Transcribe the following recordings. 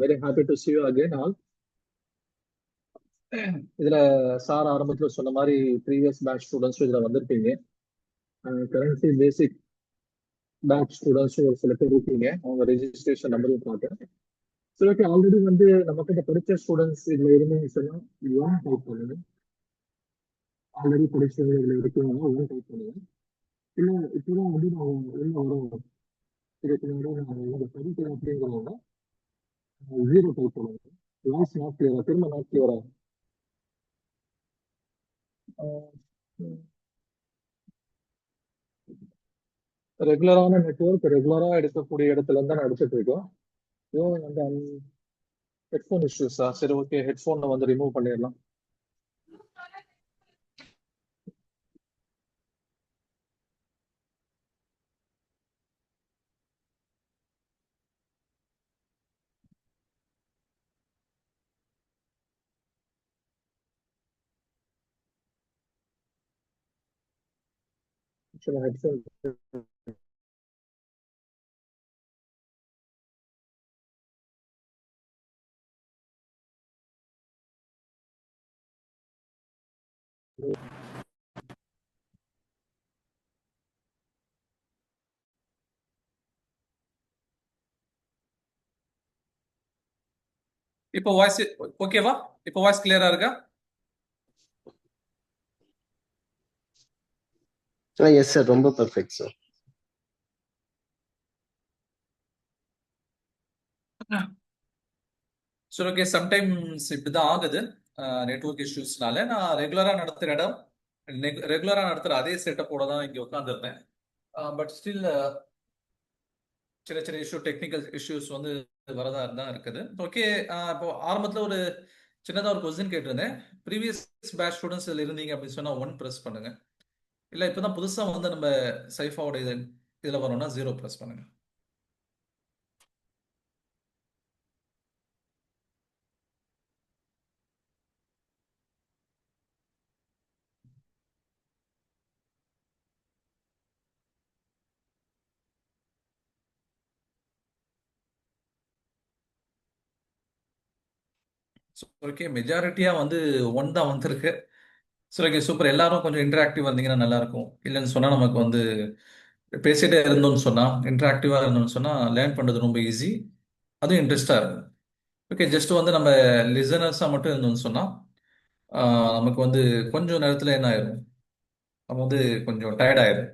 Very happy to see you again all. இதுல sir ஆரம்பத்துல சொன்ன மாதிரி ப்ரீவியஸ் பேட்ச் ஸ்டூடெண்ட்ஸும் இதுல வந்திருப்பீங்க. கரண்ட்லி பேசிக் பேட்ச் ஸ்டூடெண்ட்ஸும் ஒரு சில பேர் இருக்கீங்க. அவங்க ரெஜிஸ்ட்ரேஷன் நம்பரையும் பார்த்தேன். சிலருக்கு ஆல்ரெடி வந்து நம்ம கிட்ட படிச்ச ஸ்டூடெண்ட்ஸ் இதுல இருந்தீங்கன்னு சொன்னா ஒன் டைப் பண்ணுங்க. ஆல்ரெடி படிச்சவங்க இதுல இருக்கீங்கன்னா ஒன் டைப் பண்ணுங்க. இல்ல இப்பதான் வந்து நான் உள்ள வரோம், இதுக்கு முன்னாடி நான் இங்க படிக்கிறேன் அப்படிங்கிறவங்க ஜீரோ டைப் பண்ணுங்க. வாய்ஸ் நாட் கிளியரா, திரும்ப நாட் கிளியரா. ரெகுலரான நெட்வொர்க் ரெகுலரா எடுக்கக்கூடிய இடத்துல இருந்து தான் எடுத்துட்டு இருக்கோம். ஏன் அந்த ஹெட்ஃபோன் இஷ்யூஸா? சரி, ஓகே, ஹெட்ஃபோனை வந்து ரிமூவ் பண்ணிடலாம். ஹெட்ஃபோன் இப்போ வாய்ஸ் ஓகேவா? இப்போ வாய்ஸ் கிளியரா இருக்கா? எஸ் சார், ரொம்ப பெர்ஃபெக்ட் சார். சரி, ஓகே. சம்டைம்ஸ் இப்படிதான் ஆகுது நெட்வொர்க் இஷ்யூஸ்னால. நான் ரெகுலரா நடத்துற இடம், ரெகுலரா நடத்துற அதே செட்டப்போட தான் இங்க உட்காந்துருந்தேன். பட் ஸ்டில் சின்ன சின்ன இஷ்யூ, டெக்னிக்கல் இஷ்யூஸ் வந்து வரதா தான் இருக்குது. ஓகே, இப்போ ஆரம்பத்துல ஒரு சின்னதா ஒரு கொஸ்டின் கேட்டிருந்தேன். ப்ரீவியஸ் பேட்ச் ஸ்டூடெண்ட்ஸ் இதுல இருந்தீங்க அப்படின்னு சொன்னா 1 ப்ரெஸ் பண்ணுங்க. இல்ல இப்பதான் புதுசா வந்து நம்ம சைஃபாவோட இதுல வரோம்னா 0 ப்ரெஸ் பண்ணுங்க. ஓகே, மெஜாரிட்டியா வந்து 1 தான் வந்திருக்கு. சரி, ஓகே, சூப்பர். எல்லாரும் கொஞ்சம் இன்டராக்டிவா இருந்தீங்கன்னா நல்லா இருக்கும். இல்லைன்னு சொன்னா நமக்கு வந்து பேசிட்டே இருந்தோம்னு சொன்னா, இன்டராக்டிவா இருந்தோம்னு சொன்னா லேர்ன் பண்றது ரொம்ப ஈஸி, அதுவும் இன்ட்ரெஸ்டா இருக்கும். ஓகே, ஜஸ்ட் வந்து நம்ம லிசனர்ஸா மட்டும் இருந்தோம்னு சொன்னா நமக்கு வந்து கொஞ்சம் நேரத்துல என்ன ஆயிரும், நம்ம வந்து கொஞ்சம் டயர்ட் ஆயிரும்.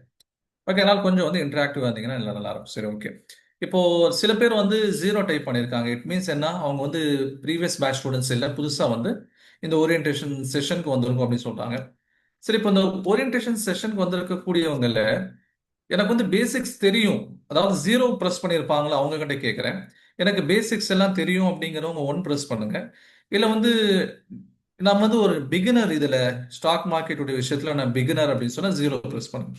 ஓகே, அதனால கொஞ்சம் வந்து இன்டராக்டிவா இருந்தீங்கன்னா நல்லா இருக்கும். சரி, ஓகே. இப்போ சில பேர் வந்து 0 டைப் பண்ணியிருக்காங்க. இட் மீன்ஸ் என்ன, அவங்க வந்து ப்ரீவியஸ் பேட்ச் ஸ்டூடெண்ட்ஸ் இல்லை, புதுசா வந்து இந்த ஓரியன்டேஷன் செஷனுக்கு வந்திருக்கும் அப்படின்னு சொல்றாங்க. சரி, இப்போ இந்த ஓரியன்டேஷன் செஷனுக்கு வந்திருக்கக்கூடியவங்கல எனக்கு வந்து பேசிக்ஸ் தெரியும், அதாவது 0 ப்ரெஸ் பண்ணியிருப்பாங்களா அவங்க கிட்ட கேட்குறேன். எனக்கு பேசிக்ஸ் எல்லாம் தெரியும் அப்படிங்கிறவங்க 1 ப்ரெஸ் பண்ணுங்க. இல்லை வந்து நான் வந்து ஒரு பிகினர், இதுல ஸ்டாக் மார்க்கெட்டுடைய விஷயத்துல நான் பிகினர் அப்படின்னு சொன்னா 0 ப்ரெஸ் பண்ணுங்க.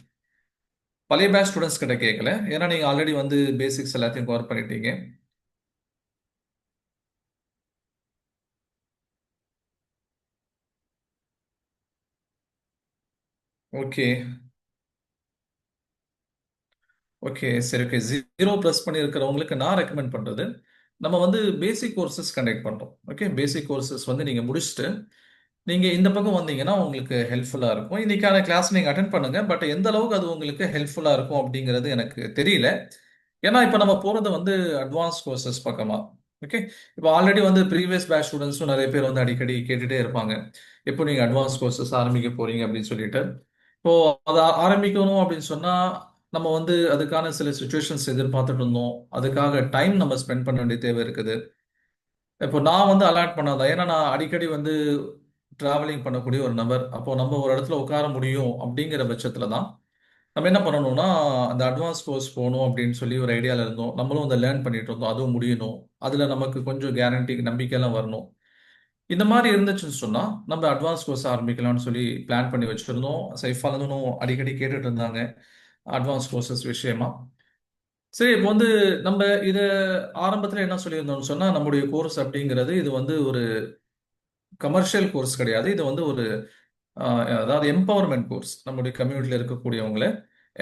பழைய பேட்ச் ஸ்டூடெண்ட்ஸ் கிட்ட கேட்கல, ஏன்னா நீங்க ஆல்ரெடி வந்து பேசிக்ஸ் எல்லாத்தையும் கவர் பண்ணிட்டீங்க. ஓகே, ஓகே, சரி, ஓகே. 0 ப்ளஸ் பண்ணியிருக்கிறவங்களுக்கு நான் ரெக்கமெண்ட் பண்றது, நம்ம வந்து பேசிக் கோர்சஸ் கண்டக்ட் பண்றோம். ஓகே, பேசிக் கோர்சஸ் வந்து நீங்க முடிச்சுட்டு நீங்க இந்த பக்கம் வந்தீங்கன்னா உங்களுக்கு ஹெல்ப்ஃபுல்லா இருக்கும். இன்னைக்கான கிளாஸ் நீங்க அட்டென்ட் பண்ணுங்க. பட் எந்த அளவுக்கு அது உங்களுக்கு ஹெல்ப்ஃபுல்லா இருக்கும் அப்படிங்கிறது எனக்கு தெரியல. ஏன்னா இப்போ நம்ம போறது வந்து அட்வான்ஸ் கோர்சஸ் பக்கமா. ஓகே, இப்போ ஆல்ரெடி வந்து ப்ரீவியஸ் பேட்ச் ஸ்டூடெண்ட்ஸும் நிறைய பேர் வந்து அடிக்கடி கேட்டுட்டே இருப்பாங்க, எப்போ நீங்க அட்வான்ஸ் கோர்சஸ் ஆரம்பிக்க போறீங்க அப்படின்னு சொல்லிட்டு. இப்போ அதை ஆரம்பிக்கணும் அப்படின்னு சொன்னா நம்ம வந்து அதுக்கான சில சுச்சுவேஷன்ஸ் எதிர்பார்த்துட்டு இருந்தோம். அதுக்காக டைம் நம்ம ஸ்பெண்ட் பண்ண வேண்டிய தேவை இருக்குது. இப்போ நான் வந்து அலாட் பண்ணாதான், ஏன்னா நான் அடிக்கடி வந்து டிராவலிங் பண்ணக்கூடிய ஒரு நபர். அப்போ நம்ம ஒரு இடத்துல உட்கார முடியும் அப்படிங்கிற பட்சத்துல தான் நம்ம என்ன பண்ணணும்னா அந்த அட்வான்ஸ் கோர்ஸ் போகணும் அப்படின்னு சொல்லி ஒரு ஐடியால இருந்தோம். நம்மளும் அதை லேர்ன் பண்ணிட்டு இருந்தோம், அதுவும் முடியணும். அதுல நமக்கு கொஞ்சம் கேரண்டி, நம்பிக்கையெல்லாம் வரணும். இந்த மாதிரி இருந்துச்சுன்னு சொன்னா நம்ம அட்வான்ஸ் கோர்ஸ் ஆரம்பிக்கலாம்னு சொல்லி பிளான் பண்ணி வச்சிருந்தோம். சைஃபாலனும் அடிக்கடி கேட்டுட்டு இருந்தாங்க அட்வான்ஸ் கோர்சஸ் விஷயமா. சரி, இப்போ வந்து நம்ம இத ஆரம்பத்துல என்ன சொல்லியிருந்தோம்னு சொன்னா, நம்முடைய கோர்ஸ் அப்படிங்கிறது இது வந்து ஒரு கமர்ஷியல் கோர்ஸ் கிடையாது. இது வந்து ஒரு அதாவது எம்பவர்மெண்ட் கோர்ஸ். நம்முடைய கம்யூனிட்டியில் இருக்கக்கூடியவங்களை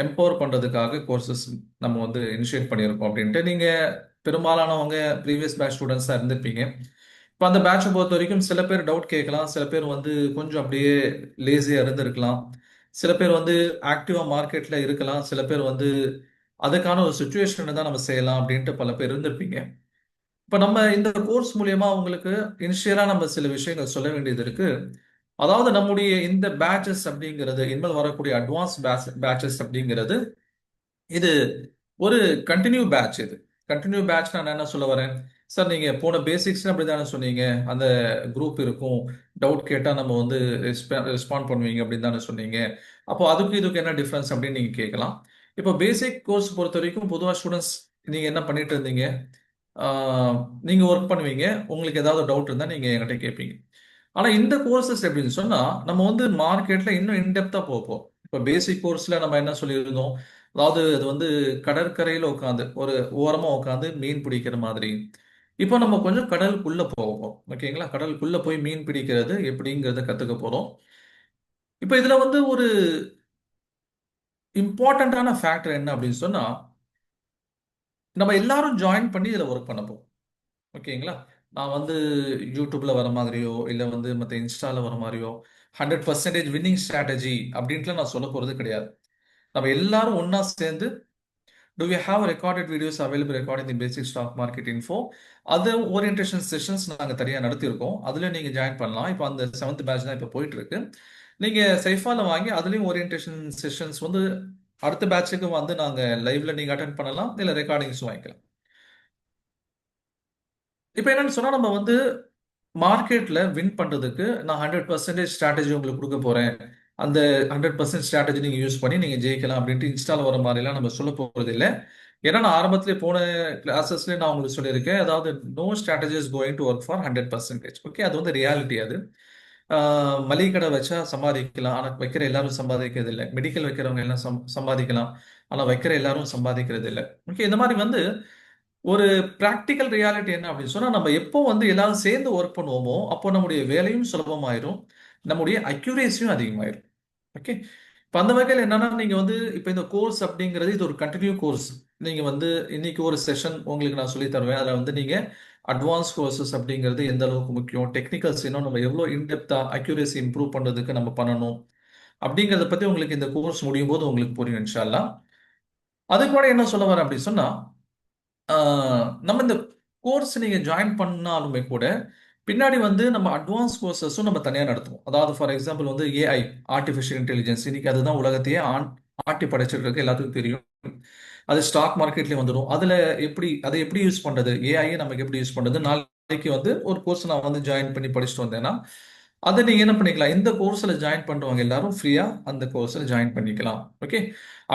எம்பவர் பண்றதுக்காக கோர்சஸ் நம்ம வந்து இனிஷியேட் பண்ணியிருக்கோம் அப்படின்ட்டு நீங்க பெரும்பாலானவங்க ப்ரீவியஸ் பேட்ச் ஸ்டூடெண்ட்ஸ் தான் இருந்திருப்பீங்க. இப்போ அந்த பேட்சை பொறுத்த வரைக்கும் சில பேர் டவுட் கேட்கலாம், சில பேர் வந்து கொஞ்சம் அப்படியே லேசியா இருந்திருக்கலாம், சில பேர் வந்து ஆக்டிவா மார்க்கெட்ல இருக்கலாம், சில பேர் வந்து அதுக்கான ஒரு சுச்சுவேஷனை தான் நம்ம செய்யலாம் அப்படின்ட்டு பல பேர் இருந்திருப்பீங்க. இப்போ நம்ம இந்த கோர்ஸ் மூலியமா உங்களுக்கு இனிஷியலா நம்ம சில விஷயங்கள் சொல்ல வேண்டியது இருக்கு. அதாவது நம்முடைய இந்த பேட்சஸ் அப்படிங்கிறது, இனிமேல் வரக்கூடிய அட்வான்ஸ் பேட்சஸ் அப்படிங்கிறது இது ஒரு கண்டினியூ பேட்ச். இது கண்டினியூ பேட்ச் நான் என்ன சொல்ல வரேன் சார், நீங்க போன பேசிக்ஸ் அப்படிதானே சொன்னீங்க, அந்த குரூப் இருக்கும், டவுட் கேட்டா நம்ம வந்து ரெஸ்பாண்ட் பண்ணுவீங்க அப்படின்னு தானே சொன்னீங்க. அப்போ அதுக்கு இதுக்கு என்ன டிஃபரன்ஸ் அப்படின்னு நீங்க கேட்கலாம். இப்போ பேசிக் கோர்ஸ் பொறுத்த வரைக்கும் பொதுவாக ஸ்டூடெண்ட்ஸ் நீங்க என்ன பண்ணிட்டு இருந்தீங்க, நீங்க ஒர்க் பண்ணுவீங்க, உங்களுக்கு ஏதாவது டவுட் இருந்தா நீங்க என்கிட்ட கேட்பீங்க. ஆனா இந்த கோர்சஸ் எப்படின்னு சொன்னா நம்ம வந்து மார்க்கெட்ல இன்னும் இன்டெப்தா போவோம். இப்போ பேசிக் கோர்ஸ்ல நம்ம என்ன சொல்லியிருந்தோம், அதாவது அது வந்து கடற்கரையில உட்காந்து ஒரு ஓரமா உட்காந்து மீன் பிடிக்கிற மாதிரி. இப்போ நம்ம கொஞ்சம் கடலுக்குள்ள போவோம். ஓகேங்களா, கடலுக்குள்ள போய் மீன் பிடிக்கிறது எப்படிங்கிறத கத்துக்க போறோம். இப்போ இதுல வந்து ஒரு இம்பார்ட்டன்டான ஃபேக்டர் என்ன அப்படின்னு சொன்னா, நம்ம எல்லாரும் ஜாயின் பண்ணி இதுல ஒர்க் பண்ண போறோம். ஓகேங்களா, நான் வந்து யூடியூப்ல வர மாதிரியோ இல்ல வந்து மற்ற இன்ஸ்டால வர மாதிரியோ 100% வின்னிங் ஸ்ட்ராட்டஜி அப்படின்ட்டு நான் சொல்ல போறது கிடையாது. நம்ம எல்லாரும் ஒண்ணா சேர்ந்து do we have recorded videos available regarding the basic stock market info, அது ஓரியன்டேஷன் செஷன்ஸ் நாங்க தனியா நடத்தியிருக்கோம், அதுல நீங்க ஜாயின் பண்ணலாம். இப்போ அந்த 7th பேட்ச் தான் இப்போ போயிட்டு இருக்கு. நீங்க சைஃபால வாங்கி அதுலயும் ஓரியன்டேஷன் செஷன்ஸ் வந்து அடுத்த பேட்சுக்கு வந்து நாங்க லைவ்ல நீங்க அட்டென்ட் பண்ணலாம், இல்ல ரெக்கார்டிங்ஸும் வாங்கிக்கலாம். இப்போ என்னன்னு சொன்னா நம்ம வந்து மார்க்கெட்ல வின் பண்றதுக்கு நான் 100% ஸ்ட்ராட்டஜி உங்களுக்கு கொடுக்க போறேன், அந்த 100% ஸ்ட்ராட்டஜி நீங்க யூஸ் பண்ணி நீங்க ஜெயிக்கலாம் அப்படின்ட்டு இன்ஸ்டால வர மாதிரிலாம் நம்ம சொல்ல போறது இல்லை. ஏன்னா நான் ஆரம்பத்திலே போன கிளாஸஸ்ல நான் உங்களுக்கு சொல்லியிருக்கேன், அதாவது no strategy is going to work for 100%. Okay, அது வந்து ரியாலிட்டி. அது மளிகை கடை வச்சா சம்பாதிக்கலாம், ஆனா வைக்கிற எல்லாரும் சம்பாதிக்கிறது இல்லை. மெடிக்கல் வைக்கிறவங்க எல்லாம் சம்பாதிக்கலாம், ஆனா வைக்கிற எல்லாரும் சம்பாதிக்கிறது இல்லை. ஓகே, இந்த மாதிரி வந்து ஒரு பிராக்டிக்கல் ரியாலிட்டி என்ன அப்படின்னு சொன்னா, நம்ம எப்போ வந்து எல்லாரும் சேர்ந்து ஒர்க் பண்ணுவோமோ அப்போ நம்முடைய வேலையும் சுலபமாயிரும், நம்முடைய அக்யூரேசியும் அதிகமாயிரும். ஓகே, இப்போ அந்த வகையில் என்னன்னா, நீங்க வந்து இப்போ இந்த கோர்ஸ் அப்படிங்கிறது இது ஒரு கண்டினியூ கோர்ஸ். நீங்க வந்து இன்னைக்கு ஒரு செஷன் உங்களுக்கு நான் சொல்லி தருவேன், அதில் வந்து நீங்க அட்வான்ஸ் கோர்சஸ் அப்படிங்கிறது எந்த அளவுக்கு முக்கியம், டெக்னிக்கல்ஸ் இன்னும் நம்ம எவ்வளோ இன்டெப்தா அக்யூரேசி இம்ப்ரூவ் பண்றதுக்கு நம்ம பண்ணணும் அப்படிங்கிறத பத்தி உங்களுக்கு இந்த கோர்ஸ் முடியும் போது உங்களுக்கு புரியும் இன்ஷா அல்லாஹ். அதுக்கு கூட என்ன சொல்ல வரேன் அப்படின்னு சொன்னா, நம்ம இந்த கோர்ஸ் நீங்க ஜாயின் பண்ணாலுமே கூட பின்னாடி வந்து நம்ம அட்வான்ஸ் கோர்சஸும் நம்ம தனியாக நடத்துவோம். அதாவது ஃபார் எக்ஸாம்பிள் வந்து ஏஐ, ஆர்டிஃபிஷியல் இன்டெலிஜென்ஸ், இன்னைக்கு அதுதான் உலகத்தையே ஆட்டி படைச்சிட்டு இருக்கு, எல்லாத்துக்கும் தெரியும். அது ஸ்டாக் மார்க்கெட்லேயே வந்துடும். அதை எப்படி யூஸ் பண்றது, ஏஐயை நமக்கு எப்படி யூஸ் பண்றது, நாளைக்கு வந்து ஒரு கோர்ஸ் நான் வந்து ஜாயின் பண்ணி படிச்சுட்டு வந்தேன்னா அதை நீங்க என்ன பண்ணிக்கலாம், இந்த கோர்ஸ்ல ஜாயின் பண்றவங்க எல்லாரும் ஃப்ரீயா அந்த கோர்ஸ்ல ஜாயின் பண்ணிக்கலாம். ஓகே,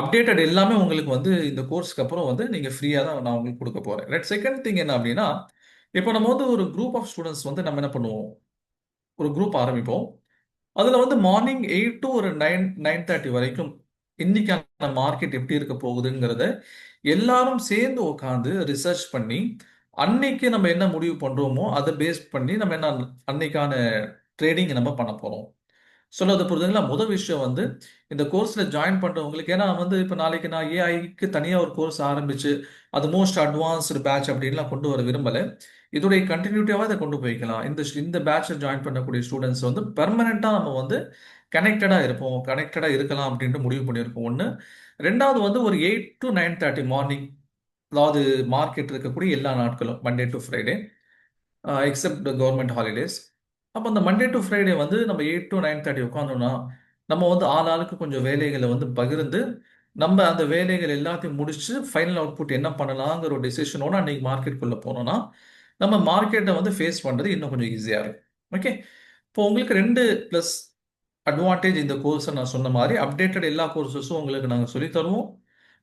அப்டேட்டட் எல்லாமே உங்களுக்கு வந்து இந்த கோர்ஸ்க்கு அப்புறம் வந்து நீங்க ஃப்ரீயா தான் நான் உங்களுக்கு கொடுக்க போறேன். ரைட், செகண்ட் திங் என்ன அப்படின்னா, இப்போ நம்ம வந்து ஒரு குரூப் ஆஃப் ஸ்டூடெண்ட்ஸ் வந்து நம்ம என்ன பண்ணுவோம், ஒரு குரூப் ஆரம்பிப்போம். அதுல வந்து மார்னிங் 8 to ஒரு 9:30 வரைக்கும் இன்னைக்கான மார்க்கெட் எப்படி இருக்க போகுதுங்கிறத எல்லாரும் சேர்ந்து உட்காந்து ரிசர்ச் பண்ணி அன்னைக்கு நம்ம என்ன முடிவு பண்றோமோ அதை பேஸ் பண்ணி நம்ம என்ன அன்னைக்கான ட்ரேடிங் நம்ம பண்ண போறோம். சொல்றது புரியுதுங்களா? முதல் விஷயம் வந்து இந்த கோர்ஸ்ல ஜாயின் பண்றவங்களுக்கு, ஏன்னா வந்து இப்போ நாளைக்கு நான் ஏஐக்கு தனியா ஒரு கோர்ஸ் ஆரம்பிச்சு அது மோஸ்ட் அட்வான்ஸ்டு பேட்ச் அப்படின்லாம் கொண்டு வர விரும்பல. இதோடைய கண்டினியூட்டியாவா இதை கொண்டு போய்க்கலாம். இந்த பேட்சை ஜாயின் பண்ணக்கூடிய ஸ்டூடெண்ட்ஸ் வந்து பெர்மனண்டா நம்ம வந்து கனெக்டடா இருக்கலாம் அப்படின்ட்டு முடிவு பண்ணியிருக்கோம். ஒன்று. ரெண்டாவது வந்து ஒரு 8 to 9:30 மார்னிங், அதாவது மார்க்கெட் இருக்கக்கூடிய எல்லா நாட்களும் Monday to Friday accept government holidays. அப்போ அந்த மண்டே டு ஃப்ரைடே வந்து நம்ம 8 to 9:30 உட்காந்தோம்னா நம்ம வந்து ஆளுக்கு கொஞ்சம் வேலைகளை வந்து பகிர்ந்து நம்ம அந்த வேலைகள் எல்லாத்தையும் முடிச்சு ஃபைனல் அவுட்புட் என்ன பண்ணலாங்கிற ஒரு டெசிஷனோட அன்னைக்கு மார்க்கெட்டுக்குள்ள போனோம்னா நம்ம மார்க்கெட்டை வந்து ஃபேஸ் பண்றது இன்னும் கொஞ்சம் ஈஸியா இருக்கும். ஓகே, இப்போ உங்களுக்கு 2 ப்ளஸ் அட்வான்டேஜ் இந்த கோர்ஸை நான் சொன்ன மாதிரி அப்டேட்டட் எல்லா கோர்சஸும் உங்களுக்கு நாங்கள் சொல்லி தருவோம்.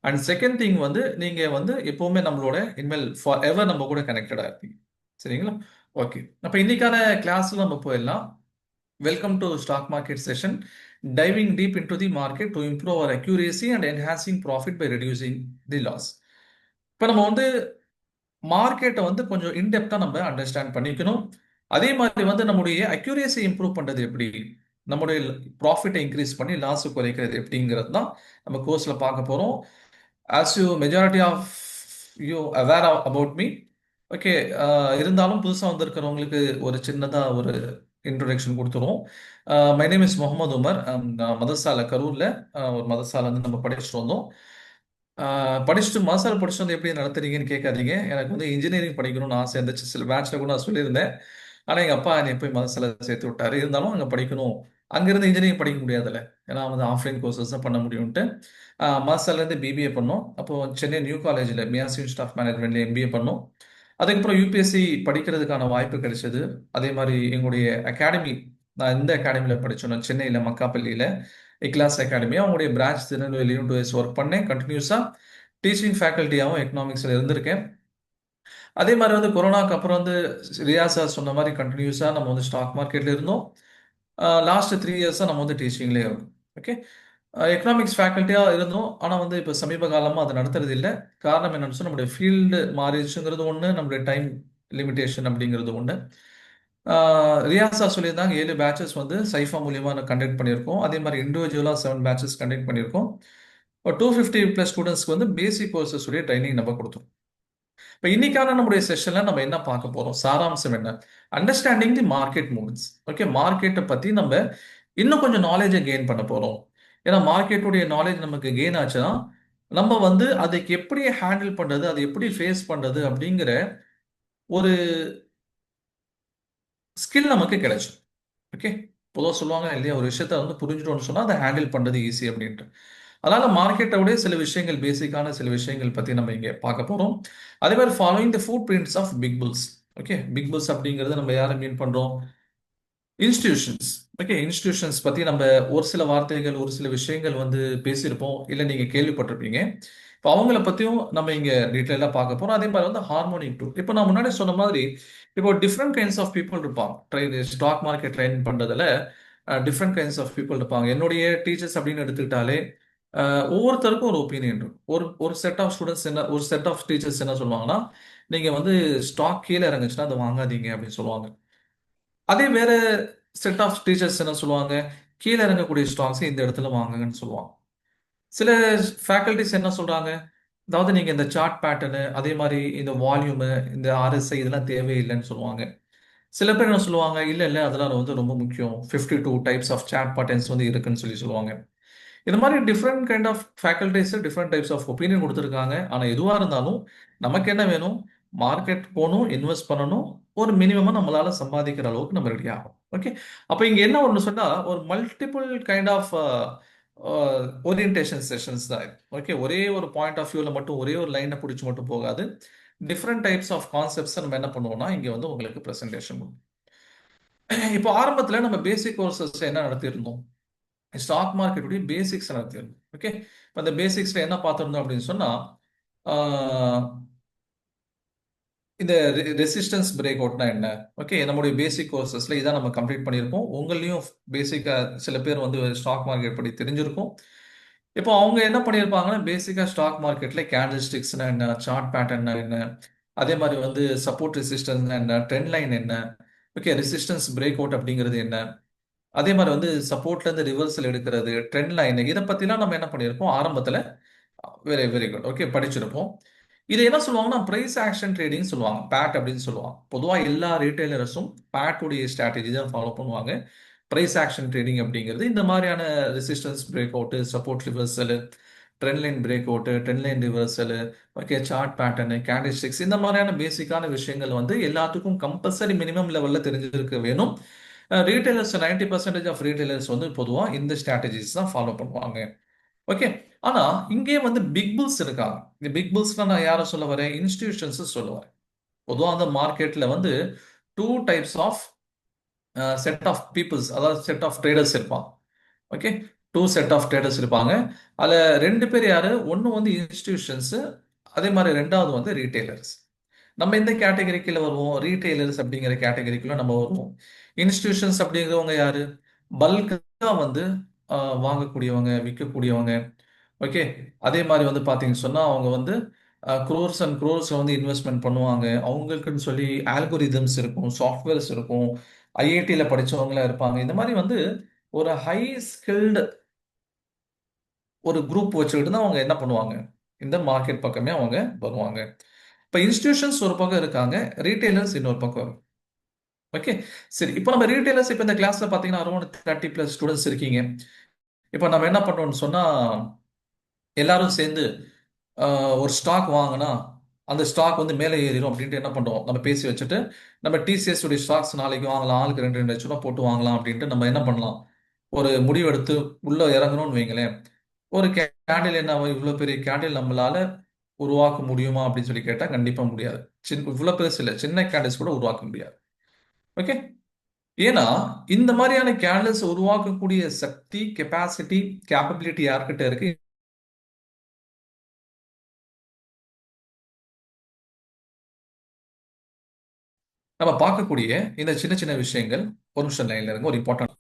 அண்ட் செகண்ட் திங் வந்து நீங்க வந்து எப்பவுமே நம்மளோட இனிமேல் ஃபார் எவர் நம்ம கூட கனெக்டடா இருப்பீங்க. சரிங்களா? ஓகே, அப்போ இன்னைக்கான கிளாஸ்ல நம்ம போயிடலாம். Welcome to stock market session, diving deep into the market to improve our accuracy and enhancing profit by reducing the loss. இப்போ நம்ம வந்து மார்க்கெட்டை வந்து கொஞ்சம் இன்டெப்தா நம்ம அண்டர்ஸ்டாண்ட் பண்ணிக்கணும். அதே மாதிரி வந்து நம்முடைய அக்யூரேசி இம்ப்ரூவ் பண்றது எப்படி, நம்முடைய ப்ராஃபிட்டை இன்க்ரீஸ் பண்ணி லாஸ் குறைக்கிறது எப்படிங்கிறது தான் நம்ம கோர்ஸ்ல பார்க்க போறோம். As you majority of you aware about me, okay. இருந்தாலும் புதுசாக வந்திருக்கிறவங்களுக்கு ஒரு சின்னதா ஒரு இன்ட்ரோடக்ஷன் கொடுத்துருவோம். My name is Mohammed Umar. நான் மதரசால கரூர்ல ஒரு மதரசால வந்து நம்ம படிச்சுட்டு வந்தோம். படிச்சுட்டு மதரசால படிச்சுட்டு வந்து எப்படி நடத்துறீங்கன்னு கேட்காதீங்க. எனக்கு வந்து இன்ஜினியரிங் படிக்கணும்னு ஆசை இருந்துச்சு. சில பேட்ச்ல கூட நான் சொல்லியிருந்தேன். ஆனால் எங்கள் அப்பா என்னை போய் மதரசால சேர்த்து விட்டாரு. இருந்தாலும் அங்கே படிக்கணும், அங்கேருந்து இன்ஜினியரிங் படிக்க முடியாதுல்ல, ஏன்னா வந்து ஆஃப்லைன் கோர்சஸ் தான் பண்ண முடியும்ட்டு மதரசாலேருந்து பிபிஏ பண்ணோம். அப்போ சென்னை நியூ காலேஜில் மியாசி இன்ஸ்டியூட் ஆஃப் மேனேஜ்மெண்ட்ல எம்பிஏ பண்ணோம். அதுக்கப்புறம் யூபிஎஸ்சி படிக்கிறதுக்கான வாய்ப்பு கிடைச்சது. அதே மாதிரி எங்களுடைய அகாடமி, நான் இந்த அகாடமியில் படித்தோம் சென்னையில் மக்காப்பள்ளியில் இக்லாஸ் அகாடமி. அவங்களுடைய பிரான்ச் திருநெல்வேலியும் 2 years ஒர்க் பண்ணேன். கண்டினியூஸாக டீச்சிங் ஃபேக்கல்ட்டியாகவும் எக்கனாமிக்ஸில் இருந்திருக்கேன். அதே மாதிரி வந்து கொரோனாக்கு அப்புறம் வந்து ரியாஸ் சார் சொன்ன மாதிரி கண்டினியூஸாக நம்ம வந்து ஸ்டாக் மார்க்கெட்டில் இருந்தோம். லாஸ்ட் 3 years நம்ம வந்து டீச்சிங்லேயே இருக்கோம். ஓகே. எக்கனாமிக்ஸ் ஃபேக்கல்ட்டியாக இருந்தோம். ஆனால் வந்து இப்போ சமீப காலமாக அதை நடத்துறது இல்லை. காரணம் என்னன்னு சொன்னால் நம்முடைய ஃபீல்டு மாறிடுச்சுங்கிறது ஒன்று, நம்மளுடைய டைம் லிமிட்டேஷன் அப்படிங்கிறது ஒன்று. ரியாஸ் சார் சொல்லியிருந்தாங்க 7 பேட்சஸ் வந்து சைஃபா மூலியமாக கண்டக்ட் பண்ணியிருக்கோம். அதே மாதிரி இண்டிவிஜுவலாக 7 பேட்சஸ் கண்டக்ட் பண்ணியிருக்கோம். 250+ ஸ்டூடெண்ட்ஸ்க்கு வந்து பேசிக் கோர்சஸ் உடைய ட்ரைனிங் நம்ம கொடுத்தோம். இப்போ இன்னைக்கான நம்முடைய செஷன்ல நம்ம என்ன பார்க்க போறோம், சாராம்சம் என்ன, understanding the market movements. Okay, மார்க்கெட்டை பத்தி நம்ம இன்னும் கொஞ்சம் நாலேஜை கெயின் பண்ண போறோம். ஏன்னா மார்க்கெட்டுடைய நாலேஜ் நமக்கு கெயின் ஆச்சுன்னா நம்ம வந்து அதுக்கு எப்படி ஹேண்டில் பண்றது, அதை எப்படி ஃபேஸ் பண்றது அப்படிங்கிற ஒரு ஸ்கில் நமக்கு கிடைக்கும். ஓகே, பொதுவாக சொல்லுவாங்க இல்லையா, ஒரு விஷயத்த வந்து புரிஞ்சுட்டோம்னு சொன்னா அதை ஹேண்டில் பண்றது ஈஸி அப்படின்ட்டு. அதனால மார்க்கெட்டோடைய சில விஷயங்கள், பேசிக்கான சில விஷயங்கள் பத்தி நம்ம இங்க பார்க்க போறோம். அதே மாதிரி following the footprints of big bulls. Okay, big bulls அப்படிங்கிறது நம்ம யாரை மீன் பண்றோம், இன்ஸ்டிடியூஷன்ஸ். ஓகே, இன்ஸ்டிடியூஷன்ஸ் பத்தி நம்ம ஒரு சில வார்த்தைகள், ஒரு சில விஷயங்கள் வந்து பேசியிருப்போம், இல்லை நீங்க கேள்விப்பட்டிருப்பீங்க. இப்போ அவங்கள பத்தியும் நம்ம இங்க டீட்டெயிலாக பார்க்க போறோம். அதே மாதிரி வந்து ஹார்மோனிக் டூ. இப்போ நான் முன்னாடி சொன்ன மாதிரி இப்போ டிஃப்ரெண்ட் கைண்ட்ஸ் ஆஃப் பீப்புள் இருப்பாங்க. ஸ்டாக் மார்க்கெட் ட்ரைன் பண்றதுல டிஃப்ரெண்ட் கைண்ட்ஸ் ஆஃப் பீப்புள் இருப்பாங்க. என்னுடைய டீச்சர்ஸ் அப்படின்னு எடுத்துக்கிட்டாலே ஒவ்வொருத்தருக்கும் ஒரு ஒப்பீனியன் இருக்கும். ஒரு ஒரு செட் ஆஃப் ஸ்டூடெண்ட்ஸ் என்ன, ஒரு செட் ஆஃப் டீச்சர்ஸ் என்ன சொல்லுவாங்கன்னா, நீங்க வந்து ஸ்டாக் கீழே இறங்குச்சுன்னா அதை வாங்காதீங்க அப்படின்னு சொல்லுவாங்க. அதே வேற செட் ஆஃப் டீச்சர்ஸ் என்ன சொல்லுவாங்க, கீழே இறங்கக்கூடிய ஸ்டாக்ஸ் இந்த இடத்துல வாங்குங்கன்னு சொல்லுவாங்க. சில ஃபேக்கல்டிஸ் என்ன சொல்றாங்க, அதாவது நீங்க இந்த சார்ட் பேட்டர்னு, அதே மாதிரி இந்த வால்யூமு, இந்த ஆர்எஸ்ஐ இதெல்லாம் தேவையில்லைன்னு சொல்லுவாங்க. சில பேர் என்ன சொல்லுவாங்க, இல்ல இல்ல அதெல்லாம் வந்து ரொம்ப முக்கியம், 52 டைப்ஸ் ஆஃப் சார்ட் பேட்டர்ன்ஸ் வந்து இருக்குன்னு சொல்லுவாங்க. இந்த மாதிரி different kind of faculties different types of opinion கொடுத்துருக்காங்க. ஆனால் எதுவாக இருந்தாலும் நமக்கு என்ன வேணும், மார்க்கெட் போகணும், இன்வெஸ்ட் பண்ணணும், ஒரு மினிமமாக நம்மளால சம்பாதிக்கிற அளவுக்கு நம்ம ரெடி ஆகும். ஓகே, அப்போ இங்கே என்ன ஒன்று சொன்னால், ஒரு multiple kind of orientation sessions தான். ஓகே, ஒரே ஒரு பாயிண்ட் ஆஃப் வியூவில் மட்டும் ஒரே ஒரு லைனை பிடிச்சி மட்டும் போகாது. டிஃப்ரெண்ட் டைப்ஸ் ஆஃப் கான்செப்ட்ஸை நம்ம என்ன பண்ணுவோம்னா இங்கே வந்து உங்களுக்கு ப்ரெசன்டேஷன். இப்போ ஆரம்பத்தில் நம்ம பேசிக் கோர்சஸ் என்ன நடத்தியிருந்தோம், ஸ்டாக் மார்க்கெட்டுடைய பேசிக்ஸ் நடத்தியிருந்தோம். ஓகே, இப்போ அந்த பேசிக்ஸ்ல என்ன பார்த்துருந்தோம் அப்படின்னு சொன்னா, இந்த ரெசிஸ்டன்ஸ் பிரேக் அவுட்னா என்ன. ஓகே, நம்முடைய பேசிக் கோர்சஸ்ல இதான் நம்ம கம்ப்ளீட் பண்ணியிருப்போம். உங்களையும் பேசிக்கா சில பேர் வந்து ஸ்டாக் மார்க்கெட் படி தெரிஞ்சிருக்கும். இப்போ அவங்க என்ன பண்ணியிருப்பாங்கன்னா, பேசிக்கா ஸ்டாக் மார்க்கெட்ல கேண்டில் ஸ்டிக்ஸ்னா என்ன, சார்ட் பேட்டர்னா என்ன, அதே மாதிரி வந்து சப்போர்ட் ரெசிஸ்டன்ஸ்னா என்ன, ட்ரெண்ட் லைன் என்ன, ஓகே, ரெசிஸ்டன்ஸ் பிரேக் அவுட் அப்படிங்கிறது என்ன, அதே மாதிரி வந்து சப்போர்ட்ல இருந்து ரிவர்சல் எடுக்கிறது, ட்ரெண்ட் லைன், இதை பத்திலாம் நம்ம என்ன பண்ணியிருப்போம் ஆரம்பத்துல. Very very good. ஓகே, படிச்சிருப்போம். இது என்ன சொல்லுவாங்கன்னா பிரைஸ் ஆக்ஷன் ட்ரேடிங் சொல்லுவாங்க, பேட் அப்படின்னு சொல்லுவாங்க. பொதுவாக எல்லா ரீட்டைலர்ஸும் பேட் உடைய ஸ்ட்ராட்டஜி தான் ஃபாலோ பண்ணுவாங்க. பிரைஸ் ஆக்ஷன் ட்ரேடிங் அப்படிங்கிறது இந்த மாதிரியான resistance breakout, support reversal, trend line breakout, trend line reversal, okay, chart pattern, candlesticks, இந்த மாதிரியான பேசிக்கான விஷயங்கள் வந்து எல்லாத்துக்கும் கம்பல்சரி மினிமம் லெவல்ல தெரிஞ்சிருக்க வேணும். ரீட்டைலர்ஸ் 90% ஆஃப் ரீட்டைலர்ஸ் வந்து பொதுவாக இந்த ஸ்ட்ராட்டஜிஸ் தான் ஃபாலோ பண்ணுவாங்க. ஓகே, ஆனா இங்கே வந்து பிக் புல்ஸ் இருக்காங்க. இந்த பிக் புல்ஸ்னா நான் யாரை சொல்ல வரேன், இன்ஸ்டிடியூஷன்ஸ் சொல்ல வரேன். பொதுவாக அந்த மார்க்கெட்ல வந்து 2 types of set of peoples, அதாவது செட் ஆஃப் ட்ரேடர்ஸ் இருப்பாங்க. ஓகே, 2 செட் ஆஃப் ட்ரேடர்ஸ் இருப்பாங்க. அதில் 2 பேர் யாரு, ஒன்று வந்து இன்ஸ்டிடியூஷன்ஸ், அதே மாதிரி 2வது வந்து ரீட்டைலர்ஸ். நம்ம எந்த கேட்டகரிக்குள்ள வருவோம், ரீட்டைலர்ஸ் அப்படிங்கிற கேட்டகரிக்குள்ள நம்ம வருவோம். இன்ஸ்டிடியூஷன்ஸ் அப்படிங்கிறவங்க யாரு, பல்கா வந்து வாங்கக்கூடியவங்க, விற்கக்கூடியவங்க. ஓகே, அதே மாதிரி வந்து பார்த்தீங்கன்னு சொன்னால் அவங்க வந்து க்ரோர்ஸ் அண்ட் க்ரோர்ஸில் வந்து இன்வெஸ்ட்மெண்ட் பண்ணுவாங்க. அவங்களுக்குன்னு சொல்லி ஆல்கோரிதம்ஸ் இருக்கும், சாஃப்ட்வேர்ஸ் இருக்கும், ஐஐடியில் படித்தவங்களாம் இருப்பாங்க. இந்த மாதிரி வந்து ஒரு ஹை ஸ்கில்டு ஒரு குரூப் வச்சுக்கிட்டு தான் அவங்க என்ன பண்ணுவாங்க, இந்த மார்க்கெட் பக்கமே அவங்க வருவாங்க. இப்போ இன்ஸ்டிடியூஷன்ஸ் ஒரு பக்கம் இருக்காங்க, ரீட்டைலர்ஸ் இன்னொரு பக்கம். ஓகே, சரி. இப்போ நம்ம ரீட்டைலர்ஸ் இப்போ இந்த கிளாஸ்ல பார்த்தீங்கன்னா அரௌண்ட் 30+ ஸ்டூடெண்ட்ஸ் இருக்கீங்க. இப்போ நம்ம என்ன பண்ணோம்னு சொன்னா, எல்லாரும் சேர்ந்து ஒரு ஸ்டாக் வாங்கினா அந்த ஸ்டாக் வந்து மேலே ஏறிடும் அப்படின்ட்டு என்ன பண்ணுறோம், நம்ம பேசி வச்சுட்டு நம்ம டிசிஎஸ் உடைய ஸ்டாக்ஸ் நாளைக்கு வாங்கலாம், ஆளுக்கு 2 போட்டு வாங்கலாம் அப்படின்ட்டு நம்ம என்ன பண்ணலாம், ஒரு முடிவு எடுத்து உள்ள இறங்கணும்னு வைங்களேன். ஒரு கேண்டில் என்ன, இவ்வளோ பெரிய கேண்டில் நம்மளால உருவாக்க முடியுமா அப்படின்னு சொல்லி கேட்டால் கண்டிப்பா முடியாது. இவ்வளோ பெருசு இல்லை, சின்ன கேண்டில்ஸ் கூட உருவாக்க முடியாது. ஓகே, ஏன்னா இந்த மாதிரியான கேண்டில்ஸ் உருவாக்கக்கூடிய சக்தி, கெப்பாசிட்டி, கேப்பபிலிட்டி யார்கிட்ட இருக்கு? நம்ம பார்க்கக்கூடிய இந்த சின்ன சின்ன விஷயங்கள். ஒரு நிமிஷம் லைன்ல இருங்க, ஒரு இம்பார்ட்டன்ட்.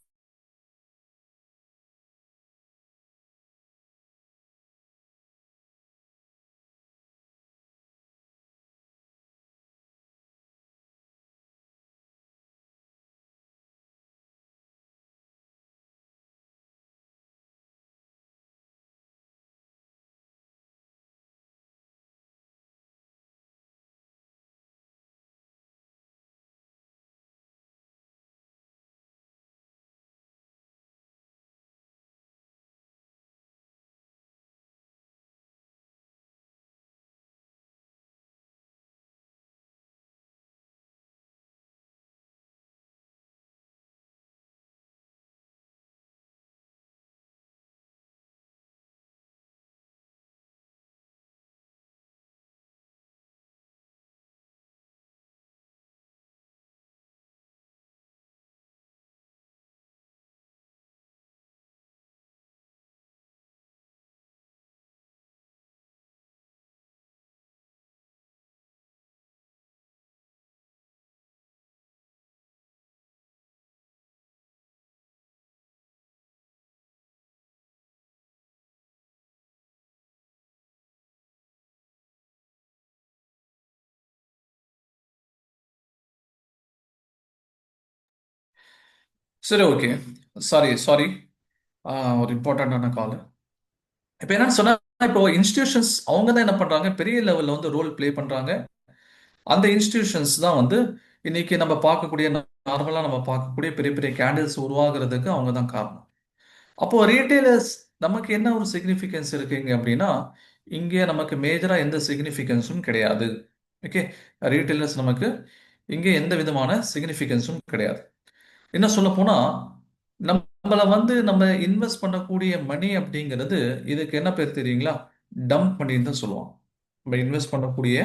சரி, ஓகே. சாரி சாரி, ஒரு இம்பார்ட்டண்டான கால். இப்போ என்னன்னு சொன்னா, இப்போ இன்ஸ்டிடியூஷன்ஸ் அவங்க தான் என்ன பண்றாங்க, பெரிய லெவல்ல வந்து ரோல் ப்ளே பண்றாங்க. அந்த இன்ஸ்டிடியூஷன்ஸ் தான் வந்து இன்னைக்கு நம்ம பார்க்கக்கூடிய, நார்மலா நம்ம பார்க்கக்கூடிய பெரிய பெரிய கேண்டில்ஸ் உருவாகிறதுக்கு அவங்க தான் காரணம். அப்போ ரீட்டைலர்ஸ் நமக்கு என்ன ஒரு சிக்னிஃபிகன்ஸ் இருக்குங்க அப்படின்னா, இங்கே நமக்கு மேஜரா எந்த சிக்னிஃபிகன்ஸும் கிடையாது. ஓகே, ரீட்டைலர்ஸ் நமக்கு இங்கே எந்த விதமான சிக்னிஃபிகன்ஸும் கிடையாது. என்ன சொல்ல போனா, நம்மள வந்து நம்ம இன்வெஸ்ட் பண்ணக்கூடிய மணி அப்படிங்கிறது, இதுக்கு என்ன பேர் தெரியுங்களா? டம்ப் மணின்னு தான் சொல்லுவாங்க. நம்ம இன்வெஸ்ட் பண்ணக்கூடிய.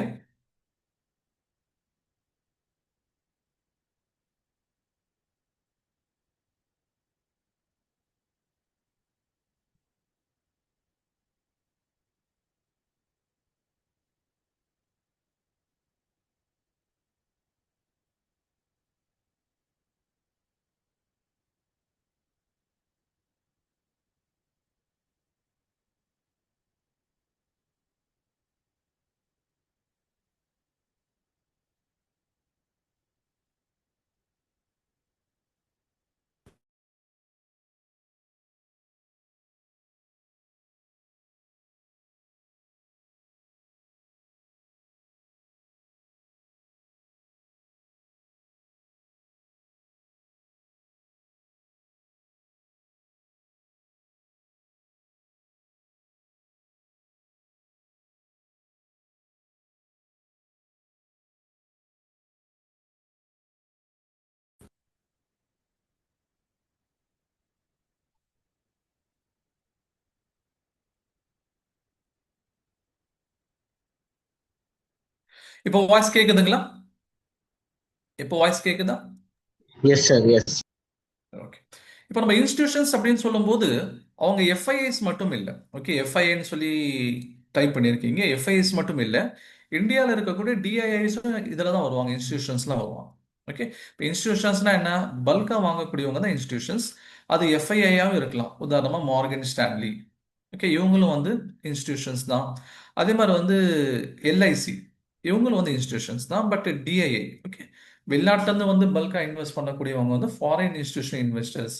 இப்போ வாய்ஸ் கேக்குதுங்களா? இப்போ வாய்ஸ் கேக்குதா? Yes sir, yes. ஓகே. இப்போ நம்ம இன்ஸ்டிடியூஷன்ஸ் அப்படின்னு சொல்லும்போது அவங்க எஃப்ஐஐஸ் மட்டும் இல்லை. ஓகே, எஃப்ஐஐன்னு சொல்லி டைப் பண்ணியிருக்கீங்க. எஃப்ஐஐஸ் மட்டும் இல்லை, இந்தியாவில் இருக்கக்கூடிய டிஐஐஸும் இதில் தான் வருவாங்க, இன்ஸ்டிடியூஷன்ஸ்லாம் வருவாங்க. ஓகே, இப்போ இன்ஸ்டிடியூஷன்ஸ்னா என்ன, பல்காக வாங்கக்கூடியவங்க தான் இன்ஸ்டிடியூஷன்ஸ். அது எஃப்ஐஐயாகவும் இருக்கலாம், உதாரணமாக மார்கன் ஸ்டான்லி. ஓகே, இவங்களும் வந்து இன்ஸ்டிடியூஷன்ஸ் தான். அதே மாதிரி வந்து எல்ஐசி, இவங்களும் வந்து இன்ஸ்டிடியூஷன்ஸ் தான். பட் டிஐஐ, ஓகே, வெளிநாட்டிலேருந்து வந்து பல்காக இன்வெஸ்ட் பண்ணக்கூடியவங்க வந்து ஃபாரின் இன்ஸ்டிடியூஷனல் இன்வெஸ்டர்ஸ்.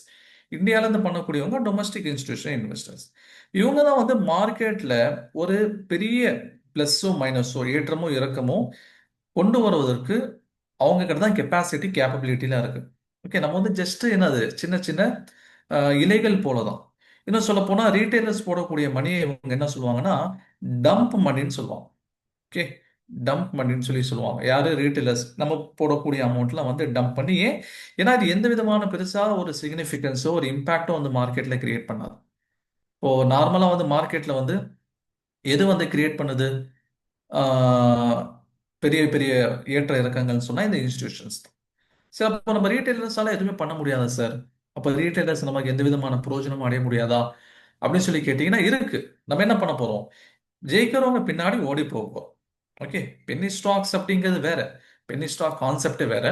இந்தியால இருந்து பண்ணக்கூடியவங்க டொமஸ்டிக் இன்ஸ்டிடியூஷன் இன்வெஸ்டர்ஸ். இவங்க தான் வந்து மார்க்கெட்ல ஒரு பெரிய பிளஸ்ஸோ மைனஸோ ஏற்றமோ இறக்கமோ கொண்டு வருவதற்கு அவங்க கிட்ட தான் கெப்பாசிட்டி கேப்பபிலிட்டிலாம் இருக்கு. ஓகே, நம்ம வந்து ஜஸ்ட் என்னது சின்ன சின்ன இலைகள் போல தான். இன்னும் சொல்ல போனா ரீட்டைலர்ஸ் போடக்கூடிய மணியை இவங்க என்ன சொல்லுவாங்கன்னா டம்ப் மணின்னு சொல்லுவாங்க. ஓகே, டம்ப் மணின்னு சொல்லுவாங்க. யாரு? ரீட்டைலர்ஸ். நம்ம போடக்கூடிய அமௌண்ட்லாம் வந்து டம்ப் பண்ணி, ஏன்? ஏன்னா இது எந்த விதமான பெருசா ஒரு சிக்னிஃபிகன்ஸோ ஒரு இம்பாக்டோ வந்து மார்க்கெட்ல கிரியேட் பண்ணாது. இப்போ நார்மலா வந்து மார்க்கெட்ல வந்து எது வந்து கிரியேட் பண்ணுது? ஆஹ் பெரிய பெரிய ஏற்ற இறக்கங்கள்னு சொன்னா இந்த இன்ஸ்டிடியூஷன்ஸ் தான். சரி, அப்போ நம்ம ரீட்டைலர்ஸால எதுவுமே பண்ண முடியாதா சார்? அப்போ ரீட்டைலர்ஸ் நமக்கு எந்த விதமான பிரயோஜனமும் அடைய முடியாதா அப்படின்னு சொல்லி கேட்டீங்கன்னா இருக்கு. நம்ம என்ன பண்ண போறோம்? ஜெயிக்கிறவங்க பின்னாடி ஓடி போகும். ஓகே, பென்னி ஸ்டாக்ஸ் அப்படிங்கிறது வேற, பென்னி ஸ்டாக் கான்செப்ட் வேற.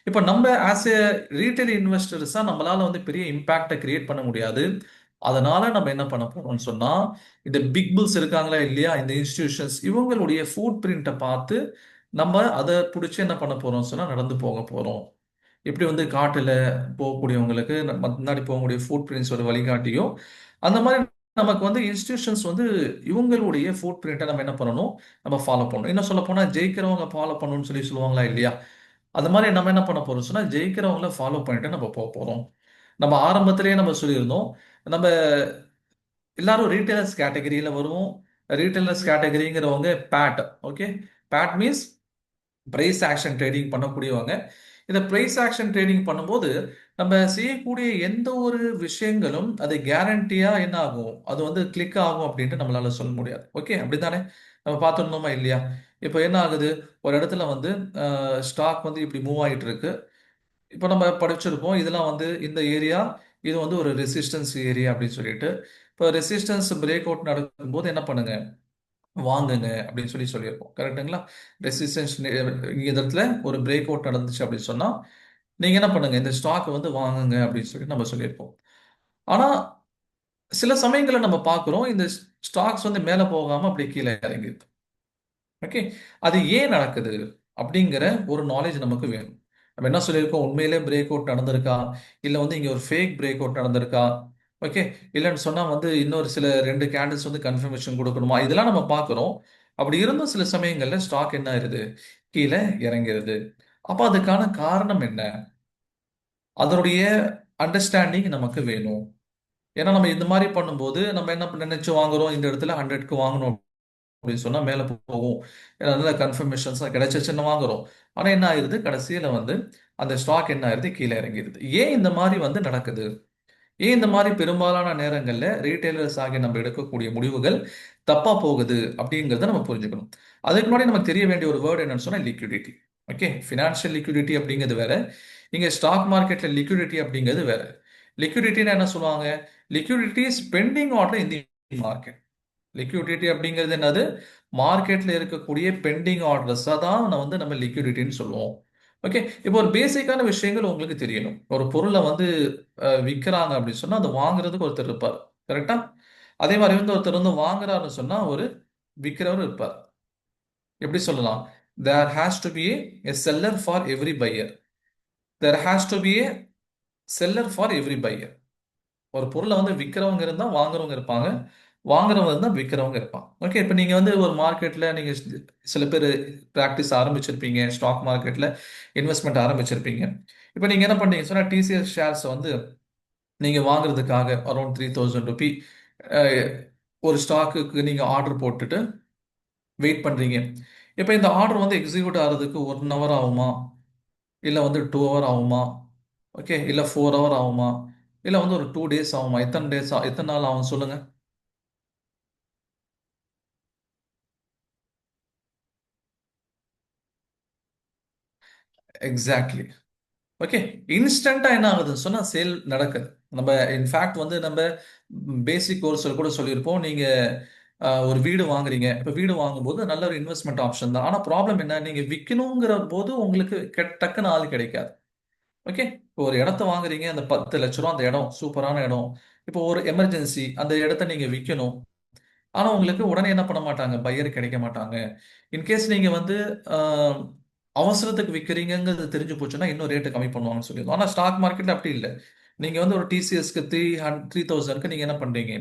இப்போ நம்ம ஆஸ் ஏ ரீட்டைல் இன்வெஸ்டர்ஸா நம்மளால வந்து பெரிய இம்பாக்டை கிரியேட் பண்ண முடியாது. அதனால நம்ம என்ன பண்ண போறோம்னு சொன்னா, இந்த பிக் புல்ஸ் இருக்காங்களா இல்லையா, இந்த இன்ஸ்டிடியூஷன்ஸ், இவங்களுடைய ஃபுட் பிரிண்ட்டை பார்த்து நம்ம அதை பிடிச்சி என்ன பண்ண போறோம் சொன்னா நடந்து போக போறோம். எப்படி வந்து காட்டுல போகக்கூடியவங்களுக்கு முன்னாடி போகக்கூடிய ஃபுட் பிரிண்ட்ஸ் ஒரு வழிகாட்டியோ, அந்த மாதிரி நமக்கு வந்து இன்ஸ்டிடியூஷன்ஸ் வந்து இவங்களுடைய ஃபுட் பிரிண்ட்டை நம்ம என்ன பண்ணணும்? நம்ம ஃபாலோ பண்ணணும். இன்னும் சொல்ல போனா ஜெயிக்கிறவங்க ஃபாலோ பண்ணணும்னு சொல்லி சொல்லுவாங்களா இல்லையா, அந்த மாதிரி நம்ம என்ன பண்ண போறோம் சொன்னா ஜெயிக்கிறவங்கள ஃபாலோ பண்ணிட்டு நம்ம போக போறோம். நம்ம ஆரம்பத்திலேயே நம்ம சொல்லியிருந்தோம், நம்ம எல்லாரும் ரீட்டைலர்ஸ் கேட்டகரியில வருவோம். ரீட்டைலர்ஸ் கேட்டகரிங்கிறவங்க bad. Okay, bad means price action trading பண்ணக்கூடியவங்க. இந்த பிரைஸ் ஆக்ஷன் ட்ரேடிங் பண்ணும்போது நம்ம செய்யக்கூடிய எந்த ஒரு விஷயங்களும் அது கேரண்டியா என்ன ஆகும், அது வந்து கிளிக் ஆகும் அப்படின்ட்டு நம்மளால சொல்ல முடியாது. ஓகே, அப்படித்தானே? நம்ம பார்த்துருந்தோமா இல்லையா? இப்போ என்ன ஆகுது, ஒரு இடத்துல வந்து ஸ்டாக் வந்து இப்படி மூவ் ஆகிட்டு இருக்கு. இப்போ நம்ம படிச்சிருப்போம் இதெல்லாம் வந்து இந்த ஏரியா, இது வந்து ஒரு ரெசிஸ்டன்ஸ் ஏரியா அப்படின்னு சொல்லிட்டு. இப்போ ரெசிஸ்டன்ஸ் பிரேக் அவுட் நடக்கும்போது என்ன பண்ணுங்க, வாங்குங்க அப்படின்னு சொல்லி சொல்லியிருக்கோம். கரெக்டுங்களா? ரெசிஸ்டன்ஸ் இடத்துல ஒரு பிரேக் அவுட் நடந்துச்சு அப்படின்னு சொன்னா நீங்க என்ன பண்ணுங்க, இந்த ஸ்டாக் வந்து வாங்குங்க அப்படின்னு சொல்லி நம்ம சொல்லியிருப்போம். ஆனா சில சமயங்களை நம்ம பார்க்குறோம் இந்த ஸ்டாக்ஸ் வந்து மேலே போகாம அப்படியே கீழே இறங்கிடுது. ஓகே, அது ஏன் நடக்குது அப்படிங்கிற ஒரு நாலேஜ் நமக்கு வேணும். நம்ம என்ன சொல்லியிருக்கோம், உண்மையிலே பிரேக் அவுட் நடந்திருக்கா, இல்லை வந்து இங்கே ஒரு ஃபேக் பிரேக் அவுட் நடந்திருக்கா, ஓகே, இல்லைன்னு சொன்னால் வந்து இன்னொரு சில 2 கேண்டில்ஸ் வந்து கன்ஃபர்மேஷன் கொடுக்கணுமா, இதெல்லாம் நம்ம பார்க்குறோம். அப்படி இருந்தும் சில சமயங்களில் ஸ்டாக் என்ன ஆயிருது, கீழே இறங்கிருது. அப்போ அதுக்கான காரணம் என்ன, அதனுடைய அண்டர்ஸ்டாண்டிங் நமக்கு வேணும். ஏன்னா நம்ம இந்த மாதிரி பண்ணும்போது நம்ம என்ன நினைச்சு வாங்குறோம், இந்த இடத்துல 100க்கு வாங்கணும் அப்படின்னு சொன்னா மேல போகும், நல்ல கன்ஃபர்மேஷன்ஸ் கிடைச்சிச்சுன்னு வாங்குறோம். ஆனா என்ன ஆயிருது, கடைசியில வந்து அந்த ஸ்டாக் என்ன ஆயிருது, கீழே இறங்கிடுது. ஏன் இந்த மாதிரி வந்து நடக்குது? ஏன் இந்த மாதிரி பெரும்பாலான நேரங்கள்ல ரீட்டைலர்ஸ் ஆகிய நம்ம எடுக்கக்கூடிய முடிவுகள் தப்பா போகுது அப்படிங்கிறத நம்ம புரிஞ்சுக்கணும். அதுக்கு முன்னாடி நமக்கு தெரிய வேண்டிய ஒரு வேர்டு என்னன்னு சொன்னா லிக்விடிட்டி. ஓகே, ஃபினான்ஷியல் லிக்விடிட்டி அப்படிங்கிறது வேற, இங்க ஸ்டாக் மார்க்கெட்ல லிக்விடிட்டி அப்படிங்கிறது வேற. லிக்விடிட்டின்னு என்ன சொல்லுவாங்க? Liquidity is bending order in the market. Liquidity அப்படிங்கிறது என்னது? மார்க்கெட்ல இருக்கக்கூடிய பெண்டிங் ஆர்டர்ஸை தான் நம்ம லிக்விடிட்டின்னு சொல்லுவோம். ஓகே, இப்போ ஒரு பேசிக்கான விஷயங்கள் உங்களுக்கு தெரியணும். ஒரு பொருளை வந்து விற்கிறாங்க அப்படின்னு சொன்னா அதை வாங்குறதுக்கு ஒருத்தர் இருப்பார். கரெக்டா? அதே மாதிரி வந்து ஒருத்தர் வந்து வாங்குறாருன்னு சொன்னா ஒரு விற்கிறவர் இருப்பார். எப்படி சொல்லலாம்? there has to be a seller for every buyer. there has to be a seller for every buyer. ஒரு பொருளை வந்து விற்கிறவங்க இருந்தா வாங்குறவங்க இருப்பாங்க, வாங்குறவங்க இருந்தா விற்கிறவங்க இருப்பாங்க. ஓகே, இப்போ நீங்க வந்து ஒரு மார்க்கெட்ல நீங்க சில பேர் ப்ராக்டிஸ் ஆரம்பிச்சிருப்பீங்க, ஸ்டாக் மார்க்கெட்ல இன்வெஸ்ட்மெண்ட் ஆரம்பிச்சிருப்பீங்க. இப்போ நீங்க என்ன பண்ணீங்க சொன்னா டிசிஎஸ் ஷேர்ஸ் வந்து நீங்க வாங்குறதுக்காக அரௌண்ட் 3000 ருபி ஒரு ஸ்டாக்குக்கு நீங்க ஆர்டர் போட்டுட்டு வெயிட் பண்றீங்க. இப்போ இந்த ஆர்டர் வந்து எக்ஸிக்யூட் ஆகிறதுக்கு 1 ஹவர் ஆகுமா, இல்லை வந்து 2 ஹவர் ஆகுமா, ஓகே, இல்லை 4 ஹவர் ஆகுமா, இல்லை வந்து ஒரு 2 டேஸ் ஆகுமா, எத்தனை நாள் ஆகும் சொல்லுங்க? எக்ஸாக்ட்லி. ஓகே, இன்ஸ்டண்டா என்ன ஆகுதுன்னு சொன்னா சேல் நடக்குது. நம்ம இன்ஃபேக்ட் வந்து நம்ம பேசிக் கோர்ஸ்ல கூட சொல்லியிருப்போம், நீங்க ஒரு வீடு வாங்குறீங்க. இப்போ வீடு வாங்கும்போது நல்ல ஒரு இன்வெஸ்ட்மெண்ட் ஆப்ஷன் தான். ஆனா ப்ராப்ளம் என்ன, நீங்க விற்கணுங்கிற போது உங்களுக்கு டக்குன்னு ஆள் கிடைக்காது. ஓகே, இப்போ ஒரு இடத்த வாங்குறீங்க, அந்த 10 லட்ச ரூபா அந்த இடம் சூப்பரான இடம். இப்போ ஒரு எமர்ஜென்சி அந்த இடத்த நீங்க விற்கணும். ஆனா உங்களுக்கு உடனே என்ன பண்ண மாட்டாங்க, பையர் கிடைக்க மாட்டாங்க. இன்கேஸ் நீங்க வந்து ஆஹ், அவசரத்துக்கு விற்கிறீங்கிறது தெரிஞ்சு போச்சுன்னா இன்னும் ரேட்டு கம்மி பண்ணுவாங்கன்னு சொல்லியிருந்தோம். ஆனா ஸ்டாக் மார்க்கெட்ல அப்படி இல்லை. நீங்க வந்து ஒரு டிசிஎஸ்க்கு 3000க்கு நீங்க என்ன பண்றீங்க,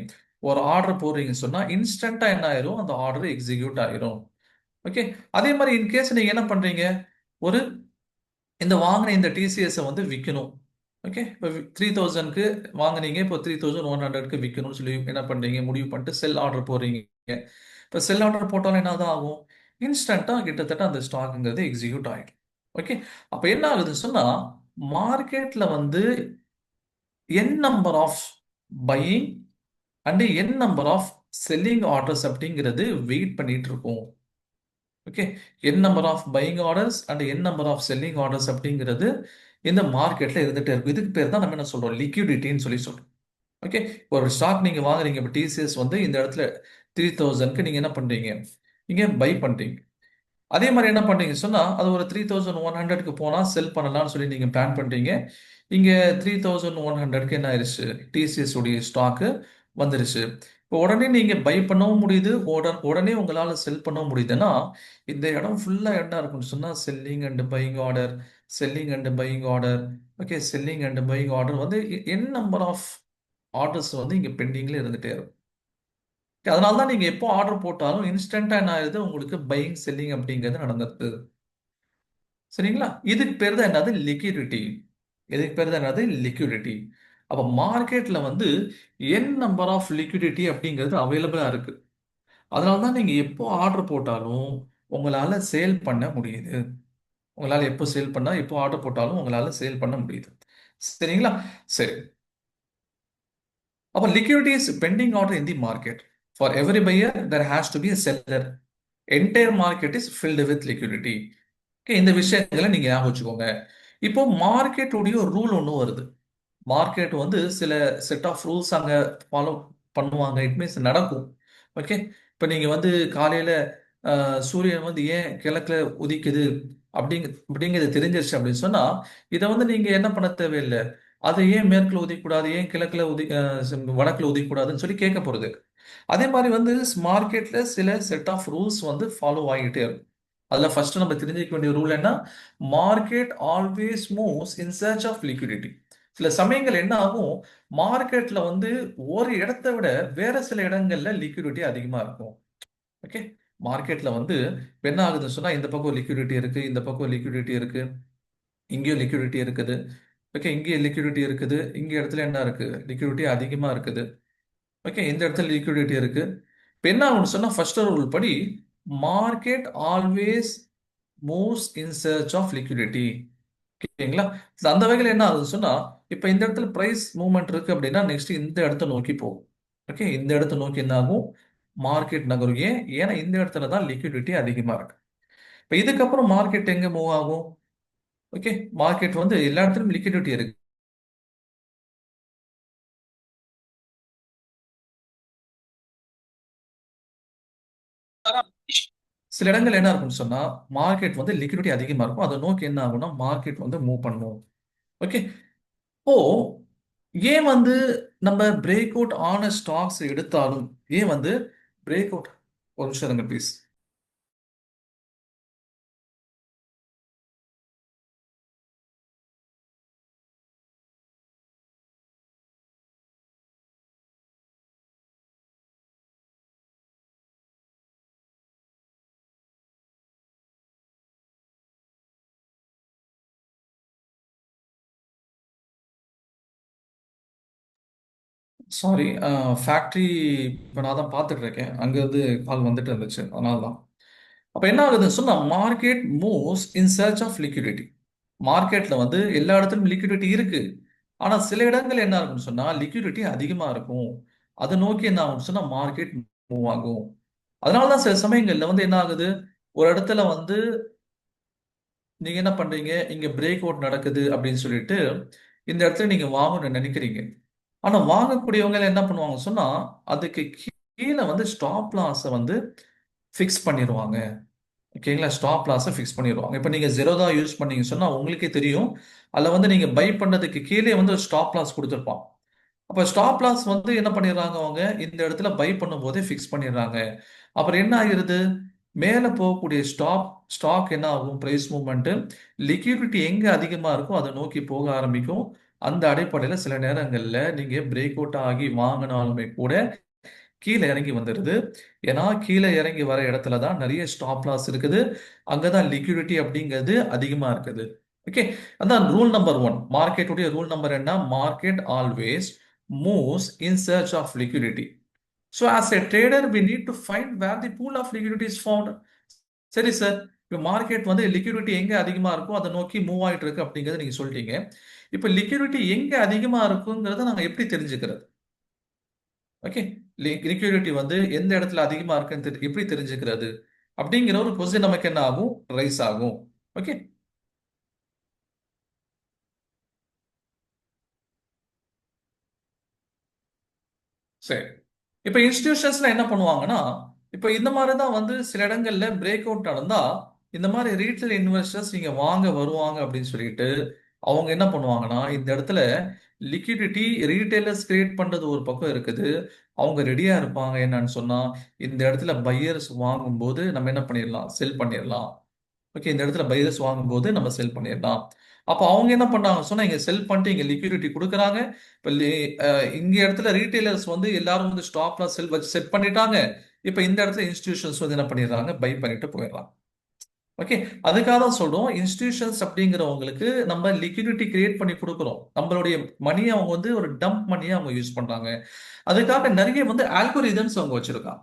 ஒரு ஆர்டர் போடுறீங்கன்னு சொன்னா இன்ஸ்டன்டா என்ன ஆயிரும், அந்த ஆர்டர் எக்ஸிக்யூட் ஆயிரும். ஓகே. அதே மாதிரி இன்கேஸ் நீங்க என்ன பண்றீங்க, ஒரு இந்த வாங்கின இந்த டிசிஎஸ் வந்து விற்கணும். ஓகே. இப்போ 3000க்கு வாங்குனீங்க, இப்போ 3100க்கு விற்கணும்னு சொல்லி என்ன பண்றீங்க, முடிவு பண்ணிட்டு செல் ஆர்டர் போடுறீங்க. இப்போ செல் ஆர்டர் போட்டாலும் என்னதான் ஆகும், இன்ஸ்டன்டா கிட்டத்தட்ட அந்த ஸ்டாக்ங்கிறது எக்ஸிக்யூட் ஆகிடும். ஓகே. அப்போ என்ன ஆகுதுன்னு சொன்னா, மார்க்கெட்ல வந்து n number of buying and n number of selling orders அப்படிங்கிறது வெயிட் பண்ணிட்டு இருக்கும். Okay. N number of buying orders and n number of selling orders அப்படிங்கிறது இந்த மார்க்கெட்ல இருந்துட்டே இருக்கும். இதுக்கு பேர் தான் நம்ம என்ன சொல்றோம், லிக்விடிட்டின்னு சொல்லி சொல்றோம். ஓகே. ஒரு ஸ்டாக் நீங்க வாங்குறீங்க, இப்போ டிசிஎஸ் வந்து இந்த இடத்துல 3000க்கு நீங்க என்ன பண்றீங்க, நீங்க பை பண்றீங்க. அதே மாதிரி என்ன பண்றீங்க சொன்னா, அது ஒரு 3100க்கு போனா செல் பண்ணலாம்னு சொல்லி நீங்க பிளான் பண்றீங்க. இங்க 3100க்கு என்ன ஆயிருச்சு, டிசிஎஸ் உடைய ஸ்டாக்கு வந்துருச்சு. இப்போ உடனே நீங்க பை பண்ணவும் முடியுது, உடனே உங்களால செல் பண்ணவும் முடியுதுன்னா, இந்த இடம் ஃபுல்லா என்ன இருக்கும்னு சொன்னா selling and buying order, selling and buying order. Okay. Selling and buying order வந்து என் நம்பர் ஆஃப் ஆர்டர்ஸ் வந்து இங்க பெண்டிங்ல இருந்துட்டே இருக்கும். அதனால தான் நீங்க எப்போ ஆர்டர் போட்டாலும் இன்ஸ்டன்டா என்ன ஆகுது, உங்களுக்கு பையிங் செல்லிங் அப்படிங்கிறது நடந்துருது. சரிங்களா? இதுக்கு பேர் தான் என்னது, லிக்விடிட்டி. இதுக்கு பேர் தான் என்னது, லிக்விடிட்டி. அப்ப மார்க்கெட்ல வந்து என் நம்பர் ஆஃப் லிக்விடிட்டி அப்படிங்கிறது அவைலபிளா இருக்கு. அதனால தான் நீங்க எப்போ ஆர்டர் போட்டாலும் உங்களால சேல் பண்ண முடியுது. உங்களால எப்போ சேல் பண்ணா, எப்போ ஆர்டர் போட்டாலும் உங்களால சேல் பண்ண முடியுது. சரிங்களா? சரி. அப்ப liquidity is pending order in the market. For every buyer, there has to be a seller. Entire market is filled with liquidity. Okay, இந்த விஷயங்களை நீங்க ஞாபகம் வச்சுக்கோங்க. இப்போ மார்க்கெட் உடைய ஒரு ரூல் ஒன்று வருது. மார்க்கெட் வந்து சில செட் ஆஃப் ரூல்ஸ் அங்க ஃபாலோ பண்ணுவாங்க. இட் மீன்ஸ் நடக்கும். ஓகே. இப்போ நீங்க வந்து காலையில சூரியன் வந்து ஏன் கிழக்குல உதிக்குது அப்படிங்கிறது தெரிஞ்சிருச்சு அப்படின்னு சொன்னா, இதை வந்து நீங்க என்ன பண்ண தேவையில்லை, அது ஏன் மேற்குல உதிக்கக்கூடாது, ஏன் கிழக்குல வடக்குல உதிக்கக்கூடாதுன்னு சொல்லி கேட்க போறது. அதே மாதிரி வந்து மார்க்கெட்ல சில செட் ஆஃப் ரூல்ஸ் வந்து ஃபாலோ ஆகிட்டே இருக்கும். அதுல ஃபர்ஸ்ட் நம்ம தெரிஞ்சுக்க வேண்டிய ரூல் என்ன, market always moves in search of liquidity. சில சமயங்கள் என்ன ஆகும், மார்க்கெட்ல வந்து ஒரு இடத்தை விட வேற சில இடங்கள்ல லிக்விடிட்டி அதிகமா இருக்கும். ஓகே. மார்க்கெட்ல வந்து இப்ப என்ன ஆகுதுன்னு சொன்னா, இந்த பக்கம் லிக்விடிட்டி இருக்கு, இந்த பக்கம் லிக்விடிட்டி இருக்கு, இங்கேயும் லிக்விடிட்டி இருக்குது. ஓகே. இங்கே லிக்விடிட்டி இருக்குது, இங்க இடத்துல என்ன இருக்கு, லிக்விடிட்டி அதிகமா இருக்குது. ஓகே. இந்த இடத்துல லிக்விடிட்டி இருக்கு. இப்போ என்ன ஆகும்னு சொன்னா, ஃபர்ஸ்ட் ரூல் படி market always moves in search of liquidity. ஓகேங்களா? அந்த வகையில் என்ன ஆகுதுன்னு சொன்னா, இப்போ இந்த இடத்துல பிரைஸ் மூவ்மெண்ட் இருக்கு அப்படின்னா நெக்ஸ்ட் இந்த இடத்த நோக்கி போகும். ஓகே. இந்த இடத்த நோக்கி என்ன ஆகும், மார்க்கெட் நகரும். ஏன்னா இந்த இடத்துல தான் லிக்விடிட்டி அதிகமா இருக்கு. இப்போ இதுக்கப்புறம் மார்க்கெட் எங்க மூவ் ஆகும், ஓகே. மார்க்கெட் வந்து எல்லா இடத்துலயும் லிக்விடிட்டி இருக்கு. சில இடங்கள் என்ன இருக்கும்னு சொன்னா, மார்க்கெட் வந்து லிக்விடிட்டி அதிகமா இருக்கும், அதை நோக்கி என்ன ஆகும்னா மார்க்கெட் வந்து மூவ் பண்ணும். ஓகே. இப்போ ஏன் வந்து நம்ம பிரேக் அவுட் ஆன ஸ்டாக்ஸ் எடுத்தாலும், ஏன் வந்து பிரேக் அவுட், ஒரு நிமிஷம் இருங்க ப்ளீஸ். சாரி, ஃபேக்ட்ரி இப்போ நான் தான் பார்த்துட்டு இருக்கேன், அங்கேருந்து கால் வந்துட்டு இருந்துச்சு, அதனால தான். அப்போ என்ன ஆகுதுன்னு சொன்னால், market moves in search of liquidity. மார்க்கெட்டில் வந்து எல்லா இடத்துலையும் லிக்விடிட்டி இருக்கு, ஆனால் சில இடங்கள் என்ன இருக்கும்னு சொன்னால் லிக்விடிட்டி அதிகமாக இருக்கும். அதை நோக்கி என்ன ஆகும்னு சொன்னால் மார்க்கெட் மூவ் ஆகும். அதனால தான் சில சமயங்களில் வந்து என்ன ஆகுது, ஒரு இடத்துல வந்து நீங்க என்ன பண்றீங்க, இங்க பிரேக் அவுட் நடக்குது அப்படின்னு சொல்லிட்டு இந்த இடத்துல நீங்க வாங்கணும்னு நினைக்கிறீங்க. ஆனா வாங்கக்கூடியவங்க என்ன பண்ணுவாங்க சொன்னா, அதுக்கு கீழே வந்து ஸ்டாப் லாஸை வந்து ஃபிக்ஸ் பண்ணிடுவாங்க. ஓகேங்களா? ஸ்டாப் லாஸை ஃபிக்ஸ் பண்ணிடுவாங்க. இப்போ நீங்க ஜெரோதா யூஸ் பண்ணீங்க சொன்னா உங்களுக்கே தெரியும், அதில் வந்து நீங்க பை பண்ணதுக்கு கீழே வந்து ஒரு ஸ்டாப் லாஸ் கொடுத்துருப்பான். அப்போ ஸ்டாப் லாஸ் வந்து என்ன பண்ணிடுறாங்க, அவங்க இந்த இடத்துல பை பண்ணும் போதே ஃபிக்ஸ் பண்ணிடுறாங்க. அப்புறம் என்ன ஆகிறது, மேலே போகக்கூடிய ஸ்டாக் என்ன ஆகும், பிரைஸ் மூவ்மெண்ட் லிக்விடிட்டி எங்க அதிகமா இருக்கோ அதை நோக்கி போக ஆரம்பிக்கும். அந்த அடிப்படையில சில நேரங்கள்ல நீங்க பிரேக் அவுட் ஆகி வாங்கினாலுமே கூட கீழே இறங்கி வந்துடுது. ஏன்னா கீழே இறங்கி வர இடத்துல தான் நிறைய ஸ்டாப் லாஸ் இருக்குது. அங்கதான் லிக்விடிட்டி அப்படிங்கிறது அதிகமா இருக்குது. ஓகே, அதான் ரூல் நம்பர் ஒன். மார்க்கெட்டுடைய ரூல் நம்பர் என்ன? Market always moves in search of liquidity. So as a trader we need to find where the pool of liquidity is found. சரி sir, இப்போ மார்க்கெட் வந்து liquidity எங்க அதிகமா இருக்கோ அதை நோக்கி மூவ் ஆயிட்டு இருக்கு அப்படிங்கறத நீங்க சொல்லிட்டீங்க. இப்போ லிக்விடிட்டி எங்க அதிகமா இருக்குங்கிறத நாங்க எப்படி தெரிஞ்சுக்கிறது? ஓகே, லிக்விடிட்டி வந்து எந்த இடத்துல அதிகமா இருக்குன்னு எப்படி தெரிஞ்சுக்கிறது அப்படிங்கிற ஒரு கொஸ்டின் நமக்கு என்ன ஆகும்? ரைஸ் ஆகும். ஓகே, சரி. இப்போ இன்ஸ்டிடியூஷன்ஸ்ல என்ன பண்ணுவாங்கன்னா, இப்போ இந்த மாதிரி தான் வந்து சில இடங்கள்ல பிரேக் அவுட் நடந்தா இந்த மாதிரி ரீட்டைல் இன்வெஸ்டர்ஸ் நீங்க வாங்க வருவாங்க அப்படின்னு சொல்லிட்டு அவங்க என்ன பண்ணுவாங்கன்னா, இந்த இடத்துல லிக்விடிட்டி ரீட்டைலர்ஸ் கிரியேட் பண்றது ஒரு பக்கம் இருக்குது. அவங்க ரெடியா இருப்பாங்க என்னன்னு சொன்னா, இந்த இடத்துல பையர்ஸ் வாங்கும்போது நம்ம என்ன பண்ணிடலாம்? செல் பண்ணிடலாம். ஓகே, இந்த இடத்துல பையர்ஸ் வாங்கும்போது நம்ம செல் பண்ணிடலாம். அப்போ அவங்க என்ன பண்ணாங்க சொன்னா, இங்க செல் பண்ணிட்டு இங்க லிக்விடிட்டி கொடுக்குறாங்க. இப்போ இங்க இடத்துல ரீட்டைலர்ஸ் வந்து எல்லாரும் வந்து ஸ்டாப்ல செல் வச்சு செட் பண்ணிட்டாங்க. இப்போ இந்த இடத்துல இன்ஸ்டிடியூஷன்ஸ் வந்து என்ன பண்ணிடுறாங்க? பை பண்ணிட்டு போயிடலாம். ஓகே, அதுக்காக தான் சொல்றோம், இன்ஸ்டிடியூஷன்ஸ் அப்படிங்கிறவங்களுக்கு நம்ம லிக்விடிட்டி கிரியேட் பண்ணி கொடுக்குறோம். நம்மளுடைய மணியை அவங்க வந்து ஒரு டம்ப் மணியை அவங்க யூஸ் பண்றாங்க. அதுக்காக நிறைய வந்து ஆல்கோரிதம்ஸ் அவங்க வச்சிருக்காங்க.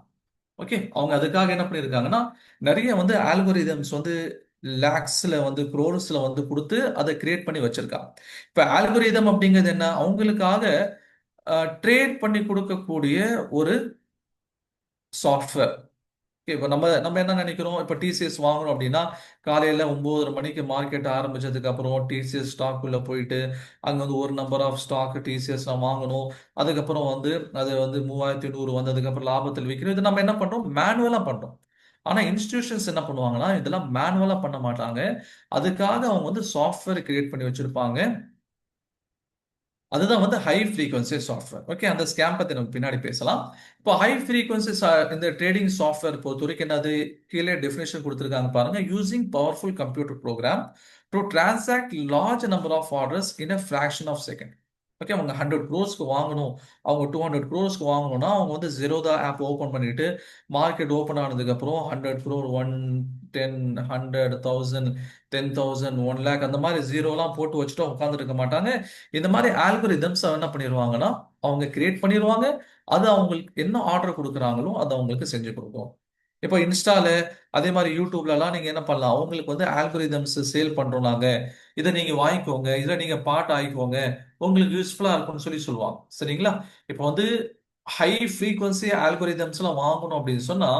ஓகே, அவங்க அதுக்காக என்ன பண்ணியிருக்காங்கன்னா, நிறைய வந்து ஆல்கோரிதம்ஸ் வந்து லேக்ஸ்ல வந்து குரோர்ஸ்ல வந்து கொடுத்து அதை கிரியேட் பண்ணி வச்சிருக்காங்க. இப்ப ஆல்கோரிதம் அப்படிங்கிறது என்ன? அவங்களுக்காக ட்ரேட் பண்ணி கொடுக்கக்கூடிய ஒரு சாஃப்ட்வேர். இப்போ நம்ம நம்ம என்ன நினைக்கிறோம்? இப்போ டிசிஎஸ் வாங்கணும் அப்படின்னா காலையில 9:30 மணிக்கு மார்க்கெட் ஆரம்பிச்சதுக்கு அப்புறம் டிசிஎஸ் ஸ்டாக் உள்ள போயிட்டு அங்க வந்து ஒரு நம்பர் ஆஃப் ஸ்டாக் டிசிஎஸ் வாங்கணும். அதுக்கப்புறம் வந்து அது வந்து 3100 வந்ததுக்கு அப்புறம் லாபத்தில் விற்கணும். இது நம்ம என்ன பண்றோம்? மேனுவலா பண்றோம். ஆனா இன்ஸ்டிடியூஷன்ஸ் என்ன பண்ணுவாங்கன்னா, இதெல்லாம் மேனுவலா பண்ண மாட்டாங்க. அதுக்காக அவங்க வந்து சாஃப்ட்வேர் கிரியேட் பண்ணி வச்சிருப்பாங்க. அதுதான் வந்து ஹை ஃப்ரீக்வன்சி சாஃப்ட்வேர். ஓகே, அந்த ஸ்கேம் பத்தி நம்ம பின்னாடி பேசலாம். இப்போ ஹை ஃப்ரீக்வன்சி இந்த ட்ரேடிங் சாஃப்ட்வேர் பொறுத்த வரைக்கும் என்னது? கீழே டெஃபினேஷன் கொடுத்துருக்காங்க பாருங்க. Using powerful computer program to transact large number of orders in a fraction of second. Okay, அவங்க 100 க்ரோஸ்க்கு வாங்கணும், அவங்க 200 க்ரோஸ்க்கு வாங்கணும்னா அவங்க வந்து ஜெரோதா ஆப் ஓப்பன் பண்ணிட்டு மார்க்கெட் ஓப்பன் ஆனதுக்கு அப்புறம் 100 க்ரோர் 110 100 1000 10,000 1 lakh அந்த மாதிரி ஜீரோலாம் போட்டு வச்சுட்டு உட்காந்துட்டு இருக்க மாட்டாங்க. இந்த மாதிரி ஆல்கோரிதம்ஸ் என்ன பண்ணிடுவாங்கன்னா அவங்க கிரியேட் பண்ணிடுவாங்க. அது அவங்களுக்கு என்ன ஆர்டர் கொடுக்குறாங்களோ அதை அவங்களுக்கு செஞ்சு கொடுக்கும். இப்போ இன்ஸ்டால அதே மாதிரி யூடியூப்லலாம் நீங்க என்ன பண்ணலாம்? அவங்களுக்கு வந்து ஆல்கோரிதம்ஸ் சேல் பண்றோம் நாங்க, இதை நீங்க வாங்கிக்கோங்க, இதை நீங்க பார்ட் ஆகிக்கோங்க, உங்களுக்கு யூஸ்ஃபுல்லா இருக்கும்னு சொல்லி சொல்லுவாங்க. சரிங்களா? இப்போ வந்து ஹை ஃப்ரீக்வன்சி ஆல்கோரிதம்ஸ்லாம் வாங்கணும் அப்படின்னு சொன்னா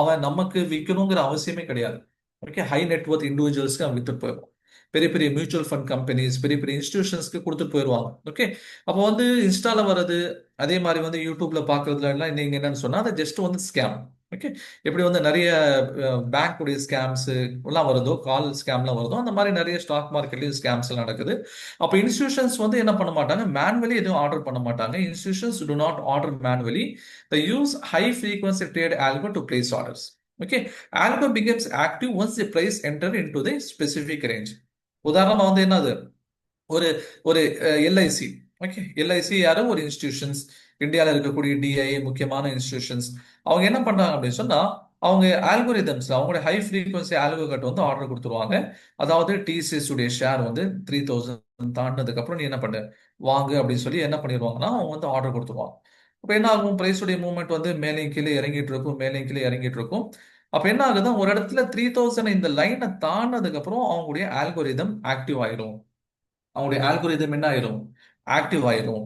அவன் நமக்கு விற்கணுங்கிற அவசியமே கிடையாது. ஓகே, ஹை நெட்வொர்த் இண்டிவிஜுவல்ஸ்க்கு அவன் வித்துட்டு போயிடும். பெரிய பெரிய மியூச்சுவல் ஃபண்ட் கம்பெனிஸ், பெரிய பெரிய இன்ஸ்டிடியூஷன்ஸ்க்கு கொடுத்துட்டு போயிடுவாங்க. ஓகே, அப்போ வந்து இன்ஸ்டால வர்றது அதே மாதிரி வந்து யூடியூப்ல பாக்குறதுல எல்லாம் நீங்க என்னன்னு சொன்னா அது ஜஸ்ட் வந்து ஸ்கேம். ஓகே, எப்படி வந்து நிறைய பேங்க் உடைய ஸ்கேம்ஸ் எல்லாம் வருதோ, கால் ஸ்கேம்லாம் வருதோ, அந்த மாதிரி நிறைய ஸ்டாக் மார்க்கெட்லயும் ஸ்கேம்ஸ் எல்லாம் நடக்குது. அப்போ இன்ஸ்டிடியூஷன்ஸ் வந்து என்ன பண்ண மாட்டாங்க? மேனுவலி எதுவும் ஆர்டர் பண்ண மாட்டாங்க. Institutions to not order manually. they use high frequency trade algo to place orders. Okay, algo becomes active once the price enter into the specific range. உதாரணமா வந்து என்னது? ஒரு ஒரு எல்ஐசி. ஓகே, எல்ஐசி யாரும் ஒரு இன்ஸ்டிடியூஷன்ஸ், இந்தியாவில் இருக்கக்கூடிய டிஐ முக்கியமான இன்ஸ்டிடியூஷன்ஸ். அவங்க என்ன பண்றாங்க அப்படின்னு சொன்னா அவங்க ஆல்கோரிதம்ஸ் அவங்களுடைய ஹை ஃப்ரீக்வன்சி ஆல்கோகட் வந்து ஆர்டர் கொடுத்துருவாங்க. அதாவது டிசிஎஸ் உடைய ஷேர் வந்து 3000 தாண்டினதுக்கு அப்புறம் நீ என்ன பண்ணு, வாங்கு அப்படின்னு சொல்லி என்ன பண்ணிடுவாங்கன்னா அவங்க வந்து ஆர்டர் கொடுத்துருவாங்க. அப்போ என்ன ஆகும்? பிரைஸ் உடைய மூவ்மெண்ட் வந்து மேலேயும் கீழே இறங்கிட்டு இருக்கும், மேலேயும் கீழே இறங்கிட்டு இருக்கும். அப்ப என்ன ஆகுது? ஒரு இடத்துல 3000 இந்த லைனை தாண்டினதுக்கு அப்புறம் அவங்களுடைய ஆல்கோரிதம் ஆக்டிவ் ஆயிரும். அவங்களுடைய ஆல்கோரிதம் என்ன ஆயிரும்? ஆக்டிவ் ஆயிரும்.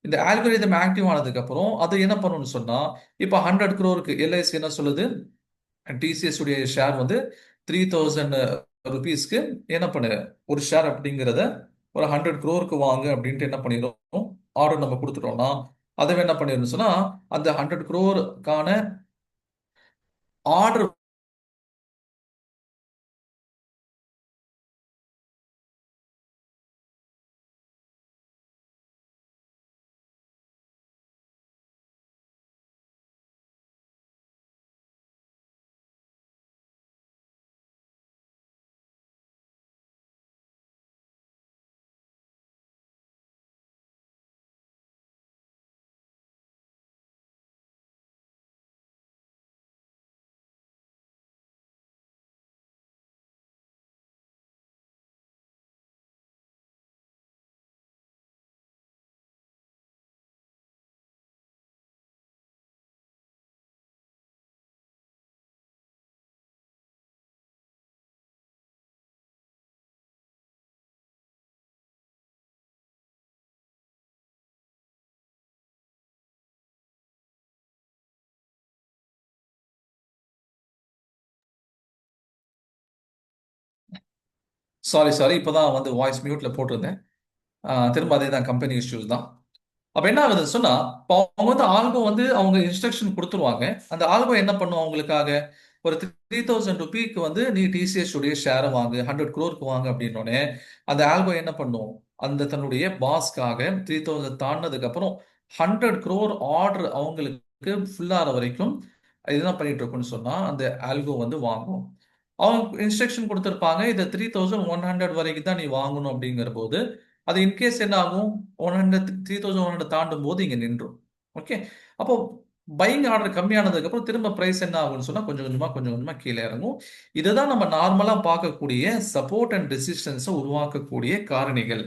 இந்த ஆல்கோரிதம் ஆக்டிவ் ஆனதுக்கு அப்புறம் அது என்ன பண்ணணும்னு சொன்னா, இப்ப 100 crore எல்ஐசி என்ன சொல்லுது? டிசிஎஸ் உடைய ஷேர் வந்து 3000 rupeesக்கு என்ன பண்ணு, ஒரு ஷேர் அப்படிங்கிறத ஒரு 100 crore வாங்கு அப்படின்ட்டு என்ன பண்ணிடும்? ஆர்டர் நம்ம கொடுத்துட்டோம்னா அதை என்ன பண்ணிடணும் சொன்னா அந்த 100 crore ஆர்டர் சாரி இப்போதான் வந்து வாய்ஸ் மியூட்ல போட்டிருந்தேன். திரும்ப அதே தான், கம்பெனி இஷ்யூஸ் தான். அப்ப என்ன ஆகுதுன்னு சொன்னா, இப்போ அவங்க வந்து ஆல்கோ வந்து அவங்க இன்ஸ்ட்ரக்ஷன் கொடுத்துருவாங்க. அந்த ஆல்கோ என்ன பண்ணும் அவங்களுக்காக, ஒரு 3000 ருபீக்கு வந்து நீ டிசிஎஸ் உடைய ஷேரை வாங்கு, 100 crore வாங்க அப்படின்னோடனே அந்த ஆல்கோ என்ன பண்ணும், அந்த தன்னுடைய பாஸ்க்காக 3000 தாண்டினதுக்கு அப்புறம் 100 crore ஆர்டர் அவங்களுக்கு ஃபுல்லாகிற வரைக்கும் இதுதான் பண்ணிட்டு இருக்குன்னு சொன்னா அந்த ஆல்கோ வந்து வாங்கும். அவங்க இன்ஸ்ட்ரக்ஷன் கொடுத்துருப்பாங்க, இதை 3100 வரைக்கும் தான் நீ வாங்கணும் அப்படிங்கிற போது அது இன்கேஸ் என்ன ஆகும், 100 3100 தாண்டும் போது இங்க நின்றும். ஓகே, அப்போ பையிங் ஆர்டர் கம்மியானதுக்கு அப்புறம் திரும்ப பிரைஸ் என்ன ஆகும்னு சொன்னா கொஞ்சம் கொஞ்சமா கீழே இறங்கும். இதுதான் நம்ம நார்மலா பார்க்கக்கூடிய சப்போர்ட் அண்ட் ரெசிஸ்டன்ஸை உருவாக்கக்கூடிய காரணிகள்.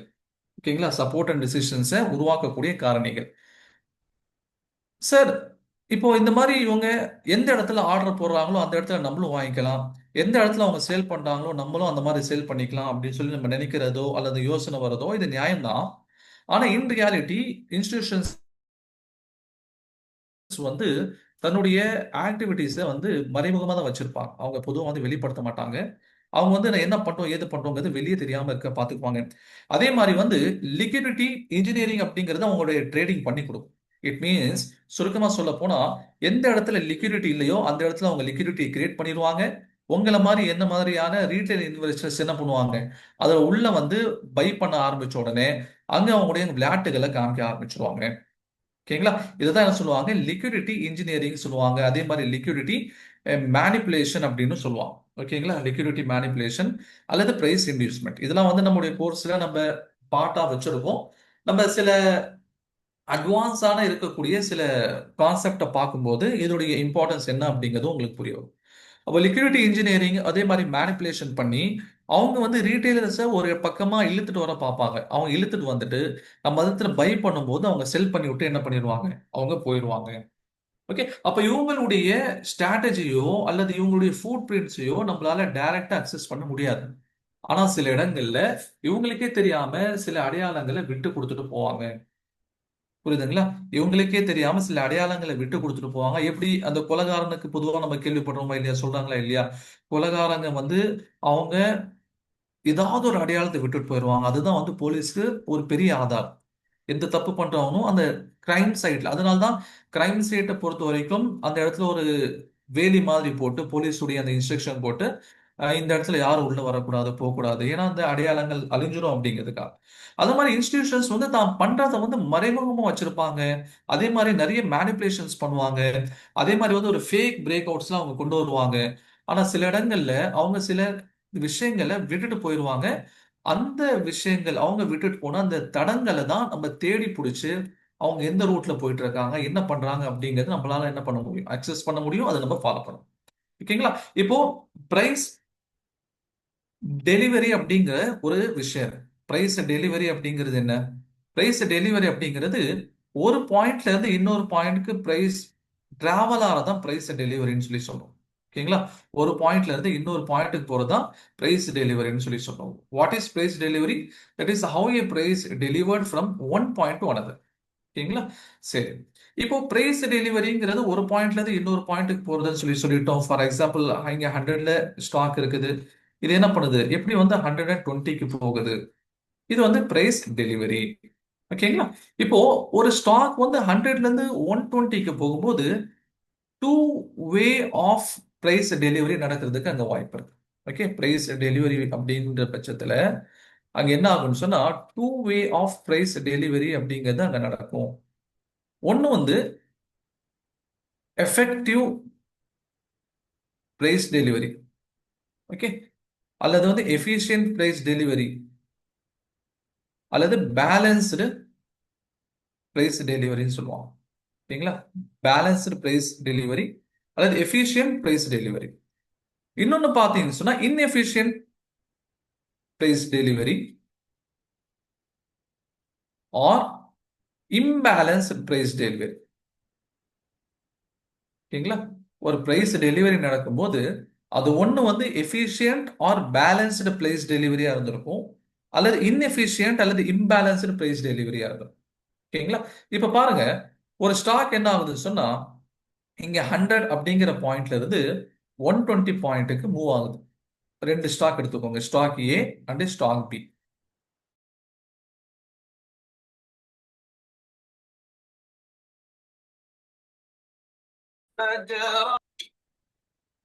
ஓகேங்களா, சப்போர்ட் அண்ட் ரெசிஸ்டன்ஸை உருவாக்கக்கூடிய காரணிகள். சார், இப்போ இந்த மாதிரி இவங்க எந்த இடத்துல ஆர்டர் போடுறாங்களோ அந்த இடத்துல நம்மளும் வாங்கிக்கலாம், எந்த இடத்துல அவங்க சேல் பண்றாங்களோ நம்மளும் அந்த மாதிரி சேல் பண்ணிக்கலாம் அப்படின்னு சொல்லி நம்ம நினைக்கிறதோ அல்லது யோசனை வரதோ இது நியாயம்தான். ஆனா இன் ரியாலிட்டி இன்ஸ்டிடியூஷன்ஸ் வந்து தன்னுடைய ஆக்டிவிட்டீஸை வந்து மறைமுகமாக தான் வச்சிருப்பாங்க. அவங்க பொதுவாக வந்து வெளிப்படுத்த மாட்டாங்க. அவங்க வந்து நான் என்ன பண்றோம் ஏது பண்றோங்கிறது வெளியே தெரியாம இருக்க பார்த்துக்குவாங்க. அதே மாதிரி வந்து லிக்விடிட்டி இன்ஜினியரிங் அப்படிங்கிறது அவங்களுடைய ட்ரேடிங் பண்ணி கொடுக்கும். இட் மீன்ஸ் சுருக்கமா சொல்ல போனா, எந்த இடத்துல லிக்விடிட்டி இல்லையோ அந்த இடத்துல அவங்க லிக்விடிட்டி கிரியேட் பண்ணிடுவாங்க. உங்களை மாதிரி என்ன மாதிரியான ரீட்டைல் இன்வெஸ்டர்ஸ் என்ன பண்ணுவாங்க, அதில் உள்ள வந்து பை பண்ண ஆரம்பிச்ச உடனே அங்க அவங்களுடைய விளையாட்டுகளை காமிக்க ஆரம்பிச்சிருவாங்க. ஓகேங்களா, இதுதான் என்ன சொல்லுவாங்க, லிக்விடிட்டி இன்ஜினியரிங் சொல்லுவாங்க. அதே மாதிரி லிக்விடிட்டி மேனிப்புலேஷன் அப்படின்னு சொல்லுவாங்க. ஓகேங்களா, லிக்விடிட்டி மேனிப்புலேஷன் அல்லது பிரைஸ் இன்டியூஸ்மெண்ட், இதெல்லாம் வந்து நம்முடைய கோர்ஸ்ல நம்ம பார்ட்டா வச்சிருக்கோம். நம்ம சில அட்வான்ஸான இருக்கக்கூடிய சில கான்செப்டை பார்க்கும்போது இதோடைய இம்பார்ட்டன்ஸ் என்ன அப்படிங்கிறது உங்களுக்கு புரியும். அப்போ லிக்விடிட்டி இன்ஜினியரிங் அதே மாதிரி மேனிப்புலேஷன் பண்ணி அவங்க வந்து ரீட்டைலர்ஸை ஒரு பக்கமா இழுத்துட்டு வர பார்ப்பாங்க. அவங்க இழுத்துட்டு வந்துட்டு நம்ம அதில் பை பண்ணும்போது அவங்க செல் பண்ணி விட்டு என்ன பண்ணிடுவாங்க, அவங்க போயிடுவாங்க. ஓகே, அப்ப இவங்களுடைய ஸ்ட்ராட்டஜியோ அல்லது இவங்களுடைய ஃபுட் பிரிண்ட்ஸையோ நம்மளால டைரக்டா அக்சஸ் பண்ண முடியாது. ஆனா சில இடங்கள்ல இவங்களுக்கே தெரியாம சில அடையாளங்களை விட்டு கொடுத்துட்டு போவாங்க. புரியுதுங்களா, இவங்களுக்கே தெரியாம சில அடையாளங்களை விட்டு கொடுத்துட்டு போவாங்க. எப்படி அந்த கொலைகாரனுக்கு பொதுவாக நம்ம கேள்விப்படுறோமா இல்லையா, சொல்றாங்களா இல்லையா, கொலைகாரங்க வந்து அவங்க ஏதாவது ஒரு அடையாளத்தை விட்டுட்டு போயிடுவாங்க. அதுதான் வந்து போலீஸ்க்கு ஒரு பெரிய ஆதாரம். எந்த தப்பு பண்றவனும் அந்த கிரைம் சைட்ல, அதனால்தான் கிரைம் சைட்டை பொறுத்த வரைக்கும் அந்த இடத்துல ஒரு வேலி மாதிரி போட்டு போலீஸுடைய அந்த இன்ஸ்ட்ரக்ஷன் போட்டு இந்த இடத்துல யாரும் உள்ள வரக்கூடாது போகக்கூடாது, ஏன்னா அந்த அடையாளங்கள் அழிஞ்சிரும் அப்படிங்கிறதுக்காக. அது மாதிரி இன்ஸ்டிடியூஷன்ஸ் வந்து தான் பண்றதை வந்து மறைமுகமா வச்சிருப்பாங்க. அதே மாதிரி நிறைய மேனிப்புலேஷன்ஸ் பண்ணுவாங்க. அதே மாதிரி வந்து ஒரு ஃபேக் பிரேக் அவுட்ஸ்லாம் அவங்க கொண்டு வருவாங்க. ஆனா சில இடங்கள்ல அவங்க சில விஷயங்களை விட்டுட்டு போயிடுவாங்க. அந்த விஷயங்கள் அவங்க விட்டுட்டு போன அந்த தடங்களை தான் நம்ம தேடி பிடிச்சு அவங்க எந்த ரூட்ல போயிட்டு இருக்காங்க என்ன பண்றாங்க அப்படிங்கிறது நம்மளால என்ன பண்ண முடியும், அக்சஸ் பண்ண முடியும், அதை நம்ம ஃபாலோ பண்ணணும். ஓகேங்களா, இப்போ பிரைஸ் டெலிவரி அப்படிங்கிற ஒரு விஷயம். பிரைஸ் டெலிவரி அப்படிங்கிறது என்ன, பிரைஸ் டெலிவரி அப்படிங்கிறது ஒரு பாயிண்ட்ல இருந்து இன்னொரு பாயிண்ட்க்கு பிரைஸ் டிராவல் ஆறதான் பிரைஸ் டெலிவரின்னு சொல்லி சொல்றோம். ஓகேங்களா, ஒரு பாயிண்ட்ல இருந்து இன்னொரு பாயிண்ட்டுக்கு போறதுதான் பிரைஸ் டெலிவரின்னு சொல்லி சொல்றோம். What is price delivery, that is how a price delivered from one point to another. ஓகேங்களா, சரி. இப்போ பிரைஸ் டெலிவரிங்கிறது ஒரு பாயிண்ட்ல இருந்து இன்னொரு பாயிண்ட்டுக்கு போறதுன்னு சொல்லி சொல்லிட்டோம். ஃபார் எக்ஸாம்பிள் இங்க 100ல ஸ்டாக் இருக்குது, இது என்ன பண்ணுது, எப்படி வந்து 120க்கு போகுது, இது வந்து பிரைஸ் டெலிவரி. ஓகேங்களா, இப்போ ஒரு ஸ்டாக் வந்து 100ல இருந்து 120க்கு போகும்போது 2 வே ஆஃப் பிரைஸ் டெலிவரி நடக்கிறதுக்கு அங்க வாய்ப்பு இருக்கு. ஓகே, பிரைஸ் டெலிவரி அப்படின்ற பட்சத்துல அங்க என்ன ஆகும்னு சொன்னா 2 வே ஆஃப் பிரைஸ் டெலிவரி அப்படிங்கிறது அங்க நடக்கும். ஒன்னு வந்து எஃபெக்டிவ் பிரைஸ் டெலிவரி, ஓகே, அல்லது வந்து எஃபிஷியன்ட் பிரைஸ் டெலிவரி, அல்லது பேலன்ஸ்டு பிரைஸ் டெலிவரின்னு சொல்லுவாங்க. ஓகேங்களா, பேலன்ஸ்டு பிரைஸ் டெலிவரி அல்லது எஃபிஷியன்ட் பிரைஸ் டெலிவரி. இன்னொன்னு பார்த்தீங்கன்னு சொன்னா inefficient price delivery or imbalanced price delivery. ஓகேங்களா, ஒரு பிரைஸ் டெலிவரி நடக்கும்போது அது ஒன்று வந்து எஃபிஷியன்ட் ஆர் பேலன்ஸ்டு பிரைஸ் டெலிவரியா இருந்திருக்கும், அல்லது இன்எஃபிஷியன்ட் அல்லது இம்பேலன்ஸ்டு பிரைஸ் டெலிவரியா இருக்கும். ஓகேங்களா, இப்ப பாருங்க, ஒரு ஸ்டாக் என்ன ஆகுதுன்னு சொன்னா இங்க 100 அப்படிங்கிற பாயிண்ட்ல இருந்து 120 பாயிண்ட்டுக்கு மூவ் ஆகுது. ரெண்டு ஸ்டாக் எடுத்துக்கோங்க, stock A and stock B.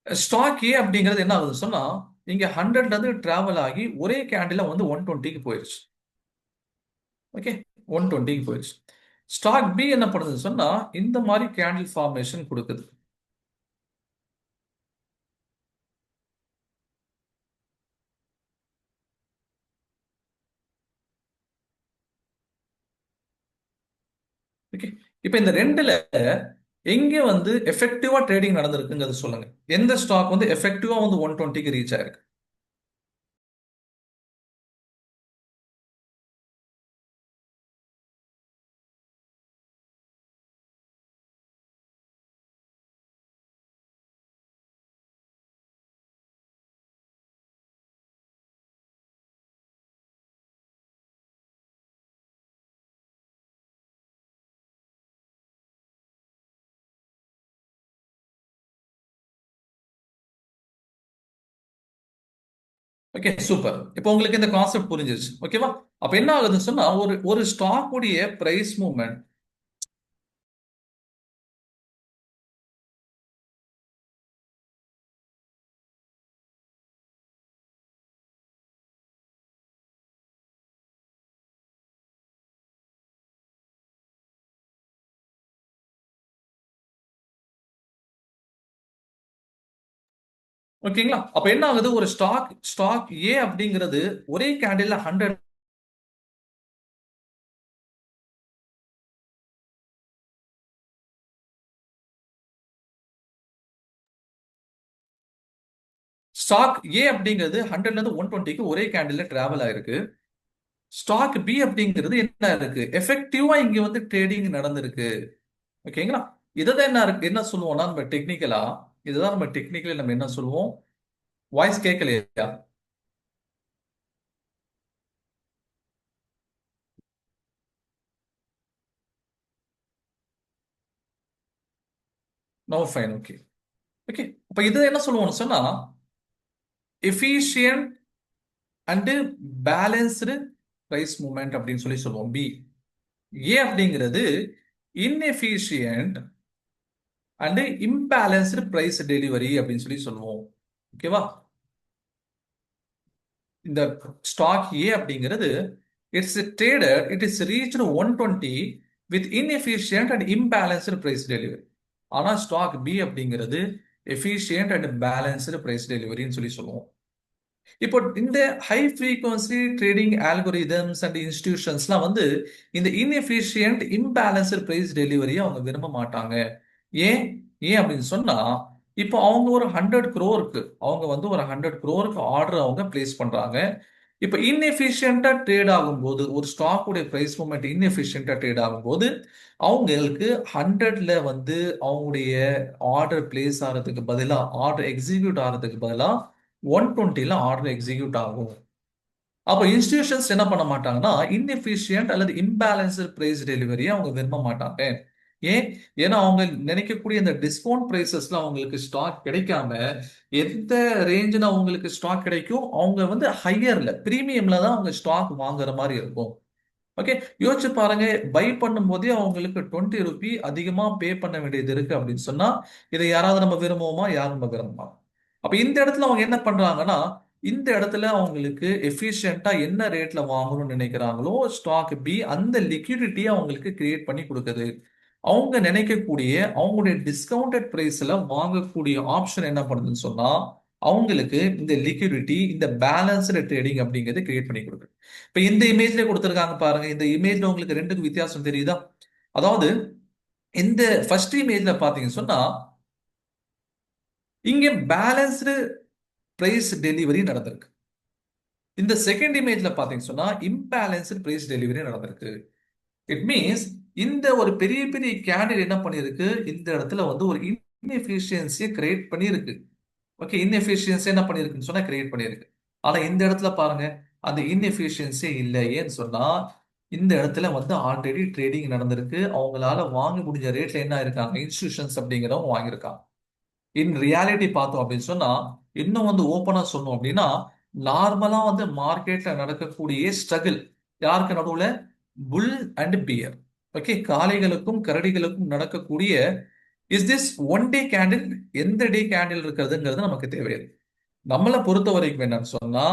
Stock A அப்படிங்கிறது என்ன ஆகுதுன்னு சொன்னா, இங்க 100ல இருந்து டிராவல் ஆகி ஒரே கேண்டில் வந்து 120க்கு போயிருச்சு. ஓகே, 120க்கு போயிருச்சு. ஸ்டாக் பி என்ன பண்ணுதுன்னு சொன்னா, இந்த மாதிரி கேண்டில் ஃபார்மேஷன் கொடுக்குது. ஓகே, இப்போ இந்த ரெண்டுல எங்க வந்து எஃபெக்டிவா ட்ரேடிங் நடந்திருக்குங்கிறது சொல்லுங்க. எந்த ஸ்டாக் வந்து எஃபெக்டிவா வந்து 120க்கு ரீச் ஆயிருக்கு? Okay, super. இப்போ உங்களுக்கு இந்த கான்செப்ட் புரிஞ்சிருச்சு. ஓகேவா? அப்ப என்ன ஆகுதுன்னு சொன்னா, ஒரு ஒரு ஸ்டாக் உடைய பிரைஸ் மூவ்மெண்ட் ஓகேங்களா? அப்ப என்ன ஆகுது, ஒரு ஸ்டாக் ஏ அப்படிங்கிறது ஒரே கேண்டில்ல 100 ஸ்டாக் ஏ அப்படிங்கிறது 100ல இருந்து 120க்கு ஒரே கேண்டில்ல டிராவல் ஆயிருக்கு. ஸ்டாக் பி அப்படிங்கிறது என்ன இருக்கு, எஃபெக்டிவா இங்க வந்து ட்ரேடிங் நடந்திருக்கு. ஓகேங்களா? இதுதான் என்ன சொல்லுவோம்னா, நம்ம டெக்னிக்கலி நம்ம என்ன சொல்லுவோம்? வாய்ஸ் கேட்கலையா? No, fine. ஓகே. ஓகே, அப்ப இது என்ன சொல்லுவோம்னு சொன்னா, efficient and balanced price movement அப்படின்னு சொல்லி சொல்லுவோம் பி. ஏ அப்படிங்கிறது inefficient and imbalanced price delivery அப்படின்னு சொல்லி சொல்லுவோம். ஓகேவா? இந்த ஸ்டாக் ஏ அப்படிங்கிறது it is reached 120 with inefficient and imbalanced price delivery. ஆனா ஸ்டாக் பி அப்படிங்கிறது எஃபிஷியன்ட் அண்ட் பேலன்ஸ்டு பிரைஸ் டெலிவரின்னு சொல்லி சொல்லுவோம். இப்போ இந்த high frequency trading algorithms and இன்ஸ்டிடியூஷன்ஸ்லாம் வந்து இந்த இன்எஃபிஷியன்ட் இம்பேலன்ஸ்டு பிரைஸ் டெலிவரியை அவங்க விரும்ப மாட்டாங்க. ஏன் ஏன் அப்படின்னு சொன்னா, இப்போ அவங்க ஒரு 100 crore அவங்க வந்து ஒரு 100 crore ஆர்டர் அவங்க பிளேஸ் பண்றாங்க. இப்போ இன்எஃபிஷியன்டா ட்ரேட் ஆகும்போது, ஒரு ஸ்டாக் உடைய பிரைஸ் மூவ்மெண்ட் இன்எஃபிஷியன்டா ட்ரேட் ஆகும்போது, அவங்களுக்கு 100ல வந்து அவங்களுடைய ஆர்டர் பிளேஸ் ஆகிறதுக்கு பதிலா, ஆர்டர் எக்ஸிக்யூட் ஆகிறதுக்கு பதிலா 120ல ஆர்டர் எக்ஸிக்யூட் ஆகும். அப்போ இன்ஸ்டிடியூஷன்ஸ் என்ன பண்ண மாட்டாங்கன்னா, இன்எஃபிஷியன்ட் அல்லது இம்பேலன்ஸ்டு பிரைஸ் டெலிவரியை அவங்க விரும்ப மாட்டாங்க. ஏன்? ஏன்னா அவங்க நினைக்கக்கூடிய இந்த டிஸ்கவுண்ட் பிரைசஸ்ல அவங்களுக்கு ஸ்டாக் கிடைக்காம, எந்த ரேஞ்சில் அவங்களுக்கு ஸ்டாக் கிடைக்கும், அவங்க வந்து ஹையர்ல பிரீமியம்ல தான் அவங்க ஸ்டாக் வாங்குற மாதிரி இருக்கும். ஓகே, யோசிச்சு பாருங்க. பை பண்ணும் போதே அவங்களுக்கு 20 ரூபி அதிகமா பே பண்ண வேண்டியது இருக்கு அப்படின்னு சொன்னா, இதை யாராவது நம்ம விரும்புவோமா? யாரும் நம்ம விரும்புமா? அப்ப இந்த இடத்துல அவங்க என்ன பண்றாங்கன்னா, இந்த இடத்துல அவங்களுக்கு எஃபிஷியன்ட்டா என்ன ரேட்ல வாங்கணும்னு நினைக்கிறாங்களோ ஸ்டாக் பி, அந்த லிக்விடிட்டியை அவங்களுக்கு கிரியேட் பண்ணி கொடுக்குது. அவங்க நினைக்கக்கூடிய அவங்களுடைய டிஸ்கவுண்டட் பிரைஸ்ல வாங்கக்கூடிய ஆப்ஷன் என்ன பண்ணுதுன்னு சொன்னா, அவங்களுக்கு இந்த லிக்விடிட்டி, இந்த பேலன்ஸ்டு ட்ரேடிங் அப்படிங்கிறது கிரியேட் பண்ணி கொடுக்குது. இப்ப இந்த இமேஜ்ல கொடுத்துருக்காங்க பாருங்க. இந்த இமேஜ்ல உங்களுக்கு ரெண்டுக்கு வித்தியாசம் தெரியுதா? அதாவது இந்த ஃபர்ஸ்ட் இமேஜ்ல பாத்தீங்கன்னு சொன்னா, இங்க பேலன்ஸ்டு பிரைஸ் டெலிவரி நடந்திருக்கு. இந்த செகண்ட் இமேஜ்ல பாத்தீங்கன்னு சொன்னா, இம்பேலன்ஸ்டு பிரைஸ் டெலிவரி நடந்திருக்கு. இட் மீன்ஸ் இந்த ஒரு பெரிய பெரிய கேண்டில் என்ன பண்ணிருக்கு, இந்த இடத்துல வந்து ஒரு இன்எஃபிஷியன்சியை கிரியேட் பண்ணியிருக்கு. ஓகே, இன்எஃபிஷியன்சி என்ன பண்ணிருக்குன்னு சொன்னா கிரியேட் பண்ணியிருக்கு. ஆனா இந்த இடத்துல பாருங்க, அந்த இன்எஃபிஷியன்சி இல்லை. ஏன்னு சொன்னா, இந்த இடத்துல வந்து ஆல்ரெடி ட்ரேடிங் நடந்திருக்கு. அவங்களால வாங்க முடிஞ்ச ரேட்ல என்ன இருக்காங்க, இன்ஸ்டிடியூஷன்ஸ் அப்படிங்கிறவங்க வாங்கியிருக்காங்க. இன் ரியாலிட்டி பார்த்தோம் அப்படின்னு சொன்னா, இன்னும் வந்து ஓப்பனா சொன்னோம் அப்படின்னா நார்மலா வந்து மார்க்கெட்ல நடக்கக்கூடிய ஸ்ட்ரகிள் யாருக்கு நடுவுல புல் அண்ட் பியர். ஓகே, காளைகளுக்கும் கரடிகளுக்கும் நடக்கக்கூடிய is this one day candle, எந்த டே கேண்டில் இருக்கிறதுங்கிறது நமக்கு தேவையில்லை. நம்மளை பொறுத்த வரைக்கும் என்னன்னு சொன்னா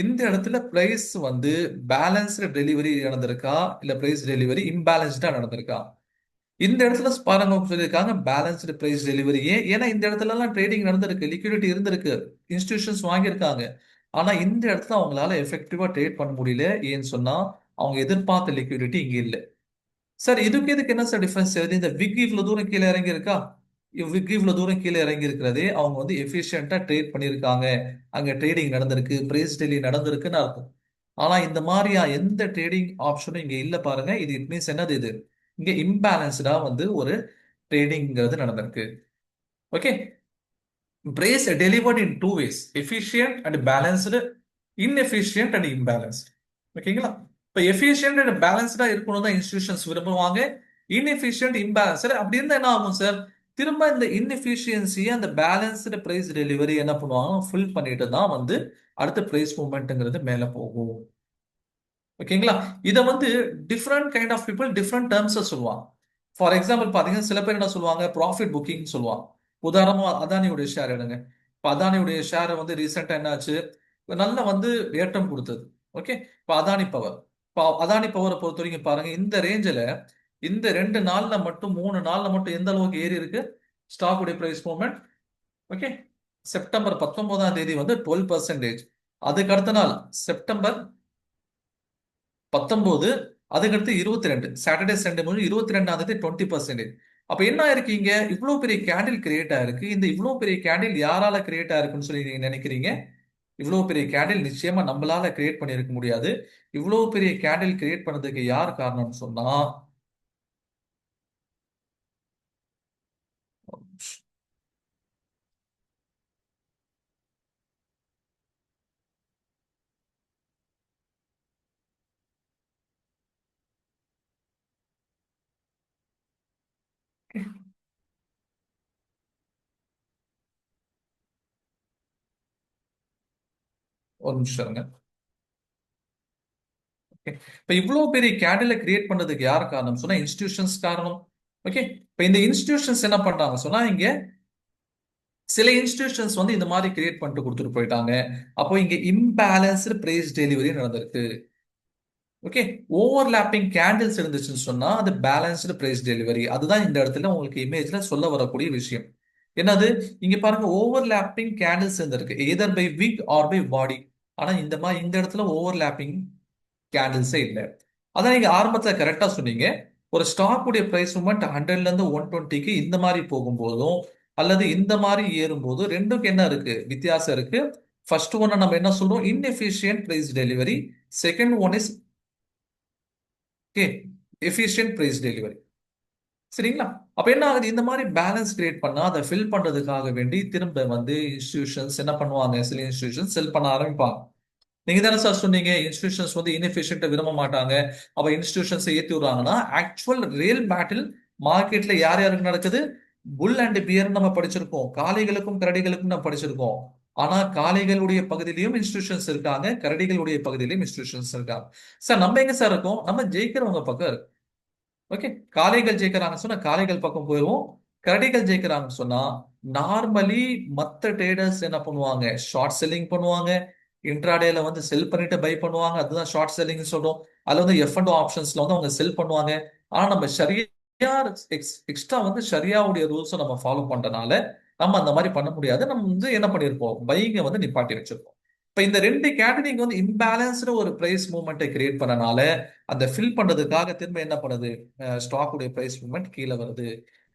இந்த இடத்துல பிரைஸ் வந்து பேலன்ஸ்டு டெலிவரி நடந்திருக்கா இல்ல பிரைஸ் டெலிவரி இம்பேலன்ஸ்டா நடந்திருக்கா. இந்த இடத்துல பாருங்க சொல்லியிருக்காங்க பேலன்ஸ்டு பிரைஸ் டெலிவரி. ஏன்னா இந்த இடத்துல எல்லாம் ட்ரேடிங் நடந்திருக்கு, லிக்விடிட்டி இருந்திருக்கு, இன்ஸ்டிடியூஷன்ஸ் வாங்கியிருக்காங்க. ஆனா இந்த இடத்துல அவங்களால எஃபெக்டிவா ட்ரேட் பண்ண முடியல. ஏன்னு சொன்னா அவங்க எதிர்பார்த்த லிக்விடிட்டி இங்க இல்லை. சார் இதுக்கு என்ன சார் டிஃபரன்ஸ் தெரியுது? இந்த விக் இவ்வளவு தூரம் கீழே இறங்கி இருக்கா, விக் இவ்வளவு தூரம் கீழே இறங்கி இருக்கிறதே அவங்க வந்து எஃபிஷியன்டா ட்ரேட் பண்ணியிருக்காங்க, அங்க ட்ரேடிங் நடந்திருக்கு, பிரைஸ் டெய்லி நடந்திருக்குன்னு அர்த்தம். ஆனா இந்த மாதிரியா எந்த ட்ரேடிங் ஆப்ஷனும் இங்க இல்ல பாருங்க. இது இட் மீன்ஸ் என்னது? இது இங்க இம்பேலன்ஸ்டா வந்து ஒரு ட்ரேடிங்கிறது நடந்திருக்கு. Okay, price delivered in two ways, efficient and balanced, inefficient and imbalanced. ஓகேங்களா? இப்ப எஃபிஷியன்ட் அண்ட் பேலன்ஸ்டா இருக்கணும் தான் இன்ஸ்டிடியூஷன்ஸ் விரும்புவாங்க. இன்எஃபிஷியன்ட் இம்பேலன்ஸ்டு அப்படி இருந்தா என்ன ஆகும் சார்? திரும்ப இந்த இன்எஃபிஷியன்சியை அந்த பேலன்ஸ்டு பிரைஸ் டெலிவரி என்ன பண்ணுவாங்க, ஃபில் பண்ணிட்டு தான் வந்து அடுத்த பிரைஸ் மூவ்மெண்ட்ங்கிறது மேல போகும். ஓகேங்களா? இதை வந்து different kind of people different terms சொல்லுவாங்க. ஃபார் எக்ஸாம்பிள் பாத்தீங்கன்னா சில பேர் என்ன சொல்லுவாங்க, ப்ராஃபிட் புக்கிங் சொல்லுவாங்க. உதாரணமா அதானியுடைய ஷேர் எடுங்க. இப்போ அதானியுடைய ஷேர் வந்து ரீசெண்டா என்னாச்சு, நல்லா வந்து ஏற்றம் கொடுத்தது. ஓகே, இப்போ அதானி பவர், இப்போ அதானி பவரை பொறுத்த வரைக்கும் பாருங்க இந்த ரேஞ்சில் இந்த 2 நாள்ல மட்டும் 3 நாள்ல மட்டும் எந்த அளவுக்கு ஏறி இருக்கு ஸ்டாக் உடைய பிரைஸ் மூவ்மெண்ட். ஓகே, செப்டம்பர் 19ஆம் தேதி வந்து 12%, அதுக்கு அடுத்த நாள் செப்டம்பர் 19, அதுக்கடுத்து 22, சாட்டர்டே சண்டே முடிஞ்சு 22ஆம் தேதி 20%. அப்ப என்ன ஆயிருக்கீங்க, இவ்வளவு பெரிய கேண்டில் கிரியேட் ஆயிருக்கு. இந்த இவ்வளவு பெரிய கேண்டில் யாரால கிரியேட் ஆயிருக்குன்னு சொல்லி நீங்க நினைக்கிறீங்க? இவ்வளவு பெரிய கேண்டில் நிச்சயமா நம்மளால கிரியேட் பண்ணிருக்க முடியாது. இவ்வளவு பெரிய கேண்டில் கிரியேட் பண்ணதுக்கு யார் காரணம்னு சொன்னா ஒரு நிமிஷம் இருங்க. இப்ப இவ்வளவு பெரிய கேண்டிலை கிரியேட் பண்றதுக்கு யார் காரணம் சொன்னா இன்ஸ்டிடியூஷன்ஸ் காரணம். ஓகே, இப்ப இந்த இன்ஸ்டிடியூஷன்ஸ் என்ன பண்றாங்க சொன்னா இங்க சில இன்ஸ்டிடியூஷன்ஸ் வந்து இந்த மாதிரி கிரியேட் பண்ணிட்டு கொடுத்துட்டு போயிட்டாங்க. அப்போ இங்க இம்பேலன்ஸ்டு பிரைஸ் டெலிவரி நடந்திருக்கு. ஓகே, ஓவர்லாப்பிங் கேண்டில்ஸ் இருந்துச்சுன்னு சொன்னா அது பேலன்ஸ்டு பிரைஸ் டெலிவரி. அதுதான் இந்த இடத்துல உங்களுக்கு இமேஜ்ல சொல்ல வரக்கூடிய விஷயம். என்னது, இங்க பாருங்க ஓவர்லாப்பிங் கேண்டில்ஸ் இருந்திருக்கு either by wick or by body. ஆனா இந்த மாதிரி இந்த இடத்துல ஓவர்லாப்பிங் கேண்டில்ஸே இல்லை. அதான் நீங்க ஆரம்பத்துல கரெக்டா சொன்னீங்க. ஒரு ஸ்டாக் உடைய பிரைஸ் மூவ்மெண்ட் 100ல இருந்து 120க்கு இந்த மாதிரி போகும்போதும் அல்லது இந்த மாதிரி ஏறும்போது ரெண்டுக்கு என்ன இருக்கு, வித்தியாசம் இருக்கு. ஃபர்ஸ்ட் ஒன் நம்ம என்ன சொல்றோம், inefficient price delivery. Second one is efficient price delivery. சரிங்களா? அப்ப என்ன ஆகுது, இந்த மாதிரி பேலன்ஸ் கிரியேட் பண்ணா அதை ஃபில் பண்றதுக்காக வேண்டி திரும்ப வந்து இன்ஸ்டிடியூஷன்ஸ் என்ன பண்ணுவாங்க, சில இன்ஸ்டிடியூஷன்ஸ் செல் பண்ண ஆரம்பிப்பாங்க. நீங்க தானே சார் சொன்னீங்க இன்ஸ்டிடியூஷன்ஸ் வந்து இன்எஃபிஷியன்ட்டை விரும்ப மாட்டாங்க, அப்ப இன்ஸ்டிடியூஷன்ஸை ஏற்றி விடுறாங்கன்னா ஆக்சுவல் ரியல் பேட்டில் மார்க்கெட்ல யார் யாருக்கு நடக்குது, புல் அண்ட் பியர் நம்ம படிச்சிருக்கோம், காளைகளுக்கும் கரடிகளுக்கும் நம்ம படிச்சிருக்கோம். ஆனா காளைகளுடைய பகுதியிலையும் இன்ஸ்டிடியூஷன்ஸ் இருக்காங்க, கரடிகளுடைய பகுதியிலையும் இன்ஸ்டிடியூஷன்ஸ் இருக்காங்க. சார் நம்ம எங்க சார் இருக்கோம், நம்ம ஜெயிக்கிறவங்க பக்கம் இருக்கு. ஓகே, காளைகள் ஜெயிக்கிறாங்கன்னு சொன்னா காளைகள் பக்கம் போயிடுவோம். கரடிகள் ஜெயிக்கிறாங்கன்னு சொன்னா நார்மலி மற்ற ட்ரேடர்ஸ் என்ன பண்ணுவாங்க, ஷார்ட் செல்லிங் பண்ணுவாங்க. இன்ட்ராடேல வந்து செல் பண்ணிட்டு பை பண்ணுவாங்க, அதுதான் ஷார்ட் செல்லிங் சொல்றோம். அதுல வந்து F&O ஆப்ஷன்ஸ்ல வந்து அவங்க செல் பண்ணுவாங்க. ஆனா நம்ம சரியா எக்ஸ்ட்ரா வந்து ஷரியாவுடைய ரூல்ஸை நம்ம ஃபாலோ பண்றதுனால நம்ம அந்த மாதிரி பண்ண முடியாது. நம்ம வந்து என்ன பண்ணிருப்போம், பைங்க வந்து நிப்பாட்டி வச்சிருப்போம். இப்ப இந்த ரெண்டு கேட்டரிங் வந்து இம்பேலன்ஸ்டு ஒரு பிரைஸ் மூவ்மெண்ட்டை கிரியேட் பண்ணனால அந்த ஃபில் பண்றதுக்காக திரும்ப என்ன பண்ணுது, ஸ்டாக் உடைய பிரைஸ் மூவ்மெண்ட் கீழே வருது.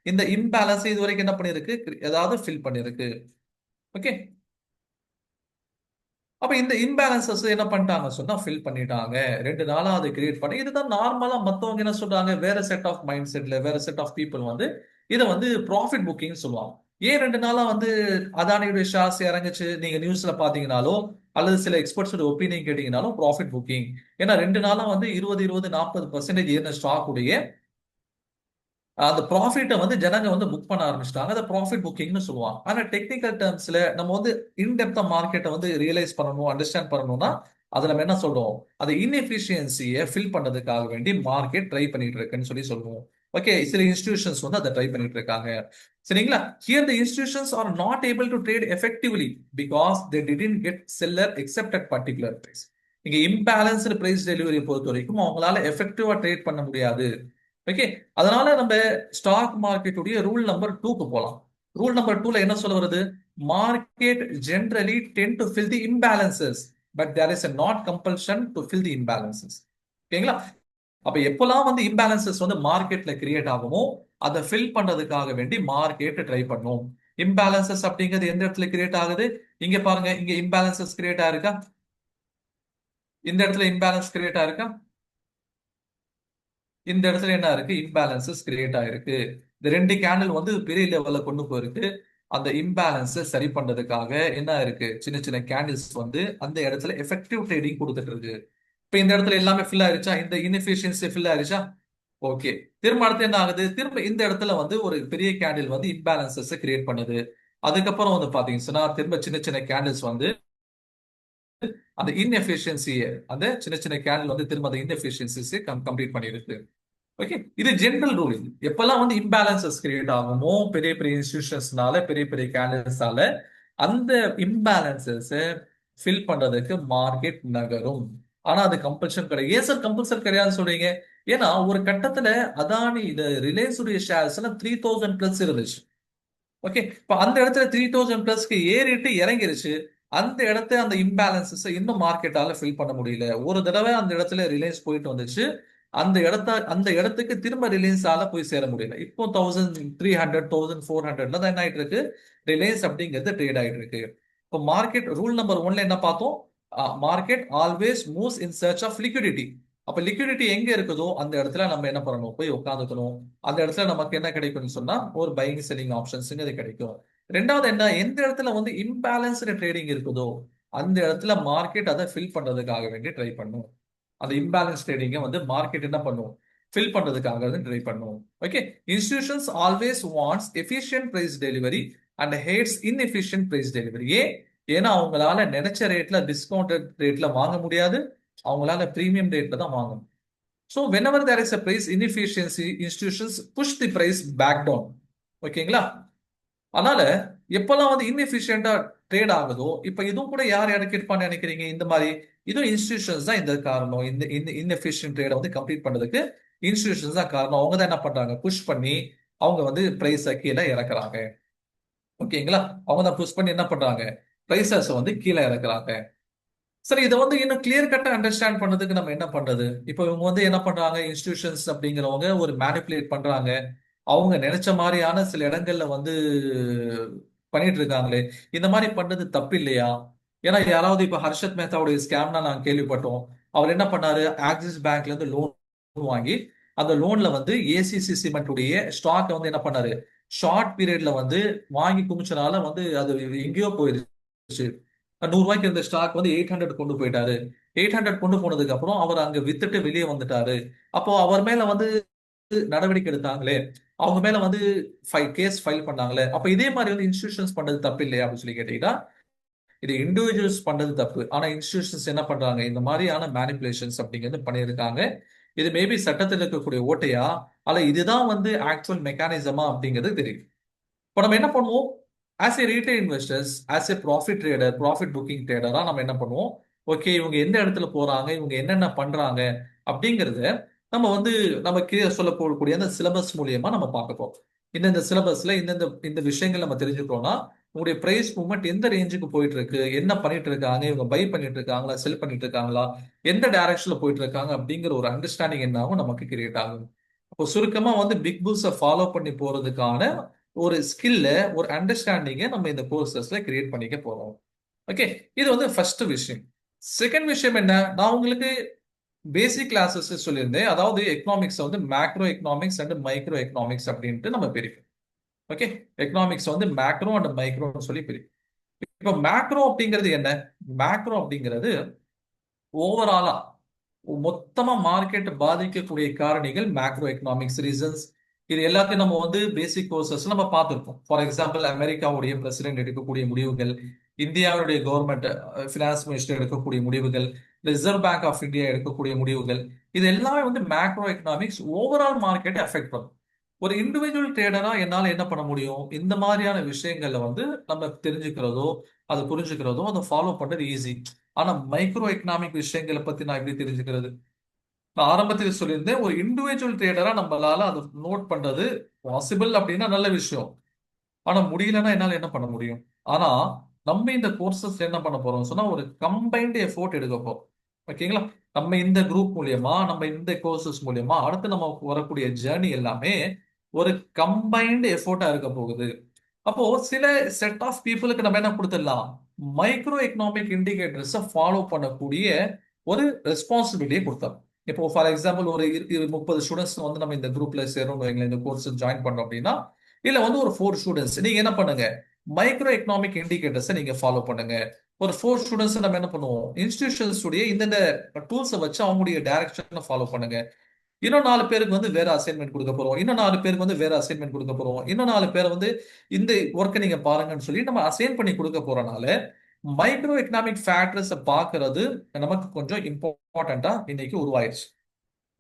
இந்த இம்பேலன்ஸ் இது வரைக்கும் என்ன பண்ணிருக்கு, ஏதாவது ஃபில் பண்ணிருக்கு. ஓகே, அப்ப இந்த இம்பேலன்சஸ் என்ன பண்ணிட்டாங்க சொன்னா ஃபில் பண்ணிட்டாங்க. 2 நாளா அதை கிரியேட் பண்ணி இதுதான் நார்மலா மத்தவங்க என்ன சொல்றாங்க, வேற செட் ஆஃப் மைண்ட் செட்ல வேற செட் ஆஃப் பீப்புள் வந்து இதை வந்து ப்ராஃபிட் புக்கிங் சொல்லுவாங்க. ஏன் 2 நாளா வந்து அதானியுடைய ஷேர்ஸ் இறங்குச்சு நீங்க நியூஸ்ல பாத்தீங்கன்னாலோ அல்லது சில எக்ஸ்பர்ட்ஸோட ஒப்பீனியன் கேட்டீங்கன்னாலும் ப்ராஃபிட் புக்கிங். ஏன்னா 2 நாளா வந்து 20 40% ஏறின ஸ்டாக் உடைய அந்த ப்ராஃபிட்டை வந்து ஜனங்க வந்து புக் பண்ண ஆரம்பிச்சிட்டாங்க. அதை ப்ராஃபிட் புக்கிங்னு சொல்லுவாங்க. ஆனா டெக்னிக்கல் டேர்ம்ஸ்ல நம்ம வந்து இன்டெப்தா மார்க்கெட்டை வந்து ரியலைஸ் பண்ணணும், அண்டர்ஸ்டாண்ட் பண்ணணும்னா அது நம்ம என்ன சொல்றோம், அது இன்எஃபிஷியன்சியை ஃபில் பண்றதுக்காக வேண்டி மார்க்கெட் ட்ரை பண்ணிட்டு இருக்குன்னு சொல்லி சொல்லுவோம். ஓகே, சில இன்ஸ்டிடியூஷன்ஸ் வந்து அதை ட்ரை பண்ணிட்டு இருக்காங்க. சரிங்களா? Here the institutions are not able to trade effectively because they didn't get seller accept at particular price. இங்க இம்பேலன்ஸ்டு பிரைஸ் டெலிவரி பொறுத்த வரைக்கும் அவங்களால எஃபெக்டிவா ட்ரேட் பண்ண முடியாது. ஓகே, அதனால நம்ம ஸ்டாக் மார்க்கெட்டுடைய ரூல் நம்பர் 2க்கு போலாம். ரூல் நம்பர் 2ல என்ன சொல்ல வருது? Market generally tend to fill the imbalances but there is a not compulsion to fill the imbalances. ஓகேங்களா? அப்ப எப்பெல்லாம் வந்து இம்பேலன்சஸ் வந்து மார்க்கெட்ல கிரியேட் ஆகுமோ அதை ஃபில் பண்றதுக்காக வேண்டி மார்க்கெட் ட்ரை பண்ணும். இம்பேலன்சஸ் அப்படிங்கிறது எந்த இடத்துல கிரியேட் ஆகுது? இங்க பாருங்க, இங்க இம்பேலன்சஸ் கிரியேட் ஆயிருக்கா? இந்த இடத்துல இம்பேலன்ஸ் கிரியேட் ஆயிருக்கா? இந்த இடத்துல என்ன இருக்கு? இம்பேலன்சஸ் கிரியேட் ஆயிருக்கு. இந்த 2 கேண்டில் வந்து பெரிய லெவல்ல கொண்டு போயிருக்கு. அந்த இம்பேலன்ஸை சரி பண்றதுக்காக என்ன இருக்கு? சின்ன சின்ன கேண்டில்ஸ் வந்து அந்த இடத்துல எஃபெக்டிவ் ட்ரேடிங் கொடுத்துட்டு இருக்கு. இப்ப இந்த இடத்துல எல்லாமே ஃபில் ஆயிருச்சா? இந்த இன்எஃபிஷியன்சி ஃபில் ஆயிருச்சா? ஓகே, திரும்ப அடுத்து என்ன ஆகுது? திரும்ப இந்த இடத்துல வந்து ஒரு பெரிய கேண்டில் வந்து இம்பேலன்சஸ் கிரியேட் பண்ணுது. அதுக்கப்புறம் வந்து பாத்தீங்கன்னா திரும்ப சின்ன சின்ன கேண்டில்ஸ் வந்து அந்த இன்எஃபிஷியன்சியை, அந்த சின்ன சின்ன கேண்டில் வந்து திரும்ப அந்த இன்எஃபிஷியன்சிஸை கம்ப்ளீட் பண்ணிருக்கு. ஓகே, இது ஜெனரல் ரூல். இது எப்பெல்லாம் வந்து இம்பேலன்சஸ் கிரியேட் ஆகுமோ பெரிய பெரிய இன்ஸ்டிடியூஷன்ஸ்னால, பெரிய பெரிய கேண்டில்ஸால, அந்த இம்பேலன்சஸை ஃபில் பண்றதுக்கு மார்க்கெட் நகரும். ஆனா அது கம்பல்ஷன் கிடையாது. ஏன் சார் கம்பல்சன் கிடையாதுன்னு சொல்றீங்க? ஏன்னா ஒரு கட்டத்துல அதானி இந்த ரிலையன்ஸ் உடைய ஷேர்ஸ் எல்லாம் 3000 பிளஸ் இருந்துச்சு. ஓகே, இப்ப அந்த இடத்துல 3000 பிளஸ்க்கு ஏறிட்டு இறங்கிருச்சு. அந்த இடத்த அந்த இம்பேலன்சஸ் இன்னும் மார்க்கெட்டால ஃபில் பண்ண முடியல. ஒரு தடவை அந்த இடத்துல ரிலையன்ஸ் போயிட்டு வந்துச்சு. அந்த இடத்துக்கு திரும்ப ரிலையன்ஸால போய் சேர முடியல. இப்போ 1300 1400 தான் என்ன ஆயிட்டு இருக்கு? ரிலையன்ஸ் அப்படிங்கிறது ட்ரேட் ஆயிட்டு இருக்கு. இப்போ மார்க்கெட் ரூல் நம்பர் 1ல என்ன பார்த்தோம்? Market always moves in search of liquidity. அப்ப லிக்விடிட்டி எங்க இருக்குதோ அந்த இடத்துல நம்ம என்ன பண்ணணும்? போய் உட்காந்துக்கணும். அந்த இடத்துல நமக்கு என்ன கிடைக்கும்னு சொன்னா ஒரு பையிங் செல்லிங் ஆப்ஷன்ஸ்ங்கிறது கிடைக்கும். ரெண்டாவது என்ன? எந்த இடத்துல வந்து இம்பேலன்ஸ்டு ட்ரேடிங் இருக்குதோ அந்த இடத்துல மார்க்கெட் அதை ஃபில் பண்றதுக்காக வேண்டி ட்ரை பண்ணும். அந்த இம்பேலன்ஸ் ட்ரேடிங்கை வந்து மார்க்கெட் என்ன பண்ணும்? ஃபில் பண்றதுக்காக ட்ரை பண்ணும். Okay, institutions always wants efficient price delivery and hates inefficient price delivery. ஏன்னா அவங்களால நினைச்ச ரேட்ல, டிஸ்கவுண்டட் ரேட்ல வாங்க முடியாது. அவங்களால பிரீமியம் ரேட்ல தான் வாங்கணும். So whenever there is a price inefficiency, institutions push the price back down. ஓகேங்களா? அதனால எப்பெல்லாம் வந்து இன்எஃபிஷியண்டா ட்ரேட் ஆகுதோ, இப்ப இதுவும் கூட யார் இறக்கிருப்பான்னு நினைக்கிறீங்க? இந்த மாதிரி இதுவும் இன்ஸ்டிடியூஷன்ஸ் தான் இந்த காரணம். இந்த இன்எஃபிஷியன்ட் ட்ரேடை வந்து கம்ப்ளீட் பண்றதுக்கு இன்ஸ்டிடியூஷன்ஸ் தான் காரணம். அவங்க தான் என்ன பண்றாங்க? புஷ் பண்ணி அவங்க வந்து பிரைஸை கீழே இறக்குறாங்க. ஓகேங்களா? அவங்க தான் புஷ் பண்ணி என்ன பண்றாங்க? பிரைசஸ் வந்து கீழே இறக்குறாங்க. சரி, இதை வந்து இன்னும் கிளியர் கட்டா அண்டர்ஸ்டாண்ட் பண்ணதுக்கு நம்ம என்ன பண்றது? இப்போ இவங்க வந்து என்ன பண்றாங்க? இன்ஸ்டிடியூஷன்ஸ் அப்படிங்கிறவங்க ஒரு மேனிப்புலேட் பண்றாங்க. அவங்க நினைச்ச மாதிரியான சில இடங்கள்ல வந்து பண்ணிட்டு இருக்காங்களே, இந்த மாதிரி பண்றது தப்பு இல்லையா? ஏன்னா யாராவது இப்ப ஹர்ஷத் மேத்தாவுடைய ஸ்கேம்னா நாங்க கேள்விப்பட்டோம். அவர் என்ன பண்ணாரு? ஆக்சிஸ் பேங்க்ல இருந்து லோன் வாங்கி அந்த லோன்ல வந்து ஏசிசி சிமெண்ட் உடைய ஸ்டாக் வந்து என்ன பண்ணாரு? ஷார்ட் பீரியட்ல வந்து வாங்கி குமிச்சனால வந்து அது எங்கேயோ போயிருச்சு. 100 ரூபாய்க்கு இருந்த ஸ்டாக் வந்து 800 கொண்டு போயிட்டாரு. 800 கொண்டு போனதுக்கு அப்புறம் அவர் அங்க வித்துட்டு வெளியே வந்துட்டாரு. அப்போ அவர் மேல வந்து நடவடிக்கை எடுத்தாங்களே, அவங்க மேல வந்து கேஸ் ஃபைல் பண்ணாங்களே, அப்ப இதே மாதிரி வந்து இன்ஸ்டிடியூஷன்ஸ் பண்றது தப்பு இல்லையா அப்படின்னு சொல்லி கேட்டீங்கன்னா, இது இண்டிவிஜுவல்ஸ் பண்றது தப்பு. ஆனா இன்ஸ்டிடியூஷன்ஸ் என்ன பண்றாங்க? இந்த மாதிரியான மேனிபுலேஷன்ஸ் அப்படிங்கிறது பண்ணியிருக்காங்க. இது மேபி சட்டத்தில் இருக்கக்கூடிய ஓட்டையா, அல்ல இதுதான் வந்து ஆக்சுவல் மெக்கானிசமா அப்படிங்கிறது தெரியும். இப்போ நம்ம என்ன பண்ணுவோம்? As a retail investors, as a profit trader, profit booking ட்ரேடரா நம்ம என்ன பண்ணுவோம்? ஓகே, இவங்க எந்த இடத்துல போறாங்க, இவங்க என்னென்ன பண்றாங்க அப்படிங்கிறத நம்ம வந்து நம்ம கீழே சொல்ல போகக்கூடிய அந்த சிலபஸ் மூலியமா நம்ம பார்க்க போறோம். இந்த சிலபஸ்ல இந்த விஷயங்கள் நம்ம தெரிஞ்சுக்கிறோம்னா உங்களுடைய பிரைஸ் மூவ்மெண்ட் எந்த ரேஞ்சுக்கு போயிட்டு இருக்கு, என்ன பண்ணிட்டு இருக்காங்க, இவங்க பை பண்ணிட்டு இருக்காங்களா, செல் பண்ணிட்டு இருக்காங்களா, எந்த டைரக்ஷன்ல போயிட்டு இருக்காங்க அப்படிங்கிற ஒரு அண்டர்ஸ்டாண்டிங் என்னாகும் நமக்கு கிரியேட் ஆகும். அப்போ சுருக்கமா வந்து பிக் புல்ஸை ஃபாலோ பண்ணி போறதுக்கான ஒரு ஸ்கில்ல, ஒரு அண்டர்ஸ்டாண்டிங்கை நம்ம இந்த கோர்சஸ்ல கிரியேட் பண்ணிக்க போறோம். ஓகே, இது வந்து ஃபர்ஸ்ட் விஷயம். செகண்ட் விஷயம் என்ன? நான் உங்களுக்கு பேசிக் கிளாஸஸ் சொல்லியிருந்தேன். அதாவது எக்கனாமிக்ஸ் வந்து macro economics and micro economics அப்படின்ட்டு நம்ம பிரிப்போம். ஓகே, எக்கனாமிக்ஸ் வந்து மேக்ரோ அண்ட் மைக்ரோன்னு சொல்லி பிரிப்போம். இப்போ மேக்ரோ அப்படிங்கிறது என்ன? மேக்ரோ அப்படிங்கிறது ஓவராலா மொத்தமா மார்க்கெட் பாதிக்கக்கூடிய காரணிகள் மேக்ரோ எக்கனாமிக்ஸ் ரீசன்ஸ். இது எல்லாத்தையும் நம்ம வந்து பேசிக் கோர்சஸ் நம்ம பார்த்துருப்போம். ஃபார் எக்ஸாம்பிள், அமெரிக்காவுடைய பிரசிடென்ட் எடுக்கக்கூடிய முடிவுகள், இந்தியாவுடைய கவர்மெண்ட் ஃபினான்ஸ் மினிஸ்டர் எடுக்கக்கூடிய முடிவுகள், ரிசர்வ் பேங்க் ஆஃப் இந்தியா எடுக்கக்கூடிய முடிவுகள், இது எல்லாமே வந்து மேக்ரோ எக்கனாமிக்ஸ் ஓவரால் மார்க்கெட்டை அஃபெக்ட் பண்ணும். ஒரு இண்டிவிஜுவல் ட்ரேடரா என்னால் என்ன பண்ண முடியும்? இந்த மாதிரியான விஷயங்கள்ல வந்து நம்ம தெரிஞ்சுக்கிறதோ, அதை புரிஞ்சுக்கிறதோ, அதை ஃபாலோ பண்றது ஈஸி. ஆனா மைக்ரோ எக்கனாமிக் விஷயங்களை பத்தி நான் எப்படி தெரிஞ்சுக்கிறது? நான் ஆரம்பத்தில் சொல்லியிருந்தேன், ஒரு இண்டிவிஜுவல் ட்ரேடரா நம்மளால அதை நோட் பண்றது பாசிபிள் அப்படின்னா நல்ல விஷயம். ஆனா முடியலன்னா என்னால என்ன பண்ண முடியும்? ஆனா நம்ம இந்த கோர்சஸ் என்ன பண்ண போறோம் சொன்னா, ஒரு கம்பைன்டு எஃபோர்ட் எடுக்க போறோம். ஓகேங்களா? நம்ம இந்த குரூப் மூலியமா, நம்ம இந்த கோர்சஸ் மூலியமா அடுத்து நம்ம வரக்கூடிய ஜேர்னி எல்லாமே ஒரு கம்பைன்டு எஃபோர்ட்டா இருக்க போகுது. அப்போ சில செட் ஆஃப் பீப்புளுக்கு நம்ம என்ன கொடுத்துடலாம்? மைக்ரோ எக்கனாமிக் இண்டிகேட்டர்ஸ் ஃபாலோ பண்ணக்கூடிய ஒரு ரெஸ்பான்சிபிலிட்டியை கொடுத்தோம். இப்போ ஃபார் எக்ஸாம்பிள், ஒரு 30 ஸ்டூடெண்ட்ஸ் வந்து நம்ம இந்த குரூப்ல சேரோம் வைங்களேன், இந்த கோர்ஸ் ஜாயின் பண்ணோம் அப்படின்னா, இல்ல வந்து ஒரு 4 ஸ்டூடெண்ட்ஸ் நீங்க என்ன பண்ணுங்க, மைக்ரோ எக்கனாமிக் இண்டிகேட்டர்ஸை நீங்க ஃபாலோ பண்ணுங்க. ஒரு 4 ஸ்டூடெண்ட்ஸ் நம்ம என்ன பண்ணுவோம், இன்ஸ்டிடியூஷன்ஸ் உடைய இந்த டூல்ஸை வச்சு அவங்களுடைய டைரக்ஷனை ஃபாலோ பண்ணுங்க. இன்னும் 4 பேருக்கு வந்து வேற அசைன்மெண்ட் கொடுக்க போறோம், இன்னும் 4 பேருக்கு வந்து வேற அசைன்மெண்ட் கொடுக்க போறோம், இன்னும் 4 பேர் வந்து இந்த ஒர்க்கை நீங்க பாருங்கன்னு சொல்லி நம்ம அசைன் பண்ணி கொடுக்க போறனால மைக்ரோ எக்கனாமிக் ஃபேக்டர்ஸை பார்க்கறது நமக்கு கொஞ்சம் இம்பார்ட்டண்டா இன்னைக்கு உருவாயிருச்சு.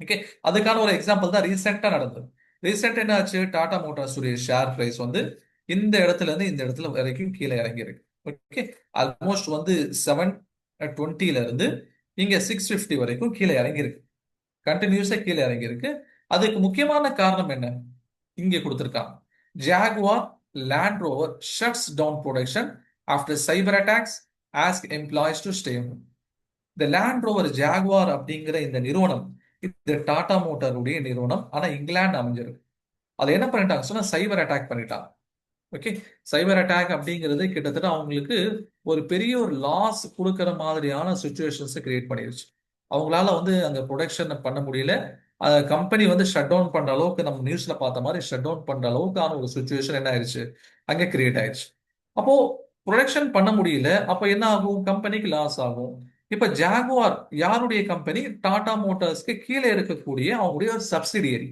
ஓகே, அதுக்கான ஒரு எக்ஸாம்பிள் தான் ரீசெண்டா நடந்தது. ரீசெண்ட் என்ன ஆச்சு, டாடா மோட்டார்ஸ் உடைய ஷேர் பிரைஸ் வந்து இந்த இடத்துல இருந்து இந்த இடத்துல வரைக்கும் கீழே இறங்கி இருக்கு. ஓகே, ஆல்மோஸ்ட் வந்து 720 இருந்து இங்க 650 வரைக்கும் கீழே இறங்கி இருக்கு. கண்டினியூஸா கீழே இறங்கி இருக்கு. அதுக்கு முக்கியமான காரணம் என்ன? இங்கே கொடுத்திருக்காங்க. Jaguar Land Rover shuts down production after cyber attacks, ask employees to stay home. இந்த லேண்ட் ரோவர் ஜாகுவார் அப்படிங்கிற இந்த நிறுவனம், இந்த டாடா மோட்டாருடைய நிறுவனம், ஆனா இங்கிலாந்து அமைஞ்சிருக்கு. அதை என்ன பண்ணிட்டாங்க சொன்னா, சைபர் அட்டாக் பண்ணிட்டாங்க. ஓகே, சைபர் அட்டாக் அப்படிங்கிறது கிட்டத்தட்ட அவங்களுக்கு ஒரு பெரிய ஒரு லாஸ் கொடுக்கிற மாதிரியான சுச்சுவேஷன்ஸ் கிரியேட் பண்ணிருச்சு. அவங்களால வந்து அங்க ப்ரொடக்ஷன் பண்ண முடியல. கம்பெனி வந்து ஷட் டவுன் பண்ற அளவுக்கு, நம்ம நியூஸ்ல பார்த்த மாதிரி ஷட் டவுன் பண்ற அளவுக்கான ஒரு சுச்சுவேஷன் என்ன ஆயிடுச்சு, அங்க கிரியேட் ஆயிடுச்சு. அப்போ ப்ரொடக்ஷன் பண்ண முடியல, அப்ப என்ன ஆகும், கம்பெனிக்கு லாஸ் ஆகும். இப்ப ஜாகுவார் யாருடைய கம்பெனி? டாடா மோட்டார்ஸ்க்கு கீழே இருக்கக்கூடிய அவங்களுடைய ஒரு சப்சிடியரி.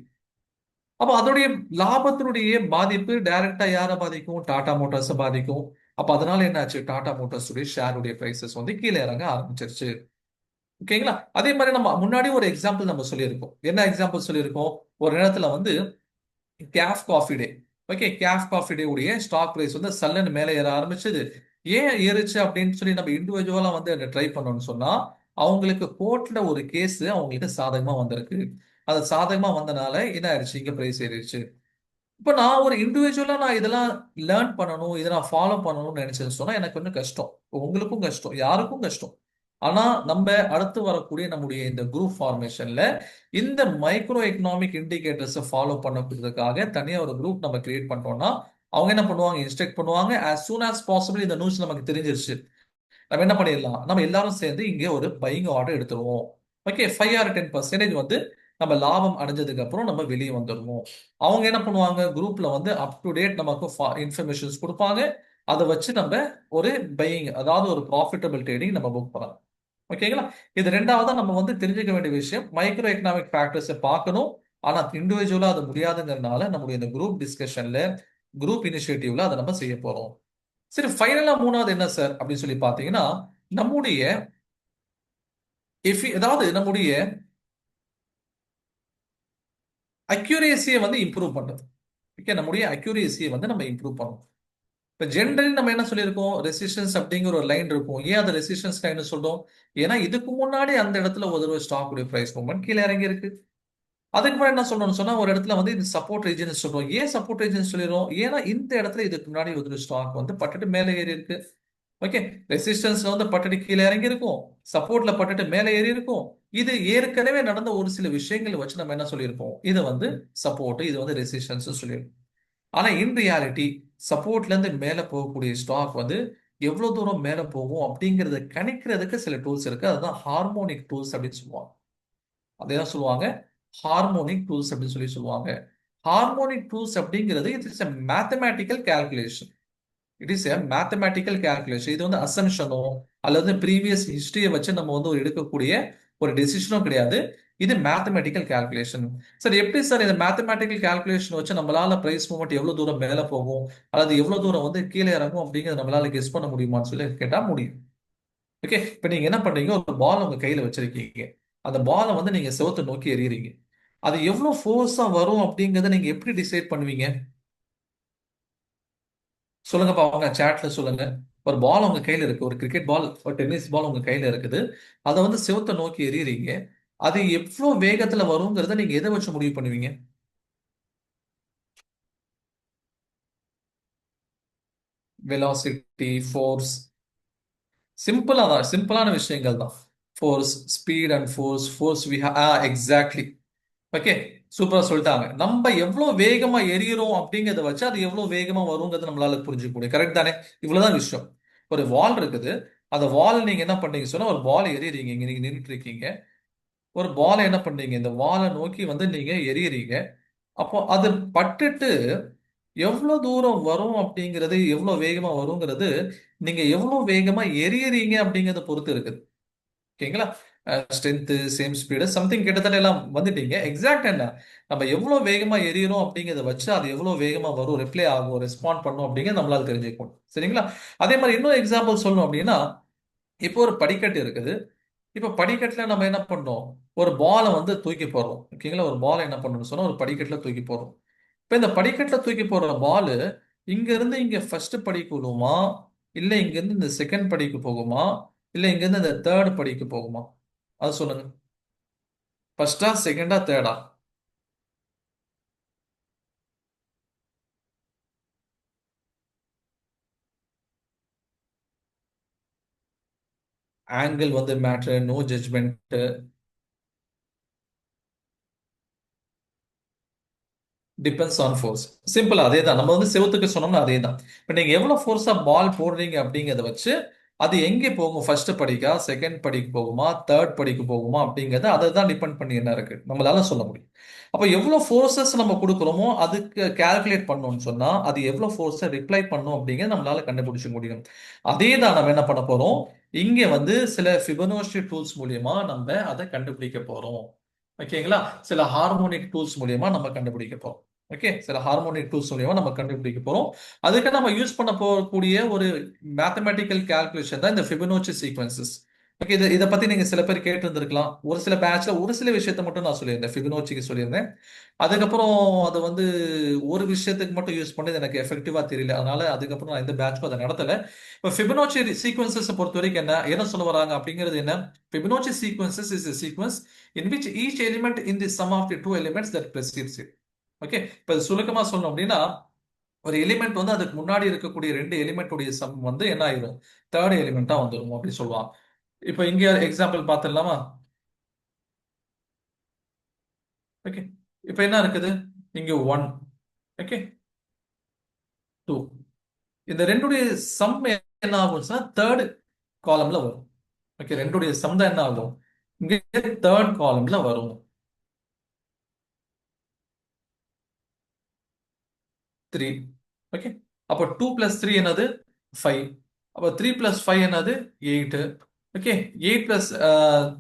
அப்ப அதோடைய லாபத்தினுடைய பாதிப்பு டைரக்டா யாரை பாதிக்கும்? டாடா மோட்டார்ஸ் பாதிக்கும். அப்ப அதனால என்னாச்சு, டாடா மோட்டார்ஸ் உடைய ஷேருடைய பிரைசஸ் வந்து கீழே இறங்க ஆரம்பிச்சிருச்சு. ஓகேங்களா? அதே மாதிரி நம்ம முன்னாடி ஒரு எக்ஸாம்பிள் நம்ம சொல்லியிருக்கோம். என்ன எக்ஸாம்பிள் சொல்லியிருக்கோம்? ஒரு நேரத்துல வந்து cafe coffee day, okay, cafe coffee day உடைய ஸ்டாக் பிரைஸ் வந்து சல்லன்னு மேலே ஏற ஆரம்பிச்சது. ஏன் ஏறுச்சு அப்படின்னு சொல்லி நம்ம இண்டிவிஜுவலா வந்து ட்ரை பண்ணோம்னு சொன்னா, அவங்களுக்கு கோர்ட்ல ஒரு கேஸ் அவங்களுக்கு சாதகமா வந்திருக்கு. அது சாதகமா வந்தனால என்ன ஆயிடுச்சு, இங்க பிரைஸ் ஏறிடுச்சு. இப்ப நான் ஒரு இண்டிவிஜுவலா நான் இதெல்லாம் லேர்ன் பண்ணணும், இதை நான் ஃபாலோ பண்ணணும்னு நினைச்சேன்னு சொன்னா எனக்கு கொஞ்சம் கஷ்டம். உங்களுக்கும் கஷ்டம், யாருக்கும் கஷ்டம். ஆனா நம்ம அடுத்து வரக்கூடிய நம்முடைய இந்த குரூப் ஃபார்மேஷன்ல இந்த மைக்ரோ எக்கனாமிக் இண்டிகேட்டர்ஸை ஃபாலோ பண்ணக்கூடியதுக்காக தனியா ஒரு குரூப் நம்ம கிரியேட் பண்றோம்னா, அவங்க என்ன பண்ணுவாங்க, இன்ஸ்ட்ரக்ட் பண்ணுவாங்க. as soon as possible இந்த நியூஸ் நமக்கு தெரிஞ்சிருச்சு, நம்ம என்ன பண்ணிடலாம், நம்ம எல்லாரும் சேர்ந்து இங்கே ஒரு பையிங் ஆர்டர் எடுத்துருவோம். ஓகே, 5 or 10% வந்து நம்ம லாபம் அடைஞ்சதுக்கு அப்புறம் நம்ம வெளியே வந்துடுவோம். அவங்க என்ன பண்ணுவாங்க, குரூப்ல வந்து அப் டு டேட் நமக்கு இன்ஃபர்மேஷன்ஸ் கொடுப்பாங்க. அதை வச்சு நம்ம ஒரு பையிங், அதாவது ஒரு ப்ராஃபிட்டபிள் ட்ரேடிங் நம்ம புக் பண்ணலாம். ஓகேங்களா? இது ரெண்டாவதா நம்ம வந்து தெரிஞ்சுக்க வேண்டிய விஷயம். மைக்ரோ எக்கனாமிக் ஃபேக்டர்ஸை பார்க்கணும், ஆனா இண்டிவிஜுவலா அது முடியாதுங்கிறதுனால நம்முடைய இந்த குரூப் டிஸ்கஷன்ல, குரூப் இனிஷியேட்டிவ்ல அதை நம்ம செய்ய போறோம். சரி, ஃபைனலா மூணாவது என்ன சார் அப்படின்னு சொல்லி பாத்தீங்கன்னா, நம்முடைய அதாவது நம்முடைய அக்யூரேசியை வந்து இம்ப்ரூவ் பண்றது. ஓகே, நம்முடைய அக்யூரேசியை வந்து நம்ம இம்ப்ரூவ் பண்ணணும். இப்ப ஜென்ரலி நம்ம என்ன சொல்லியிருக்கோம், ரெசிஸ்டன்ஸ் அப்படிங்கிற ஒரு லைன் இருக்கும். ஏன் அதை ரெசிஸ்டன்ஸ் லைன் சொல்றோம்? ஏன்னா இதுக்கு முன்னாடி அந்த இடத்துல ஒரு ஸ்டாக் உடைய பிரைஸ் மூவ்மெண்ட் கீழே இறங்கி இருக்கு. அதுக்கு முன்னாடி என்ன சொல்லணும்னு சொன்னா, ஒரு இடத்துல வந்து இது சப்போர்ட் ரீஜன் சொல்றோம். ஏன் சப்போர்ட் ரீஜன் சொல்லிடுறோம்? ஏன்னா இந்த இடத்துல இதுக்கு முன்னாடி ஒரு ஸ்டாக் வந்து பட்டுட்டு மேலே ஏறி இருக்கு. ஓகே, ரெசிஸ்டன்ஸ்ல வந்து பட்டுட்டு கீழே இறங்கி இருக்கும், சப்போர்ட்ல பட்டுட்டு மேலே ஏறி இருக்கும். இது ஏற்கனவே நடந்த ஒரு சில விஷயங்களை வச்சு நம்ம என்ன சொல்லியிருப்போம், இது வந்து சப்போர்ட், இது வந்து ரெசிஸ்டன்ஸ் சொல்லியிருப்போம். ஆனா இன் ரியாலிட்டி சப்போர்ட்ல இருந்து மேல போகக்கூடிய ஸ்டாக் வந்து எவ்வளவு தூரம் மேல போகும் அப்படிங்கறத கணிக்கிறதுக்கு சில டூல்ஸ் இருக்கு. அதுதான் ஹார்மோனிக் டூல்ஸ் அப்படின்னு சொல்லுவாங்க. அதைதான் சொல்லுவாங்க ஹார்மோனிக் டூல்ஸ் அப்படின்னு சொல்லி சொல்லுவாங்க. ஹார்மோனிக் டூல்ஸ் அப்படிங்கிறது it is a mathematical calculation. It is a mathematical calculation. இது வந்து அசம்ஷனோ அல்லது ப்ரீவியஸ் ஹிஸ்டரியை வச்சு நம்ம வந்து ஒரு எடுக்கக்கூடிய ஒரு டெசிஷனோ கிடையாது. இது மேத்தமெட்டிக்கல் கால்குலேஷன். சார் எப்படி சார் இந்த மேத்தமெட்டிக்கல் கால்குலேஷன் வச்சு நம்மளால பிரைஸ் மூவ்மெண்ட் எவ்வளவு தூரம் மேல போகும் அல்லது எவ்வளவு தூரம் வந்து கீழே இறங்கும் அப்படிங்கறத நம்மளால கெஸ் பண்ண முடியுமான்னு சொல்லி கேட்டா முடியும். ஓகே, இப்ப நீங்க என்ன பண்றீங்க, ஒரு பால் உங்க கையில வச்சிருக்கீங்க. அந்த பாலை வந்து நீங்க செவுத்தை நோக்கி எறியறீங்க. அது எவ்வளவு ஃபோர்ஸா வரும் அப்படிங்கறத நீங்க எப்படி டிசைட் பண்ணுவீங்க? சொல்லுங்க பாவங்க, சாட்ல சொல்லுங்க. ஒரு பால் உங்க கையில இருக்கு, ஒரு கிரிக்கெட் பால், ஒரு டென்னிஸ் பால் உங்க கையில இருக்குது. அதை வந்து செவுத்தை நோக்கி எறியறீங்க. அது எவ்வளவு வேகத்துல வருங்கிறத நீங்க எதை வச்சு முடிவு பண்ணுவீங்க? வெலாசிட்டி, ஃபோர்ஸ், சிம்பிளான விஷயங்கள் தான். Force, speed and force we exactly. Okay, சூப்பரா சொல்லிட்டாங்க. நம்ம எவ்வளவு வேகமா எரியறோம் அப்படிங்கறத வச்சு அது எவ்வளவு வேகமா வருங்கிறத நம்மளால புரிஞ்சுக்க முடியும். கரெக்ட் தானே? இவ்வளவுதான் விஷயம். ஒரு வால் இருக்குது. அந்த வால் நீங்க என்ன பண்றீங்க சொன்னா, ஒரு பால் எறியறீங்க. இங்க நீங்க நின்றுட்டு இருக்கீங்க. ஒரு பாலை என்ன பண்றீங்க, இந்த வாலை நோக்கி வந்து நீங்க எறியறீங்க. அப்போ அது பட்டுட்டு எவ்வளவு தூரம் வரும் அப்படிங்கிறது, எவ்வளவு வேகமா வருங்கிறது நீங்க எவ்வளவு வேகமா எரியறீங்க அப்படிங்கறத பொறுத்து இருக்குது. ஓகேங்களா? ஸ்ட்ரென்த், சேம் ஸ்பீடு, சம்திங் கிட்டத்தட்ட எல்லாம் வந்துட்டீங்க. எக்ஸாக்ட் என்ன, நம்ம எவ்வளவு வேகமா எரியறோம் அப்படிங்கிறத வச்சு அது எவ்வளவு வேகமா வரும், ரிப்ளை ஆகும், ரெஸ்பாண்ட் பண்ணும் அப்படிங்கிறது நம்மளால தெரிஞ்சுக்கணும். சரிங்களா? அதே மாதிரி இன்னொரு எக்ஸாம்பிள் சொல்லணும் அப்படின்னா, இப்போ ஒரு படிக்கட்டு இருக்குது. இப்போ படிக்கட்டுல நம்ம என்ன பண்றோம், ஒரு பாலை வந்து தூக்கி போடுறோம். ஓகேங்களா? ஒரு பாலை என்ன பண்ணணும்னு சொன்னா ஒரு படிக்கட்டுல தூக்கி போடுறோம். இப்போ இந்த படிக்கட்டுல தூக்கி போடுற பால் இங்க இருந்து இங்க ஃபர்ஸ்ட் படிக்கு விழுமா, இல்ல இங்க இருந்து இந்த செகண்ட் படிக்கு போகுமா, இல்ல இங்க இருந்து இந்த தேர்ட் படிக்கு போகுமா? அது சொல்லுங்க. ஃபர்ஸ்டா, செகண்டா, தேர்டா? ஆங்கிள் வந்து matter, no judgement. Depends on force. Simple அதே தான். நம்ம வந்து செவுத்துக்கு சொன்னோம்னா அதே தான். இப்போ நீங்க எவ்வளவு ஃபோர்ஸா பால் போடுறீங்க அப்படிங்கிறத வச்சு அது எங்கே போகும், ஃபர்ஸ்ட் படிக்கா, செகண்ட் படிக்கு போகுமா, தேர்ட் படிக்கு போகுமா அப்படிங்கறது அதை தான் டிபெண்ட் பண்ணி என்ன இருக்கு நம்மளால சொல்ல முடியும். அப்போ எவ்வளவு ஃபோர்ஸஸ் நம்ம கொடுக்குறோமோ அதுக்கு கால்குலேட் பண்ணோம்னு சொன்னா அது எவ்வளவு ஃபோர்ஸை ரிப்ளை பண்ணும் அப்படிங்கறத நம்மளால கண்டுபிடிச்ச முடியும். அதே தான் நம்ம என்ன பண்ண போறோம், இங்க வந்து சில ஃபிபனோச்சி டூல்ஸ் மூலியமா நம்ம அதை கண்டுபிடிக்க போறோம். ஓகேங்களா? சில ஹார்மோனிக் டூல்ஸ் மூலியமா நம்ம கண்டுபிடிக்க போறோம். ஓகே, சில ஹார்மோனிக் டூல்ஸ் மூலியமா நம்ம கண்டுபிடிக்க போறோம். அதுக்கு நம்ம யூஸ் பண்ண போகக்கூடிய ஒரு மேத்தமெட்டிக்கல் கால்குலேஷன் தான் இந்த ஃபிபனோச்சி சீக்வன்சஸ். ஓகே, இதை பத்தி நீங்க சில பேர் கேட்டு இருந்திருக்கலாம். ஒரு சில பேட்ச்ல ஒரு சில விஷயத்தை மட்டும் நான் சொல்லியிருந்தேன், ஃபிபனோச்சிக்கு சொல்லியிருந்தேன். அதுக்கப்புறம் அது வந்து ஒரு விஷயத்துக்கு மட்டும் யூஸ் பண்ணி எனக்கு எஃபெக்டிவா தெரியல. அதனால அதுக்கப்புறம் நான் இந்த பேட்ச்க்கும் அதை நடத்தல. இப்போ ஃபிபனோச்சி சீக்வன்சஸ் பொறுத்த வரைக்கும் என்ன சொல்ல வராங்க அப்படிங்கிறது என்ன? Fibonacci sequences is a sequence in which each element in the sum of the two elements that precedes it. Okay, இப்போ சுருக்கமா சொல்லணும் அப்படின்னா, ஒரு எலிமெண்ட் வந்து அதுக்கு முன்னாடி இருக்கக்கூடிய ரெண்டு எலிமெண்ட்டுடைய சம் வந்து என்ன ஆயிரும், தேர்ட் எலிமெண்டா வந்துடும் அப்படி சொல்லுவாங்க. இப்போ இங்க எக்ஸாம்பிள் பார்த்துடலாமா? ஓகே, இப்போ என்ன இருக்குது, இங்க 1, ஓகே, 2. இந்த ரெண்டுடைய சம் என்ன ஆகும்னா தேர்ட் காலம்ல வரும். ஓகே, ரெண்டுடைய சம் தான் என்ன ஆகும், இங்க தேர்ட் காலம்ல வரும். 3. ஓகே, அப்போ 2 + 3 என்னது, 5. அப்போ 3 + 5 என்னது, 8. ஓகே, 8 +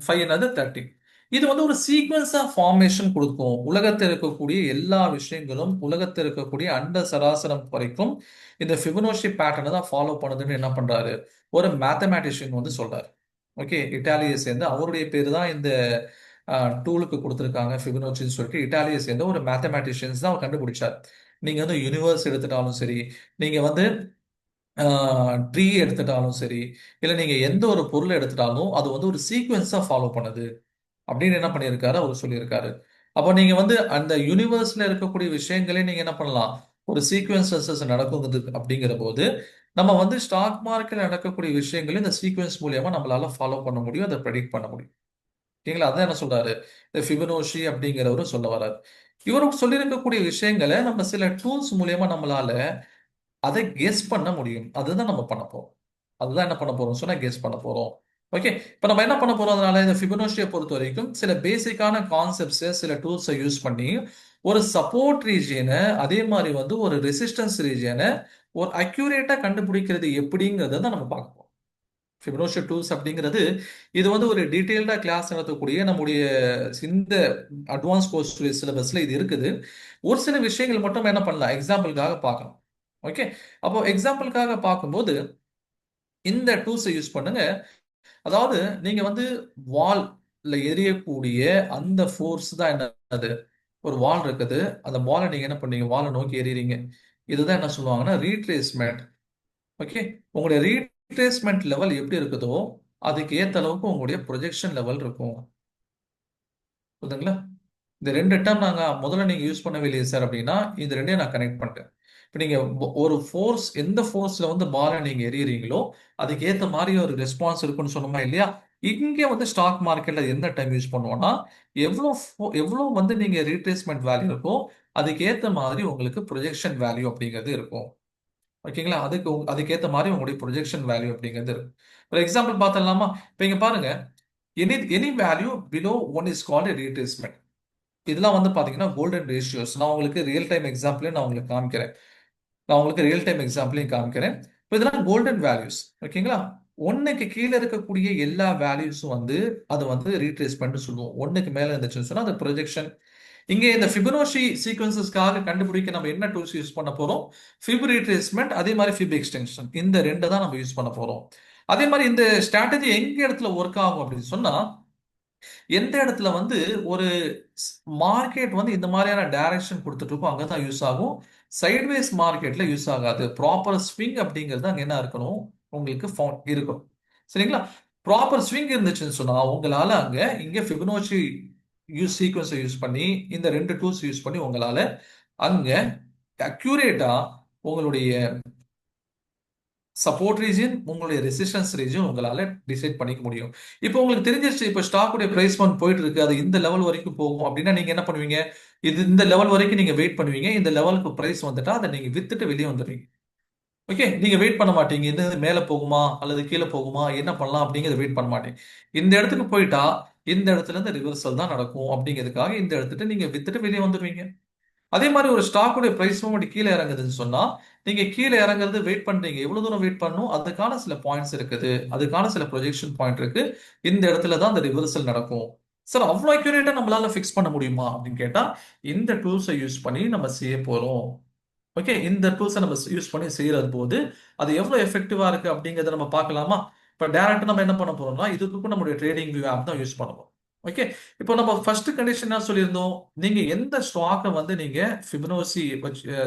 5 என்னது, 13. இது வந்து ஒரு சீக்வன்ஸா ஃபார்மேஷன் கொடுக்கும். உலகத்தில் இருக்கக்கூடிய எல்லா விஷயங்களும், உலகத்தில் இருக்கக்கூடிய அண்ட சராசரம் வரைக்கும் இந்த ஃபிபனோச்சி பேட்டர்னை தான் ஃபாலோ பண்ணுதுன்னு என்ன பண்றாரு, ஒரு மேத்தமேட்டிஷியன் வந்து சொல்றாரு. ஓகே, இட்டாலியை சேர்ந்து, அவருடைய பேரு தான் இந்த டூலுக்கு கொடுத்துருக்காங்க, ஃபிபனோச்சின்னு சொல்லிட்டு. இட்டாலியை சேர்ந்த ஒரு மேத்தமேட்டிஷியன்ஸ் தான் அவர் கண்டுபிடிச்சார். நீங்க வந்து யூனிவர்ஸ் எடுத்துட்டாலும் சரி, நீங்க வந்து ட்ரீ எடுத்துட்டாலும் சரி, இல்ல நீங்க எந்த ஒரு பொருளை எடுத்துட்டாலும் அது வந்து ஒரு சீக்வென்ஸா ஃபாலோ பண்ணுது அப்படின்னு என்ன பண்ணியிருக்காரு, அவர் சொல்லியிருக்காரு. அப்போ நீங்க வந்து அந்த யூனிவர்ஸ்ல இருக்கக்கூடிய விஷயங்களே நீங்க என்ன பண்ணலாம், ஒரு சீக்வென்சஸ் நடக்குது அப்படிங்கிற போது நம்ம வந்து ஸ்டாக் மார்க்கெட்ல நடக்கக்கூடிய விஷயங்களை இந்த சீக்வென்ஸ் மூலியமா நம்மளால ஃபாலோ பண்ண முடியும், அதை ப்ரெடிக்ட் பண்ண முடியும். ஓகேங்களா? அதான் என்ன சொல்றாரு, இந்த ஃபிபனோச்சி அப்படிங்கிறவரும் சொல்ல வர்றாரு. இவருக்கு சொல்லியிருக்கக்கூடிய விஷயங்களை நம்ம சில டூல்ஸ் மூலியமா நம்மளால அதை கெஸ் பண்ண முடியும். அதுதான் நம்ம பண்ண போறோம். அதுதான் என்ன பண்ண போறோம் சொன்னா, கெஸ் பண்ண போறோம். ஓகே, இப்போ நம்ம என்ன பண்ண போறோம், அதனால இந்த ஃபிபனோச்சியை பொறுத்த வரைக்கும் சில பேசிக்கான கான்செப்ட்ஸ், சில டூல்ஸை யூஸ் பண்ணி ஒரு சப்போர்ட் ரீஜியனை, அதே மாதிரி வந்து ஒரு ரெசிஸ்டன்ஸ் ரீஜியனை ஒரு அக்யூரேட்டா கண்டுபிடிக்கிறது எப்படிங்கிறத தான் நம்ம பார்க்க போறோம். ஃபிபனோஷி டூல்ஸ் அப்படிங்கிறது இது வந்து ஒரு டீட்டெயில்டா கிளாஸ் நடத்தக்கூடிய நம்முடைய இந்த அட்வான்ஸ் கோர்ஸ் சிலபஸ்ல இது இருக்குது. ஒரு சில விஷயங்கள் மட்டும் என்ன பண்ணலாம், எக்ஸாம்பிளுக்காக பார்க்கலாம். ஓகே, அப்போ எக்ஸாம்பிளுக்காக பார்க்கும்போது இந்த டூல்ஸை யூஸ் பண்ணுங்க. அதாவது நீங்க வந்து வால்ல எரியக்கூடிய அந்த ஃபோர்ஸ் தான் என்னது, ஒரு வால் இருக்குது, அந்த வாலை நீங்க என்ன பண்ணீங்க, வாலை நோக்கி எறிறீங்க. இதுதான் என்ன சொல்லுவாங்கன்னா ரீட்ரேஸ்மெண்ட். ஓகே, உங்களுடைய ரீட்ரேஸ்மெண்ட் லெவல் எப்படி இருக்குதோ அதுக்கு ஏத்த அளவுக்கு உங்களுடைய ப்ரொஜெக்ஷன் லெவல் இருக்கும். புரியுதுங்களா? இந்த ரெண்டு டேர்ம் நாங்க முதல்ல நீங்க யூஸ் பண்ணவே இல்லையே சார் அப்படின்னா இந்த ரெண்டையும் நான் கனெக்ட் பண்ணிட்டேன். இப்போ நீங்க ஒரு ஃபோர்ஸ், எந்த ஃபோர்ஸ்ல வந்து பாலை நீங்க எறியறீங்களோ அதுக்கு ஏத்த மாதிரி ஒரு ரெஸ்பான்ஸ் இருக்குன்னு சொன்னோமா இல்லையா? இங்கே வந்து ஸ்டாக் மார்க்கெட்ல எந்த டைம் யூஸ் பண்ணுவோம்னா எவ்வளோ வந்து நீங்க ரீட்ரேஸ்மெண்ட் வேல்யூ இருக்கோ அதுக்கு ஏத்த மாதிரி உங்களுக்கு ப்ரொஜெக்ஷன் வேல்யூ அப்படிங்கிறது இருக்கும். ஓகேங்களா? அதுக்கேற்ற மாதிரி உங்களுடைய ப்ரொஜெக்ஷன் வேல்யூ அப்படிங்கிறது இருக்கும். ஒரு எக்ஸாம்பிள் பார்த்துடலாமா? இப்போ இங்க பாருங்க, any value below 1 is called retracement. இதெல்லாம் வந்து பாத்தீங்கன்னா கோல்டன் ரேஷியோஸ். நான் உங்களுக்கு ரியல் டைம் எக்ஸாம்பிளையும் நான் உங்களுக்கு காமிக்கிறேன். இப்போ இதெல்லாம் கோல்டன் வேல்யூஸ். ஓகேங்களா? 1க்கு கீழே இருக்கக்கூடிய எல்லா வேல்யூஸும் வந்து அது வந்து ரீட்ரேஸ்மெண்ட் சொல்லுவோம். 1க்கு மேல இருந்துச்சுன்னு சொன்னா அது ப்ரொஜெக்ஷன். இங்கே இந்த ஃபிபனோஷி சீக்வன்சஸ்க்காக கண்டுபிடிக்க நம்ம என்ன டூல்ஸ் யூஸ் பண்ண போறோம்? ஃபிப் ரீட்ரேஸ்மெண்ட், அதே மாதிரி ஃபிப் எக்ஸ்டென்ஷன். இந்த ரெண்டை தான் நம்ம யூஸ் பண்ண போறோம். அதே மாதிரி இந்த ஸ்ட்ராட்டஜி எங்க இடத்துல ஒர்க் ஆகும் அப்படின்னு சொன்னா, எந்த இடத்துல வந்து ஒரு மார்க்கெட் வந்து இந்த மாதிரியான டைரக்ஷன் கொடுத்துட்டு இருக்கோம் அங்கதான் யூஸ் ஆகும். சைட்வேஸ் மார்க்கெட்ல யூஸ் ஆகாது. ப்ராப்பர் ஸ்விங் அப்படிங்கிறது அங்க என்ன இருக்கணும், உங்களுக்கு இருக்கும். சரிங்களா? ப்ராப்பர் ஸ்விங் இருந்துச்சுன்னு சொன்னா உங்களால இங்க ஃபிபனோச்சி சீக்வன்ஸை யூஸ் பண்ணி இந்த ரெண்டு டூல்ஸ் யூஸ் பண்ணி உங்களால அங்க அக்யூரேட்டா உங்களுடைய சப்போர்ட் ரீஜன், உங்களுடைய ரெசிஸ்டன்ஸ் ரீஜன் உங்களால டிசைட் பண்ணிக்க முடியும். இப்போ உங்களுக்கு தெரிஞ்சிருச்சு, இப்போ ஸ்டாக்குடைய பிரைஸ் போயிட்டு இருக்கு, அது இந்த லெவல் வரைக்கும் போகும் அப்படின்னா நீங்க என்ன பண்ணுவீங்க, இது இந்த லெவல் வரைக்கும் நீங்க வெயிட் பண்ணுவீங்க. இந்த லெவலுக்கு பிரைஸ் வந்துட்டா அதை நீங்க வித்துட்டு வெளியே வந்துடுவீங்க. ஓகே, நீங்க வெயிட் பண்ண மாட்டீங்க, இது மேல போகுமா அல்லது கீழே போகுமா, என்ன பண்ணலாம் அப்படிங்கிறத வெயிட் பண்ண மாட்டீங்க. இந்த இடத்துக்கு போயிட்டா இந்த இடத்துல இருந்து ரிவர்சல் தான் நடக்கும் அப்படிங்கிறதுக்காக இந்த இடத்துல நீங்க வித்துட்டு வெளியே வந்துடுவீங்க. அதே மாதிரி ஒரு ஸ்டாக்குடைய பிரைஸும் அப்படி கீழே இறங்குதுன்னு சொன்னா நீங்க கீழே இறங்குறது வெயிட் பண்றீங்க. எவ்வளவு தூரம் வெயிட் பண்ணணும், அதுக்கான சில பாயிண்ட்ஸ் இருக்குது, அதுக்கான சில ப்ரொஜெக்ஷன் பாயிண்ட் இருக்கு. இந்த இடத்துல தான் அந்த ரிவர்சல் நடக்கும். சார் அவ்வளோ அக்யூரேட்டா நம்மளால ஃபிக்ஸ் பண்ண முடியுமா அப்படின்னு கேட்டா இந்த டூல்ஸை யூஸ் பண்ணி நம்ம செய்ய போறோம். ஓகே, இந்த டூல்ஸை நம்ம யூஸ் பண்ணி செய்யறது போது அது எவ்வளவு எஃபெக்டிவா இருக்கு அப்படிங்கறத நம்ம பார்க்கலாமா? இப்போ டைரக்டா நம்ம என்ன பண்ண போறோம்னா இதுக்கு நம்மளுடைய ட்ரேடிங் வியூ ஆப் தான் யூஸ் பண்ணுவோம். ஓகே, இப்போ நம்ம ஃபர்ஸ்ட் கண்டிஷன் என்ன சொல்லியிருந்தோம், நீங்க எந்த ஸ்டாக்கை வந்து நீங்க ஃபிபனோசி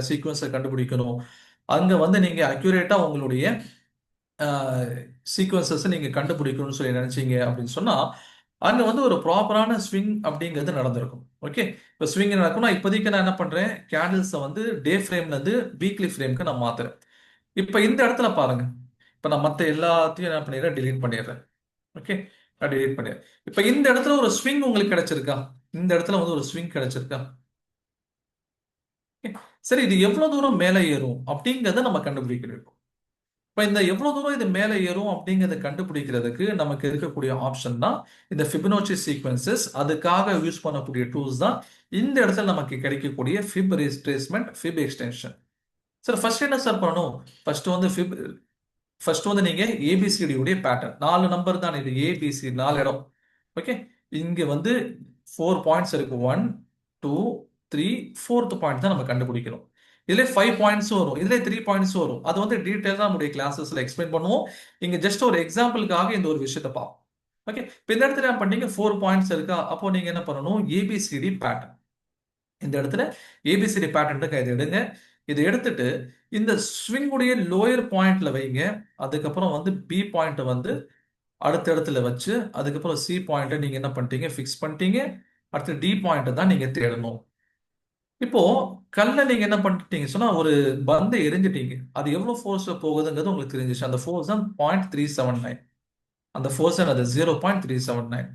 சீக்வன்ஸை கண்டுபிடிக்கணும், அங்க வந்து நீங்க அக்யூரேட்டா உங்களுடைய சீக்வன்சஸ் நீங்க கண்டுபிடிக்கணும்னு சொல்லி நினைச்சீங்க அப்படின்னு சொன்னா அங்க வந்து ஒரு ப்ராப்பரான ஸ்விங் அப்படிங்கிறது நடந்திருக்கும். ஓகே, இப்போ ஸ்விங் நடக்கும்னா இப்போதைக்கு நான் என்ன பண்றேன், கேண்டில்ஸை வந்து டே ஃப்ரேம்ல இருந்து வீக்லி ஃப்ரேம்க்கு நான் மாத்துறேன். இப்போ இந்த இடத்துல பாருங்க, இப்போ நான் மற்ற எல்லாத்தையும் என்ன பண்ணிடுறேன், டிலீட் பண்ணிடுறேன். ஓகே, நான் டிலீட் பண்ணிடுறேன். இப்போ இந்த இடத்துல ஒரு ஸ்விங் உங்களுக்கு கிடைச்சிருக்கா, இந்த இடத்துல வந்து ஒரு ஸ்விங் கிடைச்சிருக்கா? சரி, இது எவ்வளவு தூரம் மேலே ஏறும் அப்படிங்கிறத நம்ம கண்டுபிடிக்கணும். இப்போ இந்த எவ்வளவு தூரம் இது மேலே ஏறும் அப்படிங்கிறத கண்டுபிடிக்கிறதுக்கு நமக்கு இருக்கக்கூடிய ஆப்ஷன் தான் இந்த ஃபிபனோச்சி சீக்வன்சஸ். அதுக்காக யூஸ் பண்ணக்கூடிய டூல்ஸ் தான் இந்த இடத்துல நமக்கு கிடைக்கக்கூடிய ஃபிப் retracement, fib extension. Sir first என்ன சார் பண்ணணும், ஃபர்ஸ்ட் வந்து நீங்க ஏபிசிடி உடைய பேட்டர்ன் 4 நம்பர் தான் இது, ஏபிசி 4 இடம். ஓகே, இங்க வந்து 4 பாயிண்ட்ஸ் இருக்கு, 1 2 3 4th பாயிண்ட் தான் நம்ம கண்டுபிடிக்கணும். இதுல 5 பாயிண்ட்ஸ் வரும், இதுல 3 பாயிண்ட்ஸ் வரும். அது வந்து டீடைலா நம்முடைய கிளாஸஸ்ல எக்ஸ்பிளைன் பண்ணுவோம். இங்க ஜஸ்ட் ஒரு எக்ஸாம்பிளுக்காக இந்த ஒரு விஷயத்தை பார்ப்போம். ஓகே, இப்போ இந்த இடத்துல என்ன பண்ணீங்க, 4 பாயிண்ட்ஸ் இருக்கா, அப்போ நீங்க என்ன பண்ணணும், ஏபிசிடி பேட்டர்ன். இந்த இடத்துல ஏபிசிடி பேட்டர்ன் இதை எடுங்க. இதை எடுத்துட்டு இந்த ஸ்விங் உடைய லோயர் பாயிண்ட்ல வைங்க. அதுக்கப்புறம் வந்து பி பாயிண்ட் வந்து அடுத்த இடத்துல வச்சு அதுக்கப்புறம் சி பாயிண்ட்டை நீங்க என்ன பண்ணிட்டீங்க, ஃபிக்ஸ் பண்ணிட்டீங்க. அடுத்து டி பாயிண்ட்டை தான் நீங்க தேடணும். இப்போ கல்ல நீங்க என்ன பண்ணிட்டீங்க சொன்னா ஒரு பந்தை எரிஞ்சிட்டீங்க, அது எவ்வளவு ஃபோர்ஸ்ல போகுதுங்கிறது உங்களுக்கு தெரிஞ்சிச்சு. அந்த ஃபோர்ஸ் தான் 0.379. அந்த ஃபோர்ஸ் அது 0.379.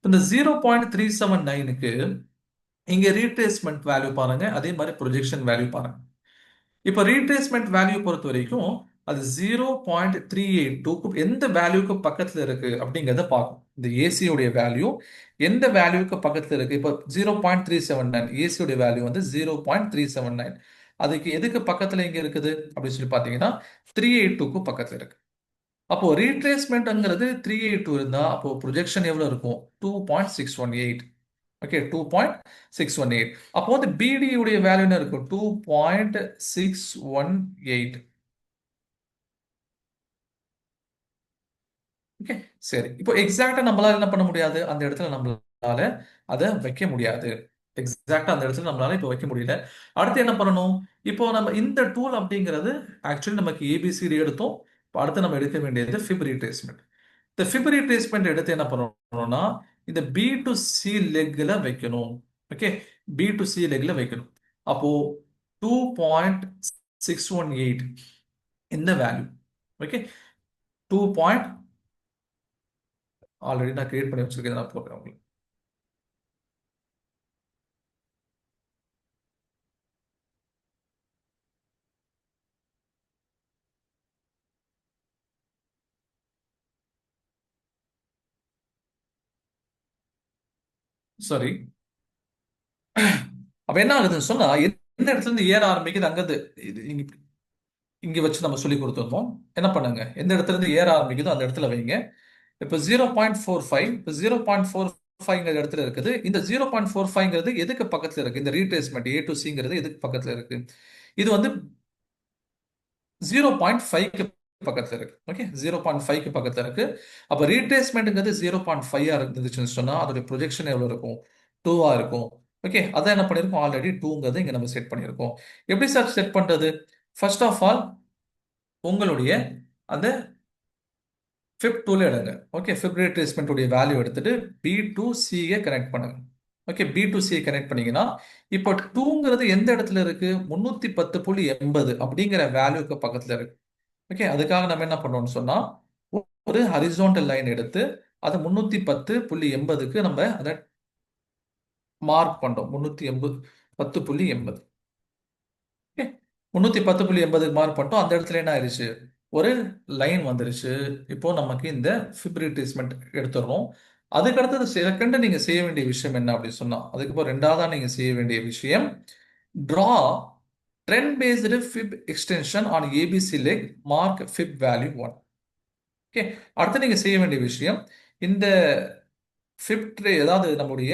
இந்த 0.379க்கு இங்க ரீட்ரேஸ்மெண்ட் வேல்யூ பாருங்க, அதே மாதிரி ப்ரொஜெக்ஷன் வேல்யூ பாருங்க. இப்போ ரீட்ரேஸ்மெண்ட் வேல்யூ பொறுத்த வரைக்கும் அது 0.382 எந்த வேல்யூக்கு பக்கத்துல இருக்கு அப்படிங்கிறத பார்க்கும். இந்த ஏசியோடைய வேல்யூ எந்த வேல்யூக்கு பக்கத்துல இருக்கு, இப்போ 0.379 ஏசியோடைய வேல்யூ வந்து 0.379. அதுக்கு எதுக்கு பக்கத்துல இங்க இருக்குது அப்படின்னு சொல்லி பார்த்தீங்கன்னா 382க்கு பக்கத்துல இருக்கு. அப்போ ரீட்ரேஸ்மெண்ட்ங்கிறது 382 இருந்தா அப்போ ப்ரொஜெக்ஷன் எவ்வளவு இருக்கும்? 2.618. ஓகே, 2.618. அப்போ வந்து பிடி உடைய வேல்யூ என்ன இருக்கும்? 2.618. ஓகே, சரி. இப்போ எக்ஸாக்டா நம்மளால என்ன பண்ண முடியாது? அந்த இடத்துல நம்மளால அதை வைக்க முடியாது. எக்ஸாக்டா அந்த இடத்துல நம்மளால இப்போ வைக்க முடியல. அடுத்து என்ன பண்ணணும்? இப்போ நம்ம இந்த டூல் அப்படிங்கிறது ஆக்சுவலி நமக்கு ஏபிசிடி எடுத்தோம். இப்போ அடுத்து நம்ம எடுக்க வேண்டியது ஃபிப் ரீட்ரேஸ்மெண்ட். இந்த ஃபிப் ரீட்ரேஸ்மெண்ட் எடுத்து என்ன பண்ணணும்னா இந்த பி டு சி லெக்ல வைக்கணும். ஓகே, பி டு சி லெக்ல வைக்கணும். அப்போ 2.618 இந்த வேல்யூ. ஓகே, 2. ஆல்ரெடி நான் கிரியேட் பண்ணி வச்சிருக்கேன், நான் போடுறேன் உங்களுக்கு. சரி, அப்ப என்ன ஆகுதுன்னு சொன்னா எந்த இடத்துல இருந்து ஏற ஆரம்பிக்குது அங்கது இங்க இங்க வச்சு நம்ம சொல்லி கொடுத்துருந்தோம். என்ன பண்ணுங்க, எந்த இடத்துல இருந்து ஏற ஆரம்பிக்குதோ அந்த இடத்துல வைங்க. இப்போ 0.45, இப்போ 0.45 இடத்துல இருக்குது. இந்த 0.45 எதுக்கு பக்கத்துல இருக்கு? இந்த ரீட்ரேஸ்மெண்ட் ஏ டு சிங்கிறது எதுக்கு பக்கத்துல இருக்கு? இது வந்து 0.5க்கு பக்கத்துல இருக்கு. ஓகே, 0.5க்கு பக்கத்துல இருக்கு. அப்ப ரீட்ரேஸ்மெண்ட்ங்கிறது 0.5 இருந்துச்சுன்னு சொன்னா அதோட ப்ரொஜெக்ஷன் எவ்வளவு இருக்கும்? 2 இருக்கும். ஓகே, அதான் என்ன பண்ணிருக்கோம்? ஆல்ரெடி 2ங்கிறது இங்க நம்ம செட் பண்ணியிருக்கோம். எப்படி சார் செட் பண்றது? ஃபர்ஸ்ட் ஆஃப் ஆல் உங்களுடைய அந்த ஃபிப் டூல எடுங்க. ஓகே, ஃபிப் ரீட்ரேஸ்மெண்ட் உடைய வேல்யூ எடுத்துட்டு பி டு சியை கனெக்ட் பண்ணுங்க. ஓகே, பி டு சியை கனெக்ட் பண்ணீங்கன்னா இப்போ 2ங்கிறது எந்த இடத்துல இருக்கு? 310.80 அப்படிங்கிற வேல்யூக்கு பக்கத்துல இருக்கு. ஓகே, அதுக்காக நம்ம என்ன பண்ணோம்னு சொன்னா ஒரு ஹரிசாண்டல் லைன் எடுத்து அதை 310.80க்கு நம்ம அதை மார்க் பண்றோம். 310.80. ஓகே, 310.80க்கு மார்க் பண்ணிட்டோம். அந்த இடத்துல என்ன ஆயிடுச்சு? ஒரு லைன் வந்துருச்சு. இப்போ நமக்கு இந்த ஃபிப் ரீட்ரேஸ்மெண்ட் எடுத்துடுறோம். அதுக்கு அடுத்தது செகண்ட் நீங்க செய்ய வேண்டிய விஷயம் என்ன அப்படின்னு சொன்னா, அதுக்கப்புறம் ரெண்டாவதா நீங்க செய்ய வேண்டிய விஷயம் draw trend based fib extension on ABC leg, mark fib value 1. Okay, அடுத்து நீங்க செய்ய வேண்டிய விஷயம் இந்த ஃபிப் ட்ரே, அதாவது நம்முடைய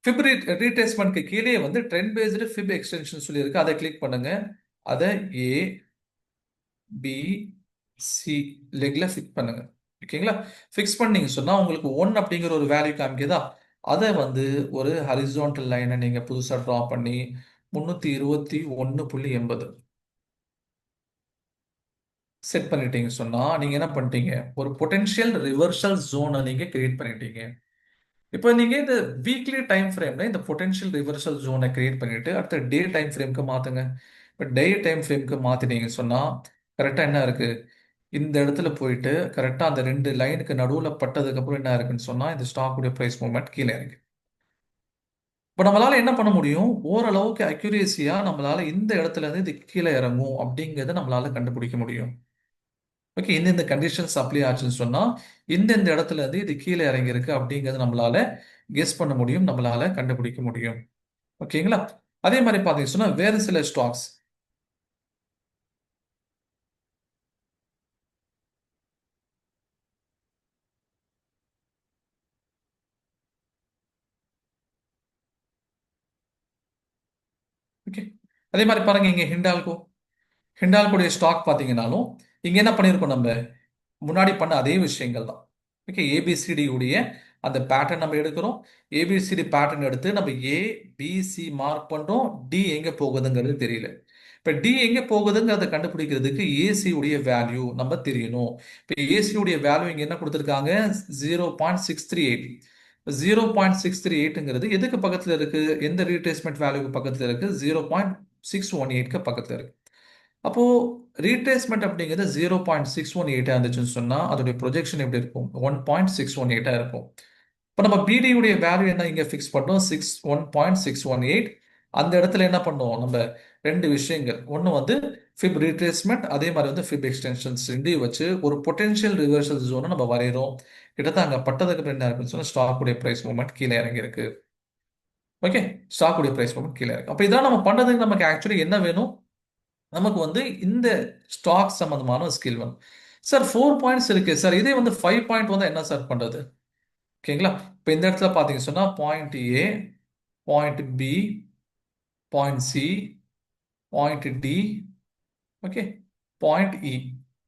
ஃபிப் ரீட்ரேஸ்மெண்ட்க்கு கீழே வந்து ட்ரெண்ட் பேஸ்டு ஃபிப் எக்ஸ்டென்ஷன் சொல்லி இருக்கு. அதை கிளிக் பண்ணுங்க. அதை ஏ பி சி லெக்ல ஃபிக்ஸ் பண்ணுங்க. ஓகேங்களா? ஃபிக்ஸ் பண்ணீங்க சொன்னா உங்களுக்கு 1 அப்படிங்கிற ஒரு வேல்யூ காமிக்குதா? அதை வந்து ஒரு ஹரிசாண்டல் லைனை நீங்க புதுசா ட்ரா பண்ணி 321.80 செட் பண்ணிட்டீங்க சொன்னா நீங்க என்ன பண்ணிட்டீங்க? ஒரு பொட்டன்ஷியல் ரிவர்சல் ஜோனை நீங்க கிரியேட் பண்ணிட்டீங்க. இப்போ நீங்க இந்த வீக்லி டைம் ஃப்ரேம்ல இந்த பொட்டன்ஷியல் ரிவர்சல் ஜோனை கிரியேட் பண்ணிட்டு அடுத்த டே டைம் ஃப்ரேம்க்கு மாத்துங்க. இப்போ டே டைம் ஃப்ரேம்க்கு மாத்தினீங்க சொன்னா கரெக்டா என்ன இருக்கு? இந்த இடத்துல போயிட்டு கரெக்டா அந்த 2 லைனுக்கு நடுவுல பட்டதுக்கு அப்புறம் என்ன இருக்குன்னு சொன்னா இந்த ஸ்டாக்குடைய பிரைஸ் மூவ்மெண்ட் கீழே இருக்கு. இப்போ நம்மளால என்ன பண்ண முடியும்? ஓரளவுக்கு அக்யூரேசியா நம்மளால இந்த இடத்துல இருந்து இது கீழே இறங்கும் அப்படிங்கிறத நம்மளால கண்டுபிடிக்க முடியும். ஓகே, இந்த கண்டிஷன்ஸ் அப்ளை ஆச்சுன்னு சொன்னா இந்த இடத்துல இருந்து இது கீழே இறங்கி இருக்கு அப்படிங்கிறது நம்மளால கெஸ் பண்ண முடியும், நம்மளால கண்டுபிடிக்க முடியும். ஓகேங்களா? அதே மாதிரி பாத்தீங்கன்னா சொன்னா வேற சில ஸ்டாக்ஸ். ஓகே, அதே மாதிரி பாருங்க இங்க ஹிண்டால்கோடைய ஸ்டாக் பாத்தீங்கன்னாலும் இங்க என்ன பண்ணிருக்கோம்? நம்ம முன்னாடி பண்ண அதே விஷயங்கள் தான். ஓகே, ஏபிசிடி உடைய அந்த பேட்டர்ன் நம்ம எடுக்கிறோம். ஏபிசிடி பேட்டர்ன் எடுத்து நம்ம ஏ பி சி மார்க் பண்றோம். டி எங்க போகுதுங்கிறது தெரியல. இப்ப டி எங்க போகுதுங்கிறத கண்டுபிடிக்கிறதுக்கு ஏசி உடைய வேல்யூ நம்ம தெரியணும். இப்ப ஏசி உடைய வேல்யூ இங்க என்ன கொடுத்துருக்காங்க? 0.638. 0.638ங்கிறது எதுக்கு பக்கத்துல இருக்கு? எந்த ரீட்ரேஸ்மெண்ட் வேல்யூக்கு பக்கத்துல இருக்கு? 0.618க்கு பக்கத்துல இருக்கு. அப்போ ரீட்ரேஸ்மெண்ட் அப்படிங்கிறது 0.618 இருந்துச்சுன்னு சொன்னா அதோடைய ப்ரொஜெக்ஷன் எப்படி இருக்கும்? 1.618 இருக்கும். இப்போ நம்ம பிடி உடைய வேல்யூ என்ன இங்க ஃபிக்ஸ் பண்ணோம்? 1.618. அந்த இடத்துல என்ன பண்ணோம்? நம்ம ரெண்டு விஷயங்கள், ஒன்று வந்து ஃபிப் ரீட்ரேஸ்மெண்ட், அதே மாதிரி வந்து ஃபிப் எக்ஸ்டென்ஷன்ஸ் ரெண்டையும் வச்சு ஒரு பொட்டன்ஷியல் ரிவர்சல் ஜோனை நம்ம வரைகிறோம். கிட்டத்தட்ட அங்கே பட்டதுக்கு அப்புறம் என்ன இருக்குன்னு சொன்னா ஸ்டாக் உடைய பிரைஸ் மூவ்மெண்ட் கீழே இறங்கி இருக்கு. ஓகே, ஸ்டாக் உடைய பிரைஸ் மூவ்மெண்ட் கீழே இருக்கு. அப்போ இதெல்லாம் நம்ம பண்றதுக்கு நமக்கு ஆக்சுவலி என்ன வேணும்? நமக்கு வந்து இந்த ஸ்டாக் சம்பந்தமான ஸ்கில் வேணும். சார் 4 பாயிண்ட்ஸ் இருக்கு சார், இதே வந்து 5 பாயிண்ட் வந்து என்ன சார் பண்றது? ஓகேங்களா? இப்போ இந்த இடத்துல பார்த்தீங்க சொன்னா point A, point B, point C, point D, okay, point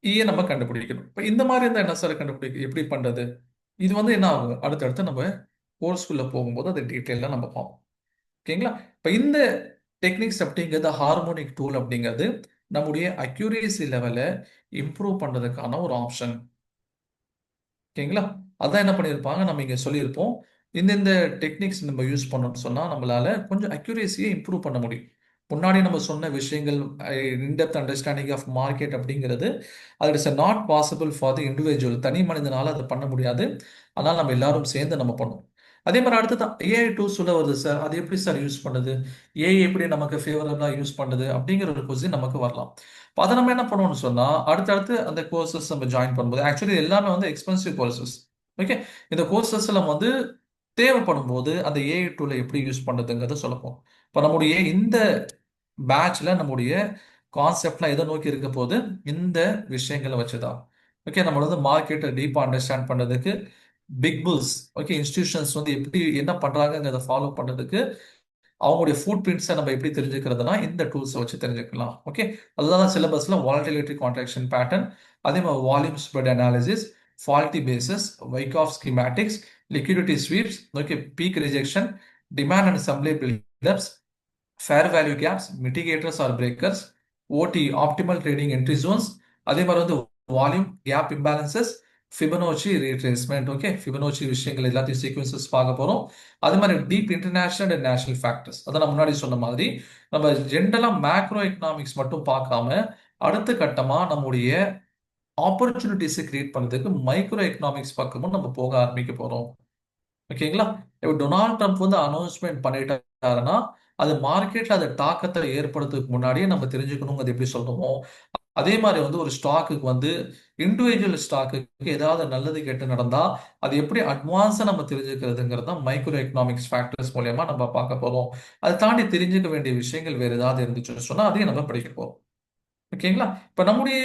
இயை நம்ம கண்டுபிடிக்கணும். இப்போ இந்த மாதிரி இருந்தால் என்ன சார் எப்படி பண்றது? இது வந்து என்ன ஆகும், அடுத்தடுத்து நம்ம கோர்ஸ்குள்ள போகும்போது அதை டீட்டெயிலாக நம்ம பார்ப்போம். ஓகேங்களா? இப்போ இந்த டெக்னிக்ஸ் அப்படிங்கிறது, ஹார்மோனிக் டூல் அப்படிங்கிறது நம்முடைய அக்யூரேசி லெவலை இம்ப்ரூவ் பண்றதுக்கான ஒரு ஆப்ஷன். ஓகேங்களா? அதான் என்ன பண்ணியிருப்பாங்க, நம்ம இங்க சொல்லியிருப்போம், இந்த டெக்னிக்ஸ் நம்ம யூஸ் பண்ணோம்னு சொன்னா நம்மளால கொஞ்சம் அக்யூரேசியை இம்ப்ரூவ் பண்ண முடியும். முன்னாடி நம்ம சொன்ன விஷயங்கள், இன்டெப்த் அண்டர்ஸ்டாண்டிங் ஆஃப் மார்க்கெட் அப்படிங்கிறது, அது it's not possible for the individual. தனி மனிதனால அதை பண்ண முடியாது. அதனால நம்ம எல்லாரும் சேர்ந்து நம்ம பண்ணுவோம். அதே மாதிரி அடுத்தது ஏஐ டூல்ஸ் சொல்ல வருது சார், அது எப்படி சார் யூஸ் பண்ணுது, ஏஐ எப்படி நமக்கு ஃபேவரபிளா யூஸ் பண்ணுது அப்படிங்கிற ஒரு கொஸ்டின் நமக்கு வரலாம். இப்போ அதை நம்ம என்ன பண்ணுவோம்னு சொன்னா, அடுத்தடுத்து அந்த கோர்சஸ் நம்ம ஜாயின் பண்ணும்போது, ஆக்சுவலி எல்லாமே வந்து எக்ஸ்பென்சிவ் கோர்சஸ். ஓகே, இந்த கோர்சஸ் நம்ம வந்து தேவைப்படும் போது அந்த ஏஐ டூலை எப்படி யூஸ் பண்ணுறதுங்கிறத சொல்லப்போம். இப்போ நம்முடைய இந்த பேட்ச்ல நம்முடைய கான்செப்ட்லாம் எதை நோக்கி இருக்க போது, இந்த விஷயங்களை வச்சுதான். ஓகே, நம்ம வந்து மார்க்கெட்டை டீப்பாக அண்டர்ஸ்டாண்ட் பண்ணுறதுக்கு, பிக் புல்ஸ், ஓகே, இன்ஸ்டிடியூஷன்ஸ் வந்து எப்படி என்ன பண்றாங்கிறத ஃபாலோ பண்றதுக்கு, அவங்களுடைய ஃபுட் பிரிண்ட்ஸை நம்ம எப்படி தெரிஞ்சுக்கிறதுனா இந்த டூல்ஸை வச்சு தெரிஞ்சுக்கலாம். ஓகே, அதுதான் சிலபஸ்ல வாலட்டிலிட்டி கான்ட்ராக்ஷன் பேட்டர்ன், அதே மாதிரி volume spread analysis, faulty bases, Wyckoff schematics, liquidity sweeps, okay, peak rejection, demand and supply buildups, fair value gaps, mitigators or breakers, OT optimal trading entry zones, அதே மாதிரி வந்து volume gap imbalances, Fibonacci retracement. Okay, Fibonacci விஷயங்கள் எல்லாத்தையும் sequences பார்க்க போறோம். அதே மாதிரி deep international and national factors, அதான் நான் முன்னாடி சொன்ன மாதிரி நம்ம ஜென்ரலா மேக்ரோ எக்கனாமிக்ஸ் மட்டும் பார்க்காம, அடுத்த கட்டமா நம்முடைய ஆப்பர்ச்சுனிட்டிஸை கிரியேட் பண்ணுறதுக்கு மைக்ரோ எக்கனாமிக்ஸ் பக்கமும் நம்ம போக ஆரம்பிக்க போறோம். ஓகேங்களா? இப்போ டொனால்ட் ட்ரம்ப் வந்து அனௌன்ஸ்மெண்ட் பண்ணிட்டாருன்னா, அது மார்க்கெட்ல அது தாக்கத்தை ஏற்படுத்துறதுக்கு முன்னாடியே நம்ம தெரிஞ்சுக்கணுங்கிறது எப்படி சொல்றோமோ, அதே மாதிரி வந்து ஒரு ஸ்டாக்குக்கு வந்து இண்டிவிஜுவல் ஸ்டாக்குக்கு ஏதாவது நல்லது கெட்டு நடந்தா அது எப்படி அட்வான்ஸா நம்ம தெரிஞ்சுக்கிறதுங்கிறது தான் மைக்ரோ எக்கனாமிக்ஸ் ஃபேக்டர்ஸ் மூலியமா நம்ம பார்க்க போறோம். அதை தாண்டி தெரிஞ்சுக்க வேண்டிய விஷயங்கள் வேற ஏதாவது இருந்துச்சுன்னு சொன்னா அதையும் நம்ம படிக்க போறோம். ஓகேங்களா? இப்ப நம்முடைய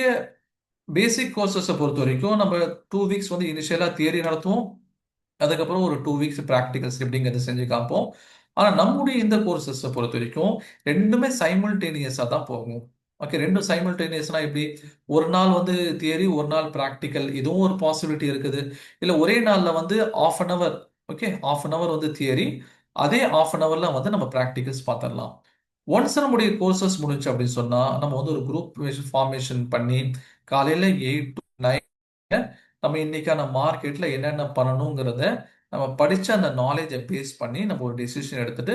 பேசிக் கோர்சஸை பொறுத்த வரைக்கும் நம்ம 2 வீக்ஸ் வந்து இனிஷியலா தியரி நடத்துவோம். அதுக்கப்புறம் ஒரு 2 வீக்ஸ் ப்ராக்டிகல்ஸ் எப்படிங்கிறத செஞ்சு காப்போம். ஆனா நம்முடைய இந்த கோர்சஸை பொறுத்த வரைக்கும் ரெண்டுமே சைமல்டேனியஸா தான் போகும். ஓகே, ரெண்டும் சைமல்டேனியஸ்னா எப்படி, ஒரு நாள் வந்து தியரி, ஒரு நாள் ப்ராக்டிக்கல், இதுவும் ஒரு பாசிபிலிட்டி இருக்குது. இல்லை ஒரே நாள்ல வந்து ½ ஓகே, ½ வந்து தியரி, அதே ½ வந்து நம்ம ப்ராக்டிகல்ஸ் பார்த்துடலாம். ஒன்ஸ் நம்முடைய கோர்சஸ் முடிஞ்சு அப்படின்னு சொன்னா நம்ம வந்து ஒரு குரூப் ஃபார்மேஷன் பண்ணி காலையில 8 to 9 நம்ம இன்னைக்கான மார்க்கெட்ல என்னென்ன பண்ணணுங்கிறத நம்ம படிச்ச அந்த நாலேஜை பேஸ் பண்ணி நம்ம ஒரு டெசிஷன் எடுத்துட்டு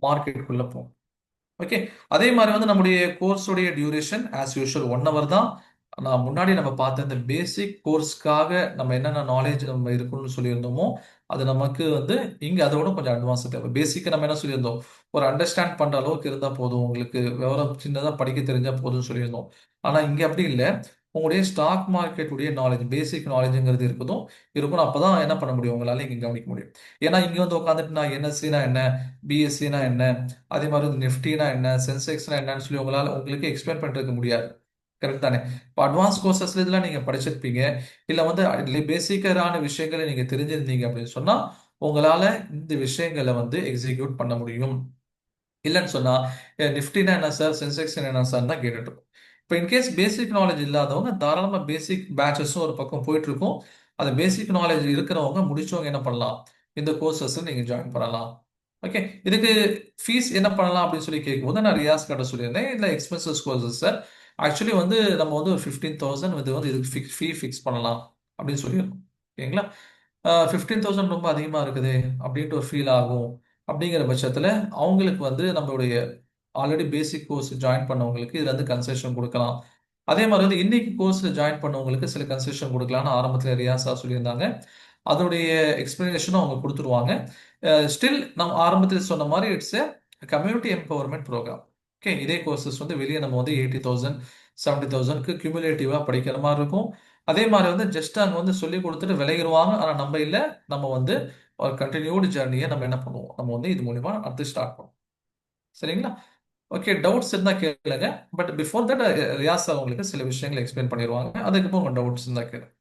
மார்க்கெட்டுக்குள்ள போவோம். ஓகே, அதே மாதிரி வந்து நம்முடைய கோர்ஸுடைய டியூரேஷன் ஆஸ் யூஷுவல் 1 hour தான். நான் முன்னாடி நம்ம பார்த்த இந்த பேசிக் கோர்ஸ்க்காக நம்ம என்னென்ன நாலேஜ் நம்ம இருக்கணும்னு சொல்லியிருந்தோமோ அது நமக்கு வந்து இங்க அதோட கொஞ்சம் அட்வான்ஸ் தேவை. பேசிக்காக நம்ம என்ன சொல்லியிருந்தோம், ஒரு அண்டர்ஸ்டாண்ட் பண்ற அளவுக்கு இருந்தா போதும், உங்களுக்கு விவரம் சின்னதாக படிக்க தெரிஞ்சா போதும்னு சொல்லியிருந்தோம். ஆனா இங்க அப்படி இல்லை, உங்களுடைய ஸ்டாக் மார்க்கெட்டுடைய நாலேஜ், பேசிக் நாலேஜுங்கிறது இருக்கணும். அப்பதான் என்ன பண்ண முடியும், உங்களால இங்க கவனிக்க முடியும். ஏன்னா இங்க வந்து உட்காந்துட்டு நான் என்எஸ்சினா என்ன, பிஎஸ்சினா என்ன, அதே மாதிரி வந்து நிஃப்டினா என்ன, சென்செக்ஸ்னா என்னன்னு சொல்லி உங்களுக்கு எக்ஸ்பிளைன் பண்றதுக்கு முடியாது. கரெக்ட் தானே? இப்போ அட்வான்ஸ் கோர்சஸ்ல இதெல்லாம் நீங்க படிச்சிருப்பீங்க, இல்ல வந்து பேசிக்கரான விஷயங்களை நீங்க தெரிஞ்சிருந்தீங்க அப்படின்னு சொன்னா உங்களால இந்த விஷயங்களை வந்து எக்ஸிக்யூட் பண்ண முடியும். இல்லைன்னு சொன்னா நிஃப்டினா என்ன சார், சென்செக்ஸ் என்ன சார் தான் கேட்டுட்டு இருக்கும். இப்போ இன்கேஸ் பேசிக் நாலேஜ் இல்லாதவங்க தாராளமா பேசிக் பேட்சஸும் ஒரு பக்கம் போயிட்டு இருக்கும். அந்த பேசிக் நாலேஜ் இருக்கிறவங்க முடிச்சவங்க என்ன பண்ணலாம், இந்த கோர்சஸ் நீங்க ஜாயின் பண்ணலாம். ஓகே, இதுக்கு ஃபீஸ் என்ன பண்ணலாம் அப்படின்னு சொல்லி கேட்கும்போது நான் ரியாஸ் கிட்ட சொல்லியிருந்தேன், இல்லை எக்ஸ்பென்சஸ் கோர்சஸ் சார், ஆக்சுவலி வந்து நம்ம வந்து ஒரு 15,000 வந்து இதுக்கு ஃபீ ஃபிக்ஸ் பண்ணலாம் அப்படின்னு சொல்லியிருக்கோம். ஓகேங்களா? 15,000 ரொம்ப அதிகமா இருக்குது அப்படின்ட்டு ஒரு ஃபீல் ஆகும். அப்படிங்கிற பட்சத்தில் அவங்களுக்கு வந்து நம்மளுடைய ஆல்ரெடி பேசிக் கோர்ஸ் ஜாயின் பண்ணவங்களுக்கு இதுல இருந்து கன்செஷன் கொடுக்கலாம். அதே மாதிரி வந்து இன்னைக்கு கோர்ஸ்ல ஜாயின் பண்ணவங்களுக்கு சில கன்செஷன் கொடுக்கலாம்னு ஆரம்பத்தில் ரியாஸா சொல்லியிருந்தாங்க. அதோடைய எக்ஸ்பிளனேஷனும் அவங்க கொடுத்துருவாங்க. ஸ்டில் நம்ம ஆரம்பத்தில் சொன்ன மாதிரி it's community empowerment program. Okay, இதே கோர்சஸ் வந்து வெளியே நம்ம வந்து 80,000 70,000க்கு கியூமுலேட்டிவா படிக்கிற மாதிரி இருக்கும். அதே மாதிரி வந்து ஜஸ்ட் அங்கே வந்து சொல்லி கொடுத்துட்டு விளையிடுவாங்க. ஆனால் நம்ம இல்லை, நம்ம வந்து ஒரு கண்டினியூடு ஜேர்னியை நம்ம என்ன பண்ணுவோம், நம்ம வந்து இது மூலியமா அடுத்து ஸ்டார்ட் பண்ணுவோம். சரிங்களா? ஓகே, டவுட்ஸ் இருந்தா கேளுங்க. பட் பிஃபோர் தட் ரியாஸ் உங்களுக்கு சில விஷயங்களை எக்ஸ்பிளைன் பண்ணிடுவாங்க. அதுக்கப்புறம் உங்க டவுட்ஸ் இருந்தா கேளுங்க.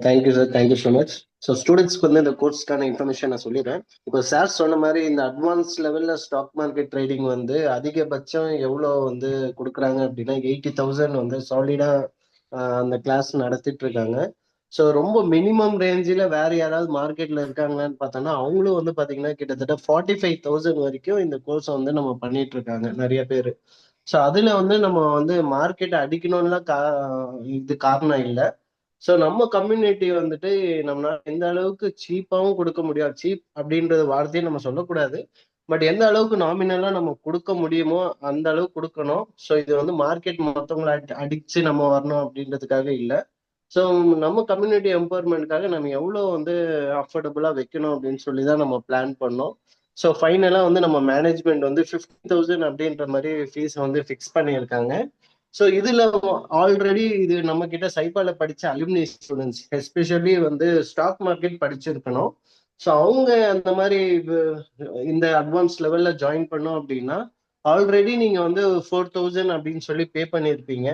Thank you sir, thank you so much. So ஸ்டூடெண்ட்ஸ்க்கு வந்து இந்த கோர்ஸ்க்கான இன்ஃபர்மேஷன் நான் சொல்லிடுறேன். இப்போ சார் சொன்ன மாதிரி இந்த அட்வான்ஸ் லெவலில் ஸ்டாக் மார்க்கெட் ட்ரேடிங் வந்து அதிகபட்சம் எவ்வளோ வந்து கொடுக்குறாங்க அப்படின்னா 80,000 வந்து சாலிடாக அந்த கிளாஸ் நடத்திட்டு இருக்காங்க. ஸோ ரொம்ப மினிமம் ரேஞ்சில் வேற யாராவது மார்க்கெட்டில் இருக்காங்களான்னு பார்த்தோன்னா அவங்களும் வந்து பார்த்தீங்கன்னா கிட்டத்தட்ட 45,000 வரைக்கும் இந்த கோர்ஸை வந்து நம்ம பண்ணிட்டு இருக்காங்க நிறைய பேர். ஸோ அதில் வந்து நம்ம வந்து மார்க்கெட்டை அடிக்கணும்லாம் இது காரணம் இல்லை. ஸோ நம்ம கம்யூனிட்டி வந்துட்டு நம்மளால எந்த அளவுக்கு சீப்பாகவும் கொடுக்க முடியாது, சீப் அப்படின்றது வார்த்தையை நம்ம சொல்லக்கூடாது. பட் எந்த அளவுக்கு நாமினலா நம்ம கொடுக்க முடியுமோ அந்த அளவுக்கு கொடுக்கணும். ஸோ இது வந்து மார்க்கெட் மற்றவங்களை அடிச்சு நம்ம வரணும் அப்படின்றதுக்காக இல்லை. ஸோ நம்ம கம்யூனிட்டி எம்பவர்மெண்ட்காக நம்ம எவ்வளோ வந்து அஃபோர்டபுளாக வைக்கணும் அப்படின்னு சொல்லி தான் நம்ம பிளான் பண்ணோம். ஸோ ஃபைனலாக வந்து நம்ம மேனேஜ்மெண்ட் வந்து 50,000 அப்படின்ற மாதிரி ஃபீஸ் வந்து ஃபிக்ஸ் பண்ணியிருக்காங்க. ஸோ இதுல ஆல்ரெடி இது நம்ம கிட்ட சைபால படிச்ச அலுமினி ஸ்டூடெண்ட்ஸ் எஸ்பெஷலி வந்து ஸ்டாக் மார்க்கெட் படிச்சிருக்கணும். ஸோ அவங்க அந்த மாதிரி இந்த அட்வான்ஸ் லெவல்ல ஜாயின் பண்ணோம் அப்படின்னா ஆல்ரெடி நீங்க வந்து 4,000 அப்படின்னு சொல்லி பே பண்ணியிருப்பீங்க.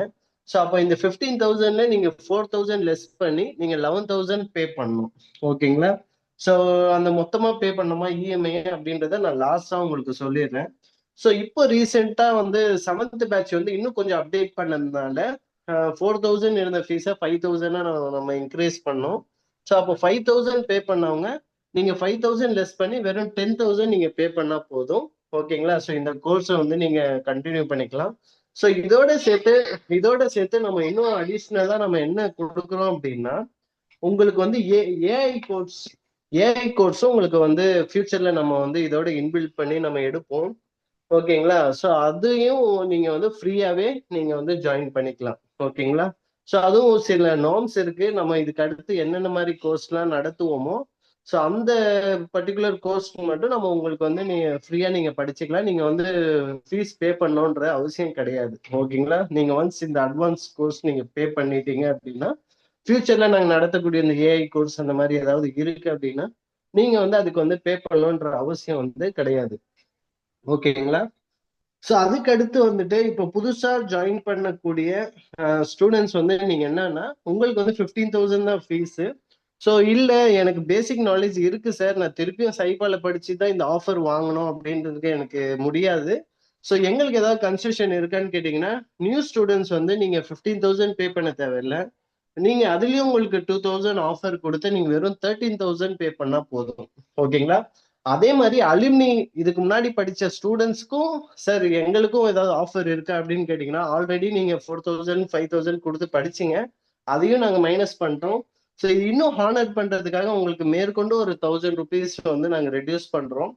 ஸோ அப்போ இந்த 15,000ல நீங்க 4,000 லெஸ் பண்ணி நீங்க 11,000 பே பண்ணணும். ஓகேங்களா? ஸோ அந்த மொத்தமா பே பண்ணணுமா இஎம்ஐ அப்படின்றத நான் லாஸ்டா உங்களுக்கு சொல்லிடுறேன். ஸோ இப்போ ரீசெண்டா வந்து 7th பேட்ச் வந்து இன்னும் கொஞ்சம் அப்டேட் பண்ணதுனால 4,000 இருந்த ஃபீஸை 5,000 நம்ம இன்க்ரீஸ் பண்ணோம். ஸோ அப்போ 5,000 பே பண்ணவங்க நீங்க 5,000 லெஸ் பண்ணி வெறும் 10,000 நீங்க பே பண்ணா போதும். ஓகேங்களா? ஸோ இந்த கோர்ஸை வந்து நீங்க கண்டினியூ பண்ணிக்கலாம். ஸோ இதோட சேர்த்து நம்ம இன்னும் அடிஷ்னலா நம்ம என்ன கொடுக்குறோம் அப்படின்னா உங்களுக்கு வந்து ஏஐ கோர்ஸ் உங்களுக்கு வந்து ஃபியூச்சர்ல நம்ம வந்து இதோட இன்பில்ட் பண்ணி நம்ம எடுப்போம். ஓகேங்களா? ஸோ அதையும் நீங்க வந்து ஃப்ரீயாவே நீங்க வந்து ஜாயின் பண்ணிக்கலாம். ஓகேங்களா? ஸோ அதுவும் சில நார்ம்ஸ் இருக்கு. நம்ம இதுக்கு அடுத்து என்னென்ன மாதிரி கோர்ஸ்லாம் நடத்துவோமோ ஸோ அந்த பர்டிகுலர் கோர்ஸ் மட்டும் நம்ம உங்களுக்கு வந்து நீங்க ஃப்ரீயா நீங்க படிச்சுக்கலாம். நீங்க வந்து ஃபீஸ் பே பண்ணணுன்ற அவசியம் கிடையாது. ஓகேங்களா? நீங்க ஒன்ஸ் இந்த அட்வான்ஸ் கோர்ஸ் நீங்க பே பண்ணிட்டீங்க அப்படின்னா ஃபியூச்சர்ல நாங்க நடத்தக்கூடிய இந்த ஏஐ கோர்ஸ் அந்த மாதிரி ஏதாவது இருக்கு அப்படின்னா நீங்க வந்து அதுக்கு வந்து பே பண்ணணுன்ற அவசியம் வந்து கிடையாது. ஓகேங்களா? ஸோ அதுக்கு அடுத்து வந்துட்டு இப்போ புதுசா ஜாயின் பண்ணக்கூடிய ஸ்டூடெண்ட்ஸ் வந்து நீங்க என்னன்னா உங்களுக்கு வந்து 15,000 தான் ஃபீஸு. ஸோ இல்ல எனக்கு பேசிக் நாலேஜ் இருக்கு சார், நான் திருப்பியும் சைபால படிச்சு தான் இந்த ஆஃபர் வாங்கணும் அப்படின்றதுக்கு எனக்கு முடியாது. ஸோ எங்களுக்கு ஏதாவது கன்செஷன் இருக்கான்னு கேட்டீங்கன்னா நியூ ஸ்டூடெண்ட்ஸ் வந்து நீங்க 15,000 பே பண்ண தேவையில்லை. நீங்க அதுலயும் உங்களுக்கு 2,000 ஆஃபர் கொடுத்து நீங்க வெறும் 13,000 பே பண்ணா போதும். ஓகேங்களா? அதே மாதிரி அலுமினி இதுக்கு முன்னாடி படிச்ச ஸ்டூடெண்ட்ஸ்க்கும் சார் எங்களுக்கும் ஏதாவது ஆஃபர் இருக்கா அப்படின்னு கேட்டீங்கன்னா ஆல்ரெடி நீங்க 4,000 5,000 கொடுத்து படிச்சீங்க, அதையும் நாங்க மைனஸ் பண்ணிட்டோம். ஸோ இன்னும் ஹானர் பண்றதுக்காக உங்களுக்கு மேற்கொண்டு ஒரு 1,000 ருபீஸ் வந்து நாங்க ரெடியூஸ் பண்றோம்.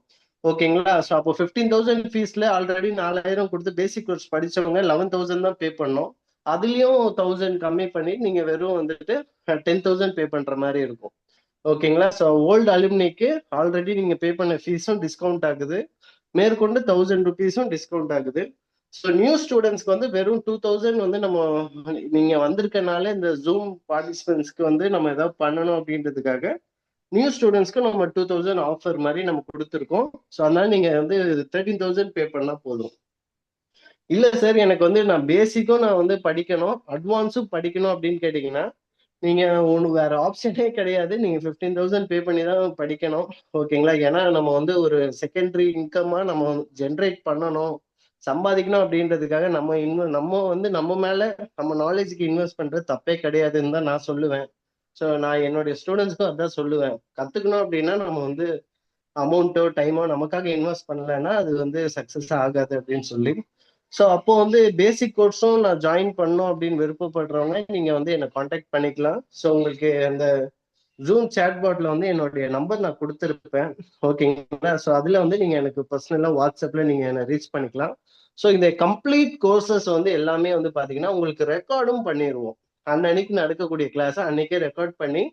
ஓகேங்களா? ஸோ அப்போ 15,000 ஃபீஸ்ல ஆல்ரெடி 4,000 கொடுத்து பேசிக் கோர்ஸ் படிச்சவங்க 11,000 தான் பே பண்ணோம். அதுலயும் 1,000 கம்மி பண்ணி நீங்க வெறும் வந்துட்டு 10,000 பே பண்ற மாதிரி இருக்கும். ஓகேங்களா? ஸோ ஓல்டு அலுமினிக்கு ஆல்ரெடி நீங்க பே பண்ண ஃபீஸும் டிஸ்கவுண்ட் ஆகுது, மேற்கொண்டு 1,000 ருபீஸும் டிஸ்கவுண்ட் ஆகுது. ஸோ நியூ ஸ்டூடெண்ட்ஸ்க்கு வந்து வெறும் 2,000 வந்து நம்ம நீங்க வந்திருக்கனால இந்த ஜூம் பார்ட்டிசிபென்ட்ஸ்க்கு வந்து நம்ம ஏதாவது பண்ணணும் அப்படின்றதுக்காக நியூ ஸ்டூடெண்ட்ஸ்க்கு நம்ம 2,000 ஆஃபர் மாதிரி நம்ம கொடுத்துருக்கோம். ஸோ அதனால நீங்க வந்து 13,000 பே பண்ணா போதும். இல்ல சார் எனக்கு வந்து நான் பேசிக்கும் நான் வந்து படிக்கணும், அட்வான்ஸும் படிக்கணும் அப்படின்னு கேட்டீங்கன்னா நீங்க ஒண்ணு வேற ஆப்ஷனே கிடையாது. நீங்க 15,000 பே பண்ணி தான் படிக்கணும். ஓகேங்களா? ஏன்னா நம்ம வந்து ஒரு செகண்டரி இன்கமா நம்ம ஜென்ரேட் பண்ணணும், சம்பாதிக்கணும் அப்படின்றதுக்காக நம்ம வந்து நம்ம மேல நம்ம நாலேஜுக்கு இன்வெஸ்ட் பண்றது தப்பே கிடையாதுன்னு தான் நான் சொல்லுவேன். ஸோ நான் என்னுடைய ஸ்டூடெண்ட்ஸ்க்கும் அதான் சொல்லுவேன். கத்துக்கணும் அப்படின்னா நம்ம வந்து அமௌண்ட்டோ டைமோ நமக்காக இன்வெஸ்ட் பண்ணலைன்னா அது வந்து சக்சஸ் ஆகாது அப்படின்னு சொல்லி. ஸோ அப்போ வந்து பேசிக் கோர்ஸும் நான் ஜாயின் பண்ணணும் அப்படின்னு விருப்பப்படுறவங்க நீங்க வந்து என்னை காண்டாக்ட் பண்ணிக்கலாம். ஸோ உங்களுக்கு அந்த ஜூம் சேட்பாட்ல வந்து என்னுடைய நம்பர் நான் கொடுத்துருப்பேன். ஓகேங்களா? ஸோ அதுல வந்து நீங்க எனக்கு பர்சனலா வாட்ஸ்அப்ல நீங்க என்னை ரீச் பண்ணிக்கலாம். ஸோ இந்த கம்ப்ளீட் கோர்சஸ் வந்து எல்லாமே வந்து பாத்தீங்கன்னா உங்களுக்கு ரெக்கார்டும் பண்ணிடுவோம். அன்னைக்கு நடக்கக்கூடிய கிளாஸ் அன்னைக்கே ரெக்கார்ட் பண்ணி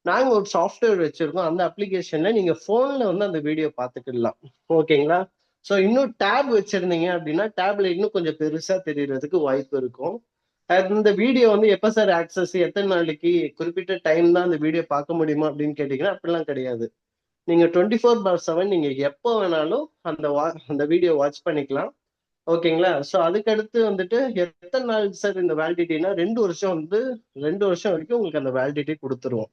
நாங்க ஒரு சாஃப்ட்வேர் வச்சிருக்கோம். அந்த அப்ளிகேஷன்ல நீங்க போன்ல வந்து அந்த வீடியோ பார்த்துக்கலாம். ஓகேங்களா? ஸோ இன்னும் டேப் வச்சிருந்தீங்க அப்படின்னா டேப்ல இன்னும் கொஞ்சம் பெருசா தெரியறதுக்கு வாய்ப்பு இருக்கும். இந்த வீடியோ வந்து எப்ப சார் ஆக்சஸ், எத்தனை நாளைக்கு, குறிப்பிட்ட டைம் தான் அந்த வீடியோ பார்க்க முடியுமா அப்படின்னு கேட்டீங்கன்னா அப்படிலாம் கிடையாது. நீங்க 24/7 நீங்க எப்போ வேணாலும் அந்த வீடியோ வாட்ச் பண்ணிக்கலாம். ஓகேங்களா? ஸோ அதுக்கடுத்து வந்துட்டு எத்தனை நாள் சார் இந்த வேலிடிட்டினா 2 வருஷம் வந்து 2 வருஷம் வரைக்கும் உங்களுக்கு அந்த வேலிடிட்டி கொடுத்துருவோம்.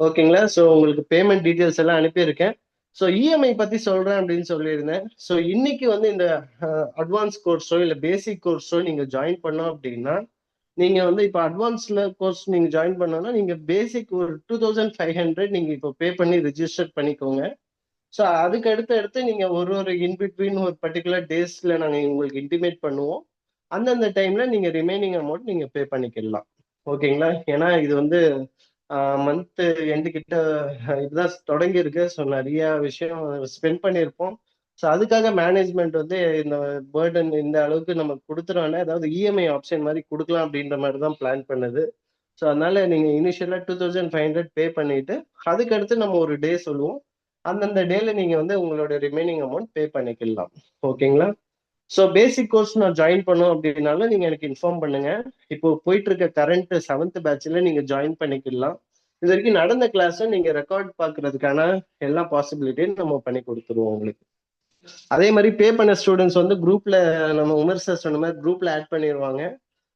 ஓகேங்களா? ஸோ உங்களுக்கு பேமெண்ட் டீட்டெயில்ஸ் எல்லாம் அனுப்பியிருக்கேன். ஸோ இஎம்ஐ பத்தி சொல்றேன் அப்படின்னு சொல்லியிருந்தேன். ஸோ இன்னைக்கு வந்து இந்த அட்வான்ஸ் கோர்ஸோ இல்லை பேசிக் கோர்ஸோ நீங்க ஜாயின் பண்ணோம் அப்படின்னா, நீங்க வந்து இப்போ அட்வான்ஸ்ல கோர்ஸ் நீங்க ஜாயின் பண்ணோம்னா நீங்க பேசிக் ஒரு 2500 நீங்க இப்போ பே பண்ணி ரிஜிஸ்டர் பண்ணிக்கோங்க. ஸோ அதுக்கு அடுத்து நீங்க ஒரு இன்பிட்வீன் ஒரு பர்டிகுலர் டேஸ்ல நாங்க உங்களுக்கு இன்டிமேட் பண்ணுவோம். அந்தந்த டைம்ல நீங்க ரிமைனிங் அமௌண்ட் நீங்க பே பண்ணிக்கலாம். ஓகேங்களா? ஏன்னா இது வந்து மந்த் எண்டு கிட்ட இதுதான் தொடங்கி இருக்கு. ஸோ நிறைய விஷயம் ஸ்பெண்ட் பண்ணியிருப்போம். ஸோ அதுக்காக மேனேஜ்மெண்ட் வந்து இந்த பேர்டன் இந்த அளவுக்கு நம்ம கொடுத்துருவாங்க, அதாவது இஎம்ஐ ஆப்ஷன் மாதிரி கொடுக்கலாம் அப்படின்ற மாதிரி தான் பிளான் பண்ணுது. ஸோ அதனால நீங்க இனிஷியலா 2500 பே பண்ணிட்டு அதுக்கடுத்து நம்ம ஒரு டே சொல்லுவோம். அந்தந்த டேல நீங்க வந்து உங்களோட ரிமைனிங் அமௌண்ட் பே பண்ணிக்கலாம். ஓகேங்களா? ஸோ பேசிக் கோர்ஸ் நான் ஜாயின் பண்ணோம் அப்படின்னாலும் நீங்க எனக்கு இன்ஃபார்ம் பண்ணுங்க. இப்போ போயிட்டு இருக்க கரண்ட் 7th பேட்ச்ல நீங்க ஜாயின் பண்ணிக்கலாம். இது வரைக்கும் நடந்த கிளாஸை நீங்க ரெக்கார்ட் பார்க்கறதுக்கான எல்லா பாசிபிலிட்டியும் நம்ம பண்ணி கொடுத்துருவோம் உங்களுக்கு. அதே மாதிரி பே பண்ண ஸ்டூடெண்ட்ஸ் வந்து குரூப்ல நம்ம உமர் சார் சொன்ன மாதிரி குரூப்ல ஆட் பண்ணிடுவாங்க.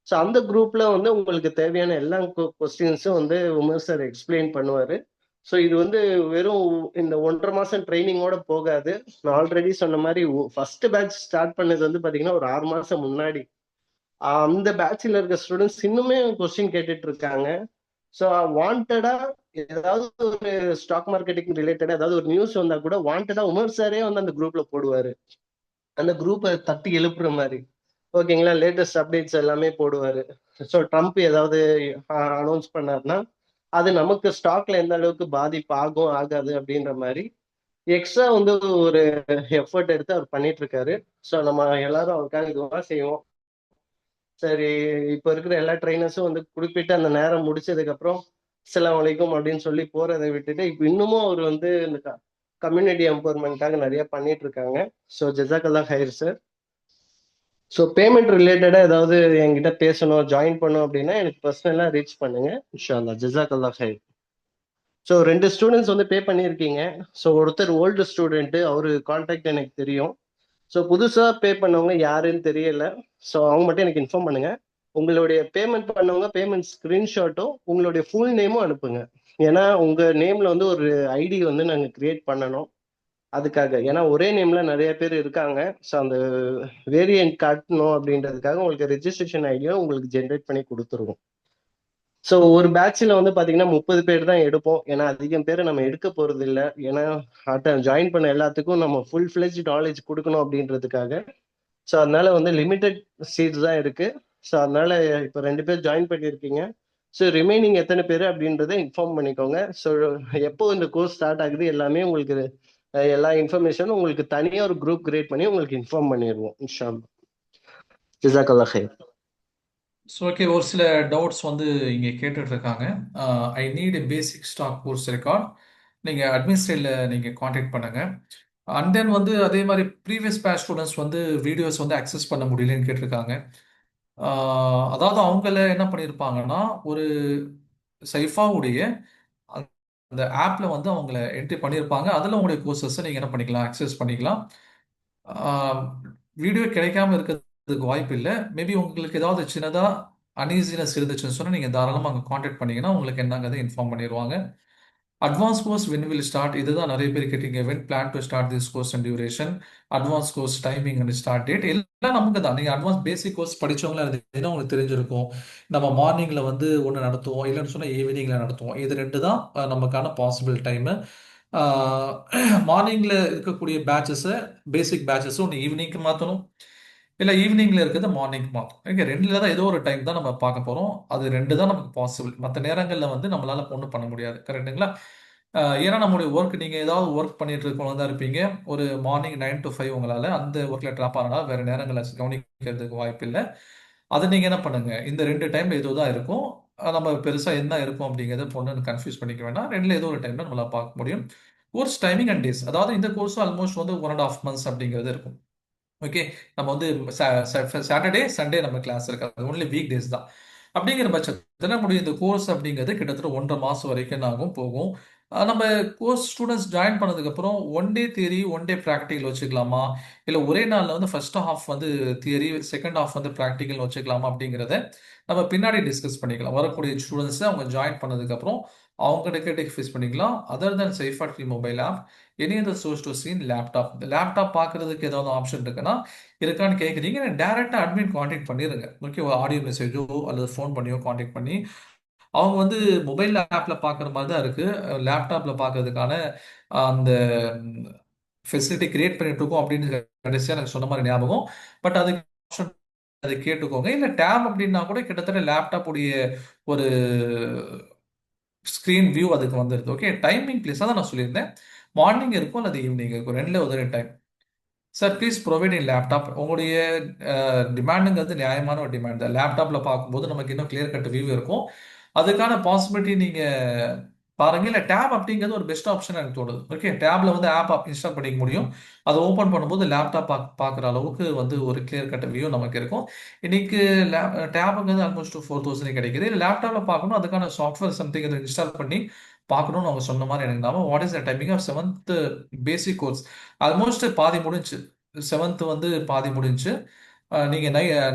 ஸோ அந்த குரூப்ல வந்து உங்களுக்கு தேவையான எல்லா கொஸ்டின்ஸும் வந்து உமர் சார் எக்ஸ்பிளைன் பண்ணுவாரு. ஸோ இது வந்து வெறும் இந்த 1.5 மாசம் ட்ரைனிங்கோட போகாது. நான் ஆல்ரெடி சொன்ன மாதிரி ஃபர்ஸ்ட் பேட்ச் ஸ்டார்ட் பண்ணது வந்து பாத்தீங்கன்னா ஒரு 6 மாசம் முன்னாடி. அந்த பேட்ச்ல இருக்க ஸ்டூடெண்ட்ஸ் இன்னுமே கொஸ்டின் கேட்டுட்டு இருக்காங்க. ஸோ வாண்டடா ஏதாவது ஒரு ஸ்டாக் மார்க்கெட்டிங் ரிலேட்டடா ஏதாவது ஒரு நியூஸ் வந்தா கூட வாண்டடா உமர் சாரே வந்து அந்த குரூப்ல போடுவாரு. அந்த குரூப்பை தட்டி எழுப்புற மாதிரி. ஓகேங்களா? லேட்டஸ்ட் அப்டேட்ஸ் எல்லாமே போடுவாரு. ஸோ ட்ரம்ப் ஏதாவது அனௌன்ஸ் பண்ணாருன்னா அது நமக்கு ஸ்டாக்ல எந்த அளவுக்கு பாதிப்பு ஆகும் ஆகாது அப்படின்ற மாதிரி எக்ஸ்ட்ரா வந்து ஒரு எஃபர்ட் எடுத்து அவர் பண்ணிட்டு இருக்காரு. ஸோ நம்ம எல்லாரும் அவருக்காக இதுவாக செய்வோம். சரி, இப்போ இருக்கிற எல்லா ட்ரைனர்ஸும் வந்து குறிப்பிட்ட அந்த நேரம் முடிச்சதுக்கு அப்புறம் அஸ்ஸலாமு அலைக்கும் அப்படின்னு சொல்லி போறதை விட்டுட்டு இப்போ இன்னமும் அவர் வந்து இந்த கம்யூனிட்டி எம்பவர்மெண்ட்காக நிறைய பண்ணிட்டு இருக்காங்க. ஸோ ஜஸாக்கல்லாஹ் ஹைர் சார். ஸோ பேமெண்ட் ரிலேட்டடா ஏதாவது என்கிட்ட பேசணும் ஜாயின் பண்ணும் அப்படின்னா எனக்கு பர்சனலா ரீச் பண்ணுங்க. இன்ஷா அல்லாஹ். ஜஸாக்கல்லாஹ் ஹைர். ஸோ 2 ஸ்டூடெண்ட்ஸ் வந்து பே பண்ணியிருக்கீங்க. ஸோ ஒருத்தர் ஓல்டு ஸ்டூடெண்ட், அவரு கான்டாக்ட் எனக்கு தெரியும். ஸோ புதுசா பே பண்ணவங்க யாருன்னு தெரியல. ஸோ அவங்க மட்டும் எனக்கு இன்ஃபார்ம் பண்ணுங்க. உங்களுடைய பேமெண்ட் பண்ணவங்க பேமெண்ட் ஸ்கிரீன்ஷாட்டும் உங்களுடைய ஃபுல் நேமும் அனுப்புங்க. ஏன்னா உங்க நேம்ல வந்து ஒரு ஐடி வந்து நாங்க கிரியேட் பண்ணணும் அதுக்காக. ஏன்னா ஒரே நேம்ல நிறைய பேர் இருக்காங்க. ஸோ அந்த வேரியன்ட் காட்டணும் அப்படின்றதுக்காக உங்களுக்கு ரெஜிஸ்ட்ரேஷன் ஐடியும் உங்களுக்கு ஜென்ரேட் பண்ணி கொடுத்துருவோம். ஸோ ஒரு பேட்ச்ல வந்து பாத்தீங்கன்னா 30 பேர் தான் எடுப்போம். ஏன்னா அதிகம் பேர் நம்ம எடுக்க போறது இல்லை. ஏன்னா ஜாயின் பண்ண எல்லாத்துக்கும் நம்ம ஃபுல் ஃபிளெஜ் நாலேஜ் கொடுக்கணும் அப்படின்றதுக்காக. ஸோ அதனால வந்து லிமிட்டெட் சீட்ஸ் தான் இருக்கு. ஸோ அதனால இப்போ 2 பேர் ஜாயின் பண்ணியிருக்கீங்க. ஸோ ரிமைனிங் எத்தனை பேர் அப்படின்றத இன்ஃபார்ம் பண்ணிக்கோங்க. ஸோ எப்போ இந்த கோர்ஸ் ஸ்டார்ட் ஆகுது எல்லாமே உங்களுக்கு எல்லா இன்ஃபர்மேஷனும் உங்களுக்கு தனியாக ஒரு குரூப் கிரியேட் பண்ணி உங்களுக்கு இன்ஃபார்ம் பண்ணிடுவோம். இன்ஷா அல்லாஹ். ஜஸாக்கல்லாஹ் ஹைர். ஸோ ஓகே, ஒரு சில டவுட்ஸ் வந்து இங்கே கேட்டுட்டு இருக்காங்க. I need a basic stock course record. நீங்கள் அட்மினிஸ்ட்ரேட்டில் நீங்கள் காண்டாக்ட் பண்ணுங்க. அண்ட் தென் வந்து அதே மாதிரி ப்ரீவியஸ் பேட்ச் ஸ்டூடெண்ட்ஸ் வந்து வீடியோஸ் வந்து அக்சஸ் பண்ண முடியலன்னு கேட்டிருக்காங்க. அதாவது அவங்கள என்ன பண்ணியிருப்பாங்கன்னா ஒரு சைஃபாவுடைய அந்த ஆப்பில் வந்து அவங்கள என்ட்ரி பண்ணியிருப்பாங்க. அதில் உங்களுடைய கோர்சஸை நீங்கள் என்ன பண்ணிக்கலாம், அக்சஸ் பண்ணிக்கலாம். வீடியோ கிடைக்காம இருக்கிறதுக்கு வாய்ப்பு இல்லை. மேபி உங்களுக்கு ஏதாவது சின்னதாக அன்ஈஸினஸ் இருந்துச்சுன்னு சொன்னால் நீங்கள் தாராளமாக அங்கே காண்டாக்ட் பண்ணீங்கன்னா உங்களுக்கு என்னங்கிறத இன்ஃபார்ம் பண்ணிடுவாங்க. Advance course when will start, இதுதான் நிறைய பேர் கேட்டீங்க. when plan to start this course and duration, advance course timing and start date எல்லாம் நமக்கு தான். நீங்கள் அட்வான்ஸ் பேசிக் கோர்ஸ் படிச்சவங்களா இருந்தீங்கன்னா உங்களுக்கு தெரிஞ்சிருக்கும். நம்ம மார்னிங்கில் வந்து ஒன்று நடத்துவோம், இல்லைன்னு சொன்னால் ஈவினிங்கில் நடத்துவோம். இது 2 தான் நமக்கான பாசிபிள் டைமு. மார்னிங்கில் இருக்கக்கூடிய பேட்சஸை பேசிக் பேட்சஸை ஒன்று ஈவினிங்க்கு மாற்றணும், இல்லை ஈவினிங்கில் இருக்கிறத மார்னிங் மாற்றணும். ஓகே, 2ல் தான் ஏதோ ஒரு டைம் தான் நம்ம பார்க்க போகிறோம். அது 2 தான் நமக்கு பாசிபிள். மற்ற நேரங்களில் வந்து நம்மளால் ஒன்றும் பண்ண முடியாது. கரெக்டுங்களா? ஏன்னா நம்மளுடைய ஒர்க், நீங்கள் ஏதாவது ஒர்க் பண்ணிட்டு இருக்கவங்க தான் இருப்பீங்க. ஒரு மார்னிங் 9 to 5 உங்களால் அந்த ஒர்க்கில் ட்ராப் ஆனால் வேறு நேரங்களில் கவனிக்கிறதுக்கு வாய்ப்பு இல்லை. அதை நீங்கள் என்ன பண்ணுங்க, இந்த 2 டைமில் ஏதோ தான் இருக்கும். நம்ம பெருசாக என்ன இருக்கும் அப்படிங்கிறத பொண்ணு கன்ஃபியூஸ் பண்ணிக்க வேண்டாம். 2ல் ஏதோ ஒரு டைமில் நம்மளால் பார்க்க முடியும். கோர்ஸ் டைமிங் அண்ட் டேஸ், அதாவது இந்த கோர்ஸும் ஆல்மோஸ்ட் வந்து 1.5 months அப்படிங்கிறது இருக்கும். ஓகே, நம்ம வந்து சாட்டர்டே சண்டே நம்ம கிளாஸ் இருக்காது, ஒன்லி வீக் டேஸ் தான். அப்படிங்கிற பட்சத்தில் நம்முடைய இந்த கோர்ஸ் அப்படிங்கிறது கிட்டத்தட்ட 1.5 மாதம் வரைக்கும் ஆகும் போகும். நம்ம கோர்ஸ் ஸ்டூடெண்ட்ஸ் ஜாயின் பண்ணதுக்கப்புறம் one day theory one day practical வச்சுக்கலாமா, இல்லை ஒரே நாளில் வந்து ஃபர்ஸ்ட் ஹாஃப் வந்து தியரி செகண்ட் ஹாஃப் வந்து ப்ராக்டிக்கல் வச்சுக்கலாமா அப்படிங்கிறத நம்ம பின்னாடி டிஸ்கஸ் பண்ணிக்கலாம். வரக்கூடிய ஸ்டூடெண்ட்ஸை அவங்க ஜாயின் பண்ணதுக்கப்புறம் அவங்க டிக்கெட் ஃபிக்ஸ் பண்ணிக்கலாம். அதர் தென் சைஃபாட் free mobile app, any other source to seen laptop. இந்த லேப்டாப் பார்க்கறதுக்கு ஏதாவது ஆப்ஷன் இருக்குன்னா இருக்கான்னு கேட்குறீங்க, டேரெக்டாக அட்மின் காண்டாக்ட் பண்ணிடுங்க. ஓகே, ஆடியோ மெசேஜோ அல்லது ஃபோன் பண்ணியோ காண்டாக்ட் பண்ணி அவங்க வந்து மொபைல் ஆப்ல பார்க்குற மாதிரி தான் இருக்கு, லேப்டாப்ல பார்க்கறதுக்கான அந்த ஃபெசிலிட்டி கிரியேட் பண்ணிட்டு இருக்கோம் அப்படின்னு கடைசியாக எனக்கு சொன்ன மாதிரி ஞாபகம். பட் அதுக்கு ஆப்ஷன் அதை கேட்டுக்கோங்க. இல்லை டேப் அப்படின்னா கூட கிட்டத்தட்ட லேப்டாப் உடைய ஒரு ஸ்க்ரீன் வியூ அதுக்கு வந்துடுது. ஓகே, டைமிங் பிளேஸ் தான் நான் சொல்லியிருந்தேன், மார்னிங் இருக்கும் அல்லது ஈவினிங் இருக்கும், ரெண்டுல ஒரு time. Sir please provide in laptop. உங்களுடைய டிமாண்டுங்கிறது நியாயமான ஒரு டிமாண்ட் தான். லேப்டாப்பில் பார்க்கும்போது நமக்கு இன்னும் கிளியர் கட் வியூ இருக்கும். அதுக்கான பாசிபிலிட்டி நீங்கள் பாருங்க. இல்லை டேப் அப்படிங்கிறது ஒரு பெஸ்ட் ஆப்ஷன் எனக்கு தோணுது. ஓகே, டேப்ல வந்து ஆப் இன்ஸ்டால் பண்ணிக்க முடியும். அதை ஓப்பன் பண்ணும்போது லேப்டாப் பார்க்குற அளவுக்கு வந்து ஒரு கிளியர் கட் வியூ நமக்கு இருக்கும். இன்னைக்கு டேபுங்கிறது ஆல்மோஸ்ட் 4000 கிடைக்குது. இல்லை லேப்டாப்பில் பார்க்கணும், அதுக்கான சாஃப்ட்வேர் சம்திங் அதை இன்ஸ்டால் பண்ணி பார்க்கணும்னு அவங்க சொன்ன மாதிரி எனக்கு ஞாபகம். What is the timing of 7th basic course? Almost பாதி முடிஞ்சு, 7th வந்து பாதி முடிஞ்சு. நீங்க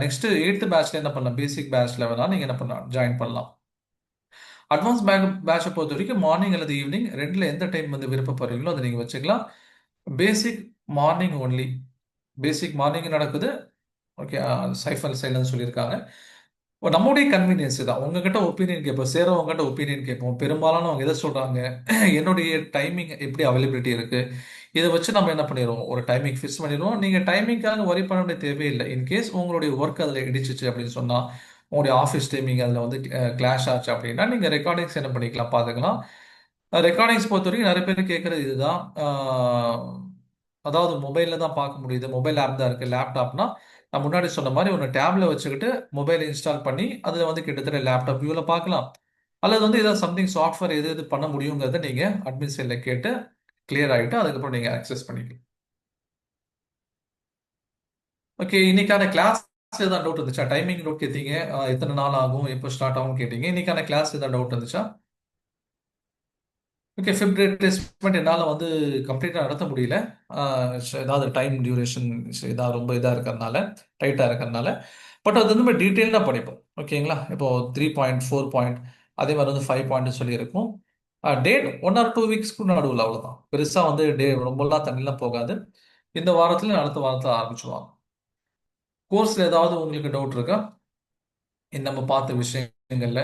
நெக்ஸ்ட் 8th பேட்ச்ல என்ன பண்ணலாம், பேசிக் பேட்ச்ல வேணா நீங்க என்ன பண்ணலாம், ஜாயின் பண்ணலாம். அட்வான்ஸ் பேட்சை பொறுத்த வரைக்கும் மார்னிங் அல்லது ஈவினிங் ரெண்டுல எந்த டைம் வந்து விருப்பப்படுறீங்களோ அதை நீங்க வச்சுக்கலாம். பேசிக் மார்னிங் ஒன்லி, பேசிக் மார்னிங் நடக்குது. ஓகே, சைஃபல் சைலன்ஸ் சொல்லியிருக்காங்க. நம்முடைய கன்வீனியன்ஸ் தான். உங்ககிட்ட ஒப்பீனியன் கேட்போம், சேரவங்ககிட்ட ஒப்பீனியன் கேட்போம். பெரும்பாலான அவங்க எதை சொல்றாங்க, என்னுடைய டைமிங் எப்படி அவைலபிலிட்டி இருக்கு, இதை வச்சு நம்ம என்ன பண்ணிடுவோம், ஒரு டைமிங் ஃபிக்ஸ் பண்ணிடுவோம். நீங்க டைமிங்காக ஒரி பண்ண வேண்டிய தேவையில்லை. இன்கேஸ் உங்களுடைய ஒர்க் அதில் இடிச்சிச்சு அப்படின்னு சொன்னா, உங்களுடைய ஆஃபீஸ் டைமிங் அதில் வந்து கிளாஷ் ஆச்சு அப்படின்னா நீங்க ரெக்கார்டிங்ஸ் என்ன பண்ணிக்கலாம், பார்த்துக்கலாம். ரெக்கார்டிங்ஸ் பொறுத்த வரைக்கும் நிறைய பேர் கேட்கறது இதுதான். அதாவது மொபைலில் தான் பார்க்க முடியுது, மொபைல் ஆப் தான் இருக்குது. லேப்டாப்னா நான் முன்னாடி சொன்ன மாதிரி ஒன்று டேப்ல வச்சுக்கிட்டு மொபைல் இன்ஸ்டால் பண்ணி அதில் வந்து கிட்டத்தட்ட லேப்டாப் வியூவில் பார்க்கலாம். அல்லது வந்து ஏதாவது சம்திங் சாஃப்ட்வேர் எது எது பண்ண முடியுங்கிறத நீங்கள் அட்மின் சைடில் கேட்டு கிளியர் ஆகிட்டு அதுக்கப்புறம் நீங்கள் ஆக்சஸ் பண்ணிக்கலாம். ஓகே, இன்னைக்கான கிளாஸ் ஏதாவது டவுட் இருந்துச்சா? டைமிங் டவுட் கேட்டீங்க, எத்தனை நாள் ஆகும், எப்போ ஸ்டார்ட் ஆகும் கேட்டீங்க. இன்னைக்கான கிளாஸ் ஏதாவது டவுட் இருந்துச்சா? ஓகே, ஃபிஃப்த் கிரேட் டெஸ்ட்மெண்ட் என்னால் வந்து கம்ப்ளீட்டாக நடத்த முடியல. ஏதாவது டைம் டியூரேஷன் ஏதாவது ரொம்ப இதாக இருக்கிறதுனால, டைட்டாக இருக்கிறதுனால. பட் அது வந்து டீட்டெயிலாக படிப்போம். ஓகேங்களா? இப்போ 3 பாயிண்ட் 4 பாயிண்ட் அதே மாதிரி வந்து 5 பாயிண்ட் சொல்லியிருக்கும். டேட் 1 or 2 வீக்ஸ்க்கு நடுவில், அவ்வளோதான். பெருசாக வந்து ரொம்பலாம் தண்ணிலாம் போகாது. இந்த வாரத்தில் அடுத்த வாரத்தில் ஆரம்பிச்சுடுவாங்க. கோர்ஸில் ஏதாவது உங்களுக்கு டவுட் இருக்கா நம்ம பார்த்த விஷயங்கள்ல?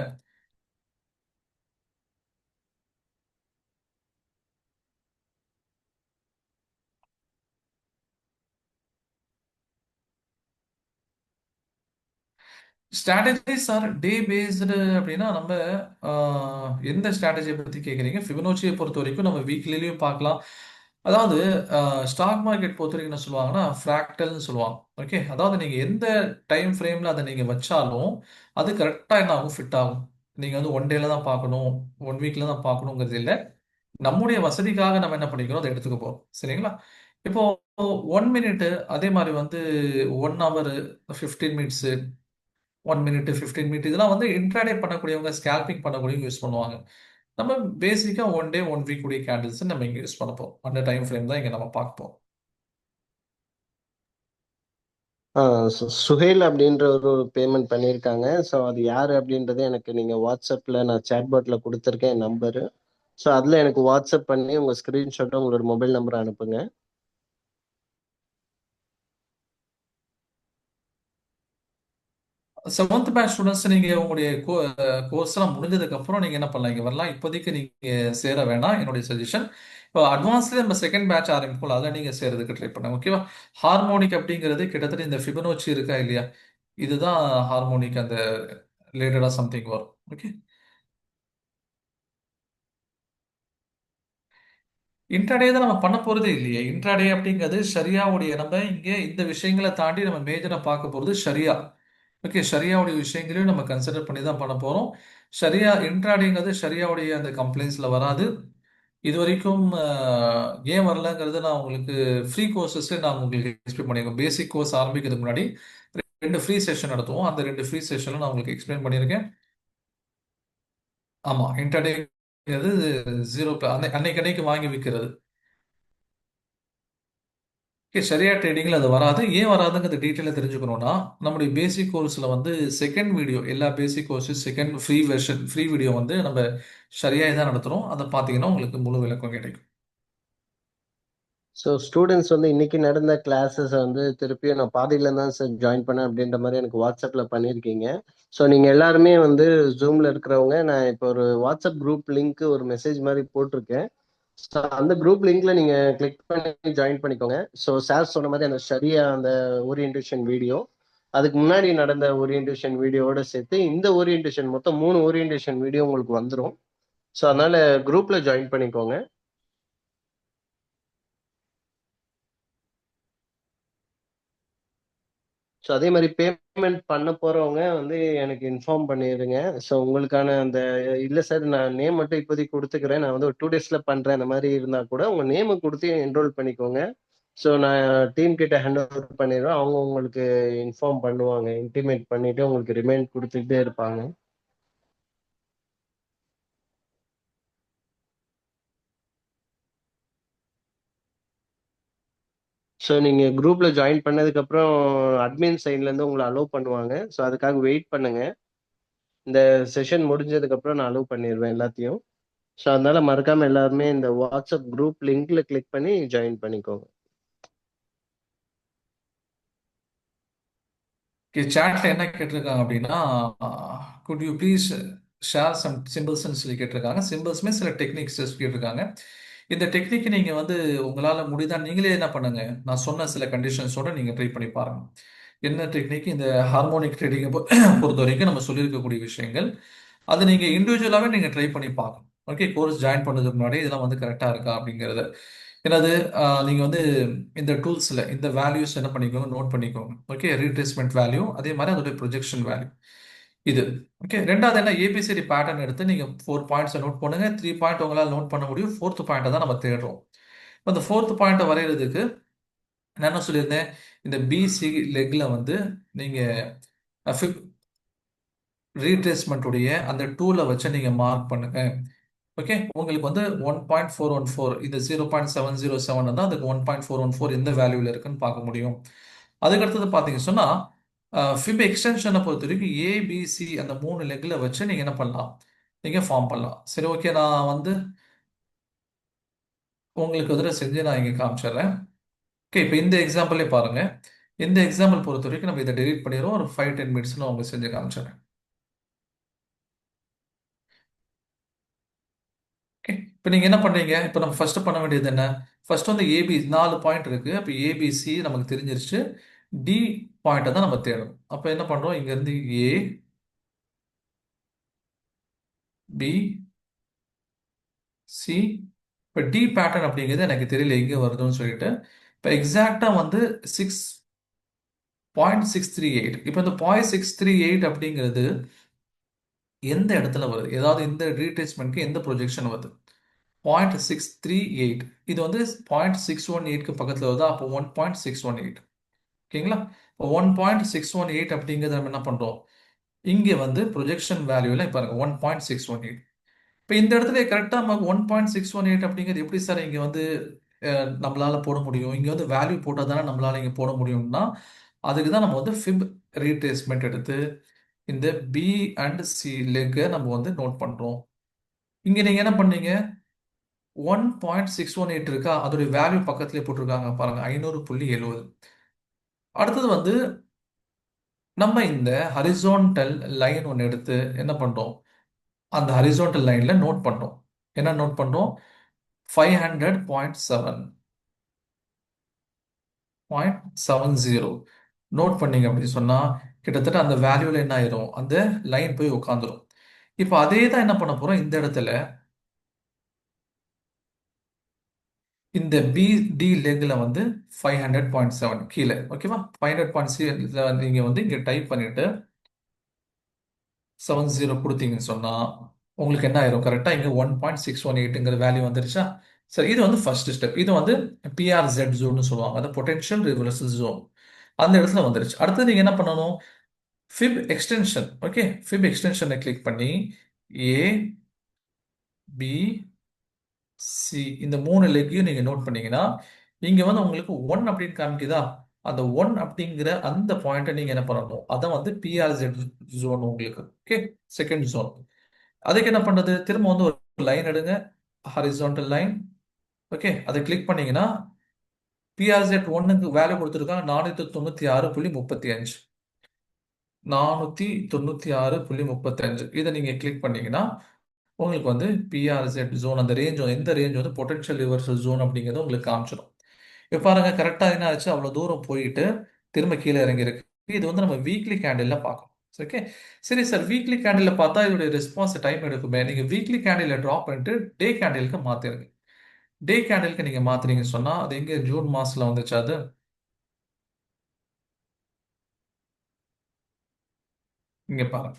ஸ்ட்ராட்டஜிஸ் ஆர் டே பேஸ்டு அப்படின்னா நம்ம எந்த ஸ்ட்ராட்டஜியை பற்றி கேட்குறீங்க? ஃபிபனோச்சியை பொறுத்த வரைக்கும் நம்ம வீக்லிலையும் பார்க்கலாம். அதாவது ஸ்டாக் மார்க்கெட் பொறுத்த வரைக்கும் என்ன சொல்லுவாங்கன்னா ஃப்ராக்டல்னு சொல்லுவாங்க. ஓகே, அதாவது நீங்கள் எந்த டைம் ஃப்ரேமில் அதை நீங்கள் வச்சாலும் அது கரெக்டாக என்ன ஆகும், ஃபிட் ஆகும். நீங்கள் வந்து ஒன் டேல தான் பார்க்கணும், ஒன் வீக்கில் தான் பார்க்கணுங்கிறது இல்லை. நம்முடைய வசதிக்காக நம்ம என்ன பண்ணிக்கிறோம், அதை எடுத்துக்க போகிறோம். சரிங்களா? இப்போ 1 மினிட், அதே மாதிரி வந்து 1 ஹவர் 15 மினிட்ஸு, 1 மினிட் 15 மினிட், இதெல்லாம் வந்து இன்ட்ராடே பண்ணக்கூடியவங்க, ஸ்கேல்பிங் பண்ணக்கூடியவங்க யூஸ் பண்ணுவாங்க. நம்ம பேசிக்கா ஒன் டே ஒன் வீக் உடைய கேண்டில்ஸ் நம்ம இங்க யூஸ் பண்ண போறோம். அந்த டைம் ஃப்ரேம் தான் இங்க நம்ம பார்க்க போறோம். சுஹேல் அப்படின்ற ஒரு பேமெண்ட் பண்ணியிருக்காங்க. ஸோ அது யார் அப்படின்றது எனக்கு நீங்கள் வாட்ஸ்அப்பில் நான் சேட்பாட்டில் கொடுத்துருக்கேன் என் நம்பரு. ஸோ அதில் எனக்கு வாட்ஸ்அப் பண்ணி உங்கள் ஸ்க்ரீன்ஷாட்டை உங்களோட மொபைல் நம்பரை அனுப்புங்க. செவன்த் பேட்ச் ஸ்டூடெண்ட்ஸ் நீங்க உங்களுடைய கோர்ஸ் எல்லாம் முடிஞ்சதுக்கு அப்புறம் நீங்க என்ன பண்ணலாம், இங்க வரலாம். இப்போதைக்கு நீங்க சேர வேணாம், என்னுடைய சஜஷன். இப்போ அட்வான்ஸ்ல நம்ம செகண்ட் பேட்ச் ஆரம்பிப்போம், அதில் நீங்க சேர்றதுக்கு ட்ரை பண்ணுங்க. ஓகேவா? ஹார்மோனிக் அப்படிங்கிறது கிட்டத்தட்ட இந்த ஃபிபனோச்சி இருக்கா இல்லையா, இதுதான் ஹார்மோனிக், அந்த ரிலேட்டடா சம்திங் வரும். ஓகே, இன்ட்ராடே தான் நம்ம பண்ண போறதே இல்லையே. இன்ட்ராடே அப்படிங்கிறது ஷரியாவுடைய, நம்ம இங்க இந்த விஷயங்களை தாண்டி நம்ம மேஜரா பார்க்க போறது ஷரியா. ஓகே, ஷரியாவுடைய விஷயங்களையும் நம்ம கன்சிடர் பண்ணி தான் பண்ண போறோம். ஷரியா இன்ட்ராடேங்கிறது ஷரியாவுடைய அந்த கம்ப்ளைண்ட்ஸ்ல வராது. இது வரைக்கும் ஏன் வரலங்கிறது நான் உங்களுக்கு ஃப்ரீ கோர்சஸ்ல நான் உங்களுக்கு எக்ஸ்பிளைன் பண்ணியிருக்கேன். பேசிக் கோர்ஸ் ஆரம்பிக்கிறதுக்கு முன்னாடி 2 ஃப்ரீ செஷன் நடத்துவோம். அந்த 2 ஃப்ரீ செஷன்ல நான் உங்களுக்கு எக்ஸ்பிளைன் பண்ணியிருக்கேன். ஆமா, இன்ட்ராடே ஜீரோ அன்னைக்கு அன்னைக்கு வாங்கி விற்கிறது. ஓகே, சரியா ட்ரேடிங்ல அது வராது. ஏன் வராதுங்கிறது டீட்டெயிலாக தெரிஞ்சுக்கணும்னா நம்முடைய பேசிக் கோர்ஸில் வந்து செகண்ட் வீடியோ, எல்லா basic courses second free version, free video வந்து நம்ம சரியாக தான் நடத்துகிறோம். அதை பார்த்தீங்கன்னா உங்களுக்கு முழு விளக்கம் கிடைக்கும். ஸோ ஸ்டூடெண்ட்ஸ் வந்து இன்னைக்கு நடந்த கிளாஸஸ் வந்து திருப்பியும் நான் பாதியில தான் சார் ஜாயின் பண்ணேன் அப்படின்ற மாதிரி எனக்கு வாட்ஸ்அப்ல பண்ணியிருக்கீங்க. ஸோ நீங்க எல்லாருமே வந்து ஜூம்ல இருக்கிறவங்க, நான் இப்போ ஒரு வாட்ஸ்அப் குரூப் லிங்க் ஒரு மெசேஜ் மாதிரி போட்டிருக்கேன். ஸோ அந்த குரூப் லிங்க்ல நீங்க கிளிக் பண்ணி ஜாயின் பண்ணிக்கோங்க. ஸோ சார் சொன்ன மாதிரி அந்த சரியா அந்த ஓரியன்டேஷன் வீடியோ, அதுக்கு முன்னாடி நடந்த ஓரியன்டேஷன் வீடியோவோட சேர்த்து இந்த ஓரியன்டேஷன் மொத்தம் 3 ஓரியன்டேஷன் வீடியோ உங்களுக்கு வந்துடும். ஸோ அதனால குரூப்ல ஜாயின் பண்ணிக்கோங்க. ஸோ அதே மாதிரி பேமெண்ட் பண்ண போறவங்க வந்து எனக்கு இன்ஃபார்ம் பண்ணிடுங்க. ஸோ உங்களுக்கான அந்த இல்லை சார் நான் நேம் மட்டும் இப்போதைக்கு கொடுத்துக்கிறேன், நான் வந்து ஒரு 2 டேஸ்ல பண்றேன், அந்த மாதிரி இருந்தா கூட உங்க நேமை கொடுத்து என்ரோல் பண்ணிக்கோங்க. ஸோ நான் டீம் கிட்ட ஹேண்ட் ஓவர் பண்ணிடுவேன். அவங்க உங்களுக்கு இன்ஃபார்ம் பண்ணுவாங்க, இன்டிமேட் பண்ணிட்டு உங்களுக்கு ரிமைண்ட் கொடுத்துட்டே இருப்பாங்க. ஸோ நீங்க குரூப்ல ஜாயின் பண்ணதுக்கு அப்புறம் அட்மின் சைட்ல இருந்து உங்களை அலோவ் பண்ணுவாங்க. ஸோ அதுக்காக வெயிட் பண்ணுங்க. இந்த செஷன் முடிஞ்சதுக்கு அப்புறம் நான் அலோவ் பண்ணிடுவேன் எல்லாத்தையும். ஸோ அதனால மறக்காம எல்லாருமே இந்த வாட்ஸ்அப் குரூப் லிங்க்ல கிளிக் பண்ணி ஜாயின் பண்ணிக்கோங்க. சாட்ல என்ன கேட்டிருக்காங்க அப்படின்னா, could you please share some சிம்பிள்ஸ்ன்னு சொல்லி கேட்டிருக்காங்க. சிம்பிள்ஸ்மே சில டெக்னிக்ஸ் கேட்டிருக்காங்க. இந்த டெக்னிக் நீங்க வந்து உங்களால முடியுதா நீங்களே என்ன பண்ணுங்க, நான் சொன்ன சில கண்டிஷன்ஸோட நீங்க ட்ரை பண்ணி பாருங்க. என்ன டெக்னிக்? இந்த ஹார்மோனிக் ட்ரேடிங்கை பொறுத்த வரைக்கும் நம்ம சொல்லியிருக்கக்கூடிய விஷயங்கள், அது நீங்க இண்டிவிஜுவலாகவே நீங்க ட்ரை பண்ணி பார்க்கணும். ஓகே, கோர்ஸ் ஜாயின் பண்ணதுக்கு முன்னாடி இதெல்லாம் வந்து கரெக்டா இருக்கா அப்படிங்கிறத. என்னது, நீங்க வந்து இந்த டூல்ஸ்ல இந்த வேல்யூஸ் என்ன பண்ணிக்கோங்க, நோட் பண்ணிக்கோங்க. ஓகே, ரீட்ரேஸ்மெண்ட் வேல்யூ, அதே மாதிரி அதோட ப்ரொஜெக்ஷன் வேல்யூ இது. ஓகே, ரெண்டாவது என்ன, ஏபிசிடி பேட்டர்ன் எடுத்து நீங்க 4 பாயிண்ட்ஸை நோட் பண்ணுங்க. 3 பாயிண்ட் உங்களால் நோட் பண்ண முடியும். 4th பாயிண்ட்டை தான் நம்ம தேடுறோம். அந்த 4th பாயிண்ட்டை வரைகிறதுக்கு நான் என்ன சொல்லியிருந்தேன், இந்த பிசி லெக்ல வந்து நீங்க ரீட்ரேஸ்மெண்ட்டுடைய அந்த டூலை வச்சு நீங்க மார்க் பண்ணுங்க. ஓகே, உங்களுக்கு வந்து 1.414, இந்த 0.707 தான் அதுக்கு 1.414 எந்த வேல்யூல இருக்குன்னு பார்க்க முடியும். அதுக்கு அடுத்தது பார்த்தீங்க சொன்னா ஃபிப் எக்ஸ்டென்ஷனை பொறுத்த வரைக்கும் ஏபிசி அந்த 3 லெக்ல வச்சு நீங்க என்ன பண்ணலாம், நீங்க ஃபார்ம் பண்ணலாம். சரி, ஓகே, நான் வந்து உங்களுக்கு ஒரு தடவை செஞ்சு நான் இங்க காமிச்சிடுறேன். ஓகே, இப்போ இந்த எக்ஸாம்பிளே பாருங்க. இந்த எக்ஸாம்பிள் பொறுத்த வரைக்கும் நம்ம இதை டெலீட் பண்ணிடுவோம். ஒரு 5-10 மினிட்ஸ்ல உங்களுக்கு செஞ்சு காமிச்சிடுறேன். ஓகே, இப்போ நீங்க என்ன பண்றீங்க, இப்போ நம்ம ஃபர்ஸ்ட் பண்ண வேண்டியது என்ன, ஃபர்ஸ்ட் வந்து ஏபி 4 பாயிண்ட் இருக்கு. அப்போ ஏபிசி நமக்கு தெரிஞ்சிருச்சு. டி பாயிண்ட்டை தான் நம்ம தேடணும். அப்போ என்ன பண்றோம், இங்க இருந்து ஏ பி சி, இப்போ டி பேட்டர்ன் அப்படிங்கிறது எனக்கு தெரியல எங்க வருதுன்னு சொல்லிட்டு, இப்போ எக்ஸாக்டா வந்து 6.638. இப்போ இந்த 0.638 அப்படிங்கிறது எந்த இடத்துல வருது, ஏதாவது இந்த ரீட்ரேஸ்மெண்ட்க்கு எந்த ப்ரொஜெக்ஷன் வருது, 0.638. இது வந்து 0.618க்கு பக்கத்தில் வருதா, அப்போ 1.618. ஓகேங்களா, இப்போ 1.618 அப்படிங்கிறது நம்ம என்ன பண்ணுறோம், இங்கே வந்து ப்ரொஜெக்ஷன் வேல்யூவில் பாருங்க 1.618. இப்போ இந்த இடத்துல கரெக்டாக நமக்கு 1.618 அப்படிங்கிறது எப்படி சார் இங்கே வந்து நம்மளால போட முடியும், இங்கே வந்து வேல்யூ போட்டால் தானே நம்மளால இங்கே போட முடியும்னா, அதுக்கு தான் நம்ம வந்து ஃபிப் ரீட்ரேஸ்மெண்ட் எடுத்து இந்த பி அண்ட் சி லெக்கை நம்ம வந்து நோட் பண்ணுறோம். இங்கே நீங்கள் என்ன பண்ணீங்க, 1.618 இருக்கா, அதோடைய வேல்யூ பக்கத்துலேயே போட்டிருக்காங்க பாருங்க, 500.70. அடுத்தது வந்து நம்ம இந்த ஹரிசோண்டல் லைன் ஒன்று எடுத்து என்ன பண்றோம், அந்த ஹரிசோண்டல் லைன்ல நோட் பண்றோம். என்ன நோட் பண்றோம், 500.70 நோட் பண்ணீங்க அப்படின்னு சொன்னா கிட்டத்தட்ட அந்த வேல்யூல என்ன ஆயிரும், அந்த லைன் போய் உட்காந்துரும். இப்போ அதே தான் என்ன பண்ண போறோம், இந்த இடத்துல இந்த பிடி லெக்ல வந்து 500.7 கீழே. ஓகேவா, 500.7 நீங்க வந்து இங்க டைப் பண்ணிட்டு 70 கொடுத்தீங்கன்னு சொன்னா உங்களுக்கு என்ன ஆயிரும், கரெக்டா இங்க 1.618ங்கிற வேல்யூ வந்துருச்சா. சரி, இது வந்து ஃபர்ஸ்ட் ஸ்டெப். இது வந்து பிஆர்இசட் ஜோன்னு சொல்லுவாங்க, அது பொட்டென்ஷியல் ரிவர்சல் ஜோன். அந்த இடத்துல வந்துருச்சு. அடுத்து நீங்க என்ன பண்ணணும், ஃபிப் எக்ஸ்டென்ஷன். ஓகே, ஃபிப் எக்ஸ்டென்ஷனை கிளிக் பண்ணி ஏ பி சி இந்த 3 லெக்கையும் நீங்க நோட் பண்ணீங்கன்னா இங்க வந்து உங்களுக்கு 1 அப்படின்னு காமிக்குதா? அந்த 1 அப்படிங்கிற அந்த பாயிண்ட்டை நீங்க என்ன பண்ணணும்? அதான் வந்து பிஆர்இசட் ஜோன் உங்களுக்கு. Okay, second zone. அதுக்கு என்ன பண்றது? திரும்ப வந்து ஒரு லைன் எடுங்க, ஹாரிசான்டல் லைன். ஓகே, அதை கிளிக் பண்ணீங்கன்னா பிஆர்இசட் 1க்கு வேல்யூ கொடுத்துருக்காங்க 496.35. 496.35 இதை நீங்க கிளிக் பண்ணீங்கன்னா உங்களுக்கு வந்து பிஆர்இசட் ஜோன், அந்த ரேஞ்ச், எந்த ரேஞ்ச் வந்து பொட்டன்ஷியல் ரிவர்சல் ஜோன் அப்படிங்கிறது உங்களுக்கு காமிச்சிடும். இப்போ பாருங்க, கரெக்டா என்ன ஆச்சு? அவ்வளவு தூரம் போயிட்டு திரும்ப கீழே இறங்கி இருக்கு. இது வந்து நம்ம வீக்லி கேண்டில்ல பார்க்கணும். ஓகே, சரி சார், வீக்லி கேண்டில்ல பார்த்தா இதோட ரெஸ்பான்ஸ் டைம் எடுக்குமே. நீங்க வீக்லி கேண்டில்ல ட்ராப் பண்ணிட்டு டே கேண்டிலுக்கு மாத்திருங்க. டே கேண்டிலுக்கு நீங்க மாத்துறீங்கன்னு சொன்னா அது எங்க ஜூன் மாசத்துல வந்துச்சு. அது இங்க பாருங்க.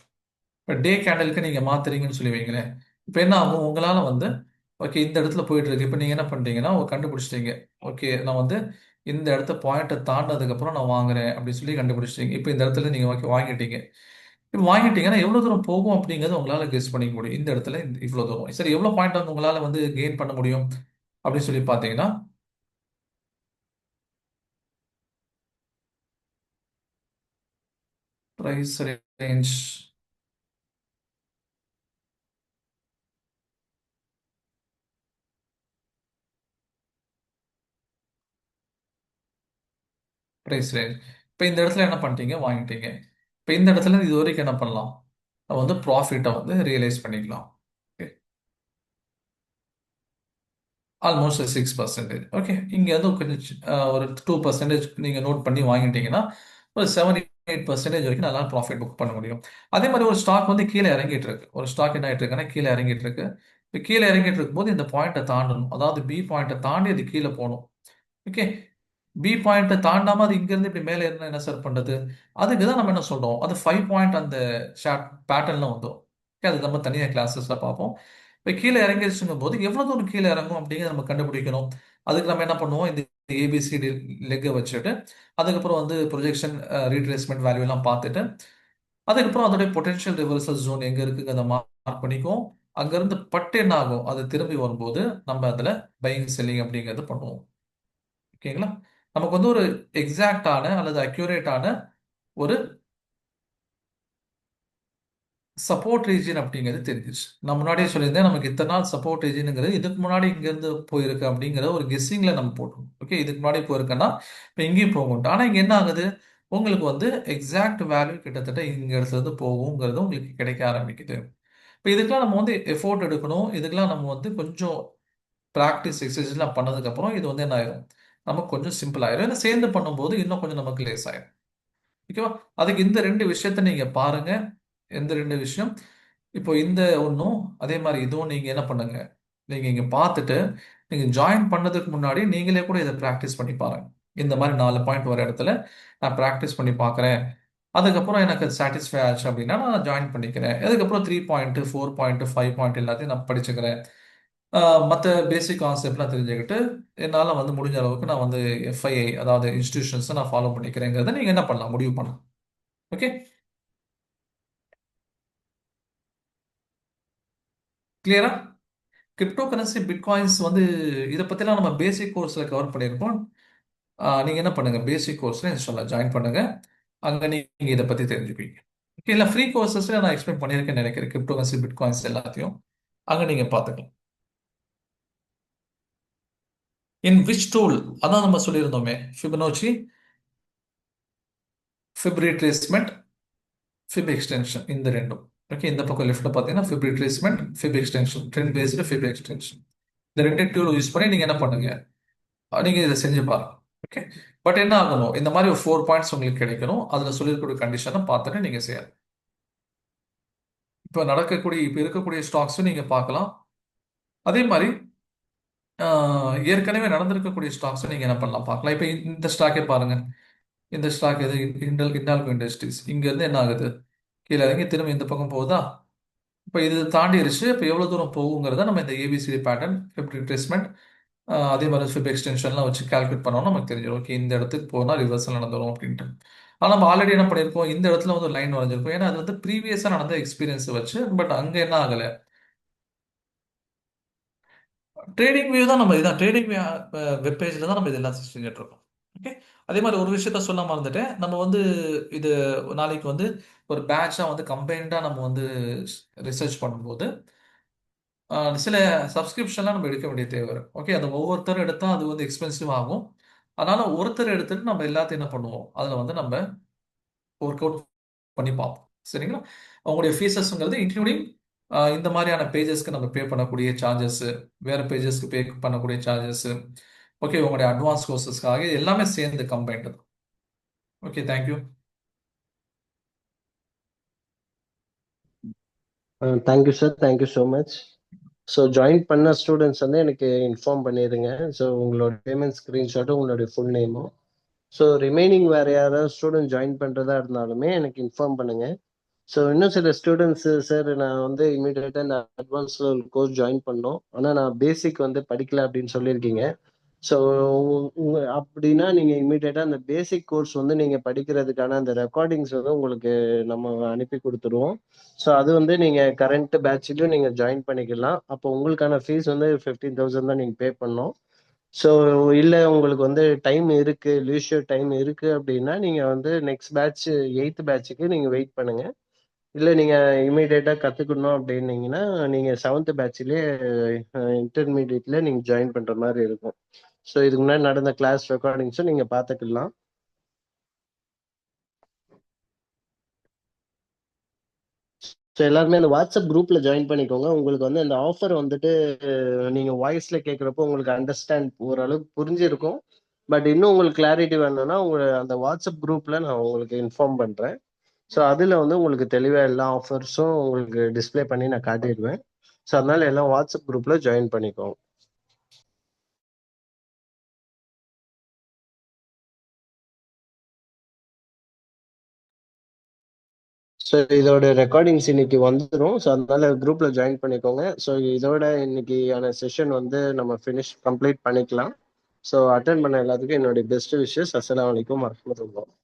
இப்போ டே கேண்டலுக்கு நீங்க மாத்துறீங்கன்னு சொல்லி வைங்களேன். இப்போ என்ன ஆகும்? உங்களால வந்து ஓகே இந்த இடத்துல போயிட்டு இருக்கு. இப்போ நீங்க என்ன பண்றீங்கன்னா கண்டுபிடிச்சிட்டீங்க. ஓகே, நான் வந்து இந்த இடத்த பாயிண்ட்டை தாண்டதுக்கு அப்புறம் நான் வாங்குறேன் அப்படின்னு சொல்லி கண்டுபிடிச்சிட்டீங்க. இப்போ இந்த இடத்துல நீங்க ஓகே வாங்கிட்டீங்க. இப்போ வாங்கிட்டீங்கன்னா எவ்வளவு தூரம் போகும் அப்படிங்கறது உங்களால கெஸ் பண்ணிக்க முடியும். இந்த இடத்துல இவ்வளவு தூரம். சரி, எவ்வளவு பாயிண்ட் வந்து உங்களால வந்து கெயின் பண்ண முடியும் அப்படின்னு சொல்லி பார்த்தீங்கன்னா பிரைஸ் ரேஞ்ச் பிரைஸ் ரேஞ்ச். இப்போ இந்த இடத்துல என்ன பண்ணிட்டீங்க? வாங்கிட்டீங்க. இப்போ இந்த இடத்துல இது வரைக்கும் என்ன பண்ணலாம்? நம்ம வந்து ப்ராஃபிட்டை வந்து ரியலைஸ் பண்ணிக்கலாம். ஆல்மோஸ்ட் 6%. ஓகே, இங்க வந்து கொஞ்சம் ஒரு 2% நீங்க நோட் பண்ணி வாங்கிட்டீங்கன்னா ஒரு 7-8% வரைக்கும் நல்லா ப்ராஃபிட் புக் பண்ண முடியும். அதே மாதிரி ஒரு ஸ்டாக் வந்து கீழே இறங்கிட்டு இருக்கு. ஒரு ஸ்டாக் என்ன ஆயிட்டு இருக்குன்னா கீழே இறங்கிட்டு இருக்கு. இப்போ கீழே இறங்கிட்டு இருக்கும்போது இந்த பாயிண்ட்டை தாண்டணும். அதாவது பி பாயிண்ட்டை தாண்டி அது கீழே போகணும். ஓகே, பி பாயிண்ட்டை தாண்டாம அது இங்க இருந்து இப்படி மேலே இருந்தா என்ன சார் பண்றது? அதுக்கு தான் நம்ம என்ன சொல்றோம், அது 5 பாயிண்ட் அந்த ஷார்ட் பேட்டர்ன்ல வந்துடும். ஓகே, அது நம்ம தனியாக கிளாஸஸ்ல பார்ப்போம். இப்போ கீழே இறங்கிடுச்சுங்கும் போது எவ்வளவு தூரம் கீழே இறங்கும் அப்படிங்கிறத நம்ம கண்டுபிடிக்கணும். அதுக்கு நம்ம என்ன பண்ணுவோம், இந்த ஏபிசிடி லெக்கை வச்சுட்டு அதுக்கப்புறம் வந்து ப்ரொஜெக்ஷன், ரீட்ரேஸ்மெண்ட் வேல்யூ எல்லாம் பார்த்துட்டு அதுக்கப்புறம் அதோடைய பொட்டன்ஷியல் ரிவர்சல் ஜோன் எங்க இருக்குங்கிறத மார்க் பண்ணிக்குவோம். அங்கிருந்து பட்டு என்ன ஆகும், அது திரும்பி வரும்போது நம்ம அதுல பையிங் செல்லிங் அப்படிங்கிறது பண்ணுவோம். ஓகேங்களா? நமக்கு வந்து ஒரு எக்ஸாக்டான அல்லது அக்யூரேட்டான ஒரு சப்போர்ட் ரீஜன் அப்படிங்கிறது தெரிஞ்சிச்சு. நான் முன்னாடியே சொல்லியிருந்தேன், நமக்கு இத்தனை நாள் சப்போர்ட் ரீஜனுங்கிறது இதுக்கு முன்னாடி இங்கேருந்து போயிருக்கு அப்படிங்கிற ஒரு கெஸ்ஸிங்ல நம்ம போட்டோம். ஓகே, இதுக்கு முன்னாடி போயிருக்கேன்னா இப்போ இங்கேயும் போகும். ஆனால் இங்கே என்ன ஆகுது, உங்களுக்கு வந்து எக்ஸாக்ட் வேல்யூ கிட்டத்தட்ட இங்க இடத்துல இருந்து போகுங்கிறது உங்களுக்கு கிடைக்க ஆரம்பிக்குது. இப்போ இதுக்கெல்லாம் நம்ம வந்து எஃபோர்ட் எடுக்கணும். இதுக்கெல்லாம் நம்ம வந்து கொஞ்சம் ப்ராக்டிஸ் எக்ஸசைஸ்லாம் பண்ணதுக்கப்புறம் இது வந்து என்ன ஆயிரும், நமக்கு கொஞ்சம் சிம்பிள் ஆயிரும். இதை சேர்ந்து பண்ணும்போது இன்னும் கொஞ்சம் நமக்கு லேஸ் ஆயிரும். ஓகேவா? அதுக்கு இந்த 2 விஷயத்த நீங்க பாருங்க. எந்த 2 விஷயம்? இப்போ இந்த ஒன்றும் அதே மாதிரி இதுவும் நீங்க என்ன பண்ணுங்க, நீங்க இங்க பார்த்துட்டு நீங்க ஜாயின் பண்ணதுக்கு முன்னாடி நீங்களே கூட இதை ப்ராக்டிஸ் பண்ணி பாருங்க. இந்த மாதிரி 4 பாயிண்ட் வர இடத்துல நான் ப்ராக்டிஸ் பண்ணி பார்க்குறேன். அதுக்கப்புறம் எனக்கு சாட்டிஸ்ஃபை ஆச்சு அப்படின்னா நான் ஜாயின் பண்ணிக்கிறேன். அதுக்கப்புறம் 3 பாயிண்ட், 4 பாயிண்ட், 5 பாயிண்ட் எல்லாத்தையும் நான் படிச்சுக்கிறேன். மற்ற பேசிக் கான்செப்ட்லாம் தெரிஞ்சுக்கிட்டு என்னால் வந்து முடிஞ்ச அளவுக்கு நான் வந்து எஃப்ஐஐ, அதாவது இன்ஸ்டிடியூஷன்ஸை நான் ஃபாலோ பண்ணிக்கிறேங்கிறத நீங்கள் என்ன பண்ணலாம், முடிவு பண்ணலாம். ஓகே, கிளியரா? கிரிப்டோ கரன்சி பிட்காயின்ஸ் வந்து இதை பற்றிலாம் நம்ம பேசிக் கோர்ஸில் கவர் பண்ணியிருப்போம். நீங்கள் என்ன பண்ணுங்க, பேசிக் கோர்ஸில் இன்ஷால்லா ஜாயின் பண்ணுங்க. அங்கே நீங்கள் இதை பற்றி தெரிஞ்சுப்பீங்க. ஓகே, இல்லை ஃப்ரீ கோர்சஸில் நான் எக்ஸ்பிளைன் பண்ணியிருக்கேன்னு நினைக்கிறேன், கிரிப்டோ கரன்சி பிட்காயின்ஸ் எல்லாத்தையும் அங்கே நீங்கள் பார்த்துக்கலாம். இன் விச் டூல், அதான் நம்ம சொல்லியிருந்தோமே, ஃபிபனோச்சி, ஃபிப் ரீட்ரேஸ்மெண்ட், ஃபிப் எக்ஸ்டென்ஷன், இந்த ரெண்டும். ஓகே, இந்த பக்கம் லெஃப்ட்ல பார்த்தீங்கன்னா fib retracement, fib extension, trend based fib extension. இந்த ரெண்டு டூல் யூஸ் பண்ணி நீங்க என்ன பண்ணுங்க, நீங்க இதை செஞ்சு பாருங்க. ஓகே, பட் என்ன ஆகணும், இந்த மாதிரி ஒரு 4 பாயிண்ட்ஸ் உங்களுக்கு கிடைக்கணும். அதுல சொல்லியிருக்கக்கூடிய கண்டிஷனை பார்த்துட்டு நீங்க செய்யணும். இப்போ இருக்கக்கூடிய ஸ்டாக்ஸும் நீங்க பார்க்கலாம். அதே மாதிரி ஏற்கனவே நடந்திருக்கக்கூடிய ஸ்டாக்ஸும் நீங்க என்ன பண்ணலாம் பார்க்கலாம். இப்போ இந்த ஸ்டாக்கே பாருங்க. இந்த ஸ்டாக் எது, இண்டால்கோ இண்டஸ்ட்ரீஸ். இங்க இருந்து என்ன ஆகுது, கீழே இறங்கி திரும்ப இந்த பக்கம் போகுதா? இப்போ இது தாண்டிடுச்சு. இப்போ எவ்வளோ தூரம் போகுங்கிறத நம்ம இந்த ஏபிசிடி பேட்டர்ன், ஃபிப் ரிட்ரேஸ்மெண்ட், அதே மாதிரி ஃபிப் எக்ஸ்டென்ஷன்லாம் வச்சு கால்குலேட் பண்ணோம்னா நமக்கு தெரிஞ்சிடும். ஓகே, இந்த இடத்துக்கு போனால் ரிவர்சல் நடந்துடும் அப்படின்ட்டு. ஆனால் நம்ம ஆல்ரெடி என்ன பண்ணியிருக்கோம், இந்த இடத்துல வந்து லைன் வரைஞ்சிருக்கோம். ஏன்னா அது வந்து ப்ரீவியஸாக நடந்த எக்ஸ்பீரியன்ஸை வச்சு. பட் அங்கே என்ன ஆகலை, ட்ரேடிங் வியூ தான் நம்ம இதான் ட்ரேடிங் வெப் பேஜில் தான் நம்ம இதெல்லாம் செஞ்சுட்டு இருக்கோம். ஓகே. அதே மாதிரி ஒரு விஷயத்த சொல்ல மறந்துட்டேன். நம்ம வந்து இது நாளைக்கு வந்து ஒரு பேட்சாக வந்து கம்பைன்டாக நம்ம வந்து ரிசர்ச் பண்ணும்போது சில சப்ஸ்கிரிப்ஷன்லாம் நம்ம எடுக்க வேண்டிய தேவை வரும். ஓகே. அது ஒவ்வொருத்தரும் எடுத்தால் அது வந்து எக்ஸ்பென்சிவ் ஆகும். அதனால ஒருத்தர் எடுத்துட்டு நம்ம எல்லாத்தையும் என்ன பண்ணுவோம், அதில் வந்து நம்ம ஒர்க் அவுட் பண்ணி பார்ப்போம். சரிங்களா? அவங்களுடைய ஃபீஸஸ்ங்கிறது இன்க்ளூடிங் இந்த மாதிரியான பேஜஸ்க்கு நம்ம பே பண்ணக்கூடிய சார்ஜஸ், வேற பேஜஸ்க்கு பே பண்ணக்கூடிய சார்ஜஸ், ஓகே, உங்களுடைய அட்வான்ஸ் கோர்சஸ்க்காக எல்லாமே சேர்ந்து கம்பைன்டு தான். Okay, thank you. Thank you sir, thank you so much. So join பண்ண ஸ்டூடெண்ட்ஸ் வந்து எனக்கு இன்ஃபார்ம் பண்ணிடுங்க. ஸோ உங்களோட பேமெண்ட் ஸ்க்ரீன்ஷாட்டும் உங்களுடைய ஃபுல் நேமும். ஸோ ரிமைனிங் வேறு யாராவது ஸ்டூடெண்ட் ஜாயின் பண்ணுறதா இருந்தாலுமே எனக்கு இன்ஃபார்ம் பண்ணுங்க. ஸோ இன்னும் சில ஸ்டூடெண்ட்ஸு, சார் நான் வந்து இமீடியட்டாக இந்த அட்வான்ஸ் கோர்ஸ் ஜாயின் பண்ணோம், ஆனால் நான் பேசிக் வந்து படிக்கல அப்படின்னு சொல்லியிருக்கீங்க. ஸோ அப்படின்னா நீங்கள் இமீடியட்டாக அந்த பேசிக் கோர்ஸ் வந்து நீங்கள் படிக்கிறதுக்கான அந்த ரெக்கார்டிங்ஸ் வந்து உங்களுக்கு நம்ம அனுப்பி கொடுத்துருவோம். ஸோ அது வந்து நீங்கள் கரண்ட் பேட்ச்லையும் நீங்கள் ஜாயின் பண்ணிக்கலாம். அப்போ உங்களுக்கான ஃபீஸ் வந்து 15,000 தான் நீங்கள் பே பண்ணணும். ஸோ இல்லை உங்களுக்கு வந்து டைம் இருக்கு, லீஷர் டைம் இருக்கு அப்படின்னா நீங்கள் வந்து நெக்ஸ்ட் பேட்ச் 8th பேட்சுக்கு நீங்கள் வெயிட் பண்ணுங்க. இல்லை நீங்கள் இமீடியட்டாக கற்றுக்கணும் அப்படின்னீங்கன்னா நீங்கள் 7th பேட்ச்லேயே இன்டர்மீடியட்ல நீங்கள் ஜாயின் பண்ணுற மாதிரி இருக்கும். ஸோ இதுக்கு முன்னாடி நடந்த கிளாஸ் ரெக்கார்டிங்ஸும் நீங்கள் பார்த்துக்கலாம். ஸோ எல்லாருமே அந்த வாட்ஸ்அப் குரூப்ல ஜாயின் பண்ணிக்கோங்க. உங்களுக்கு வந்து அந்த ஆஃபர் வந்துட்டு நீங்க வாய்ஸ்ல கேட்குறப்போ உங்களுக்கு அண்டர்ஸ்டாண்ட் ஓரளவுக்கு புரிஞ்சிருக்கும். பட் இன்னும் உங்களுக்கு கிளாரிட்டி வேணும்னா அந்த வாட்ஸ்அப் குரூப்ல நான் உங்களுக்கு இன்ஃபார்ம் பண்றேன். ஸோ அதுல வந்து உங்களுக்கு தெளிவா எல்லா ஆஃபர்ஸும் உங்களுக்கு டிஸ்ப்ளே பண்ணி நான் காட்டிடுவேன். ஸோ அதனால எல்லாம் வாட்ஸ்அப் குரூப்ல ஜாயின் பண்ணிக்கோங்க. ஸோ இதோட ரெக்கார்டிங்ஸ் இன்னைக்கு வந்துடும். ஸோ அதனால குரூப்ல ஜாயின் பண்ணிக்கோங்க. ஸோ இதோட இன்னைக்கான செஷன் வந்து நம்ம கம்ப்ளீட் பண்ணிக்கலாம். ஸோ அட்டென்ட் பண்ண எல்லாத்துக்கும் என்னுடைய பெஸ்ட் விஷஸ். அஸ்ஸலாமு அலைக்கும் வரஹ்மத்துல்லாஹ்.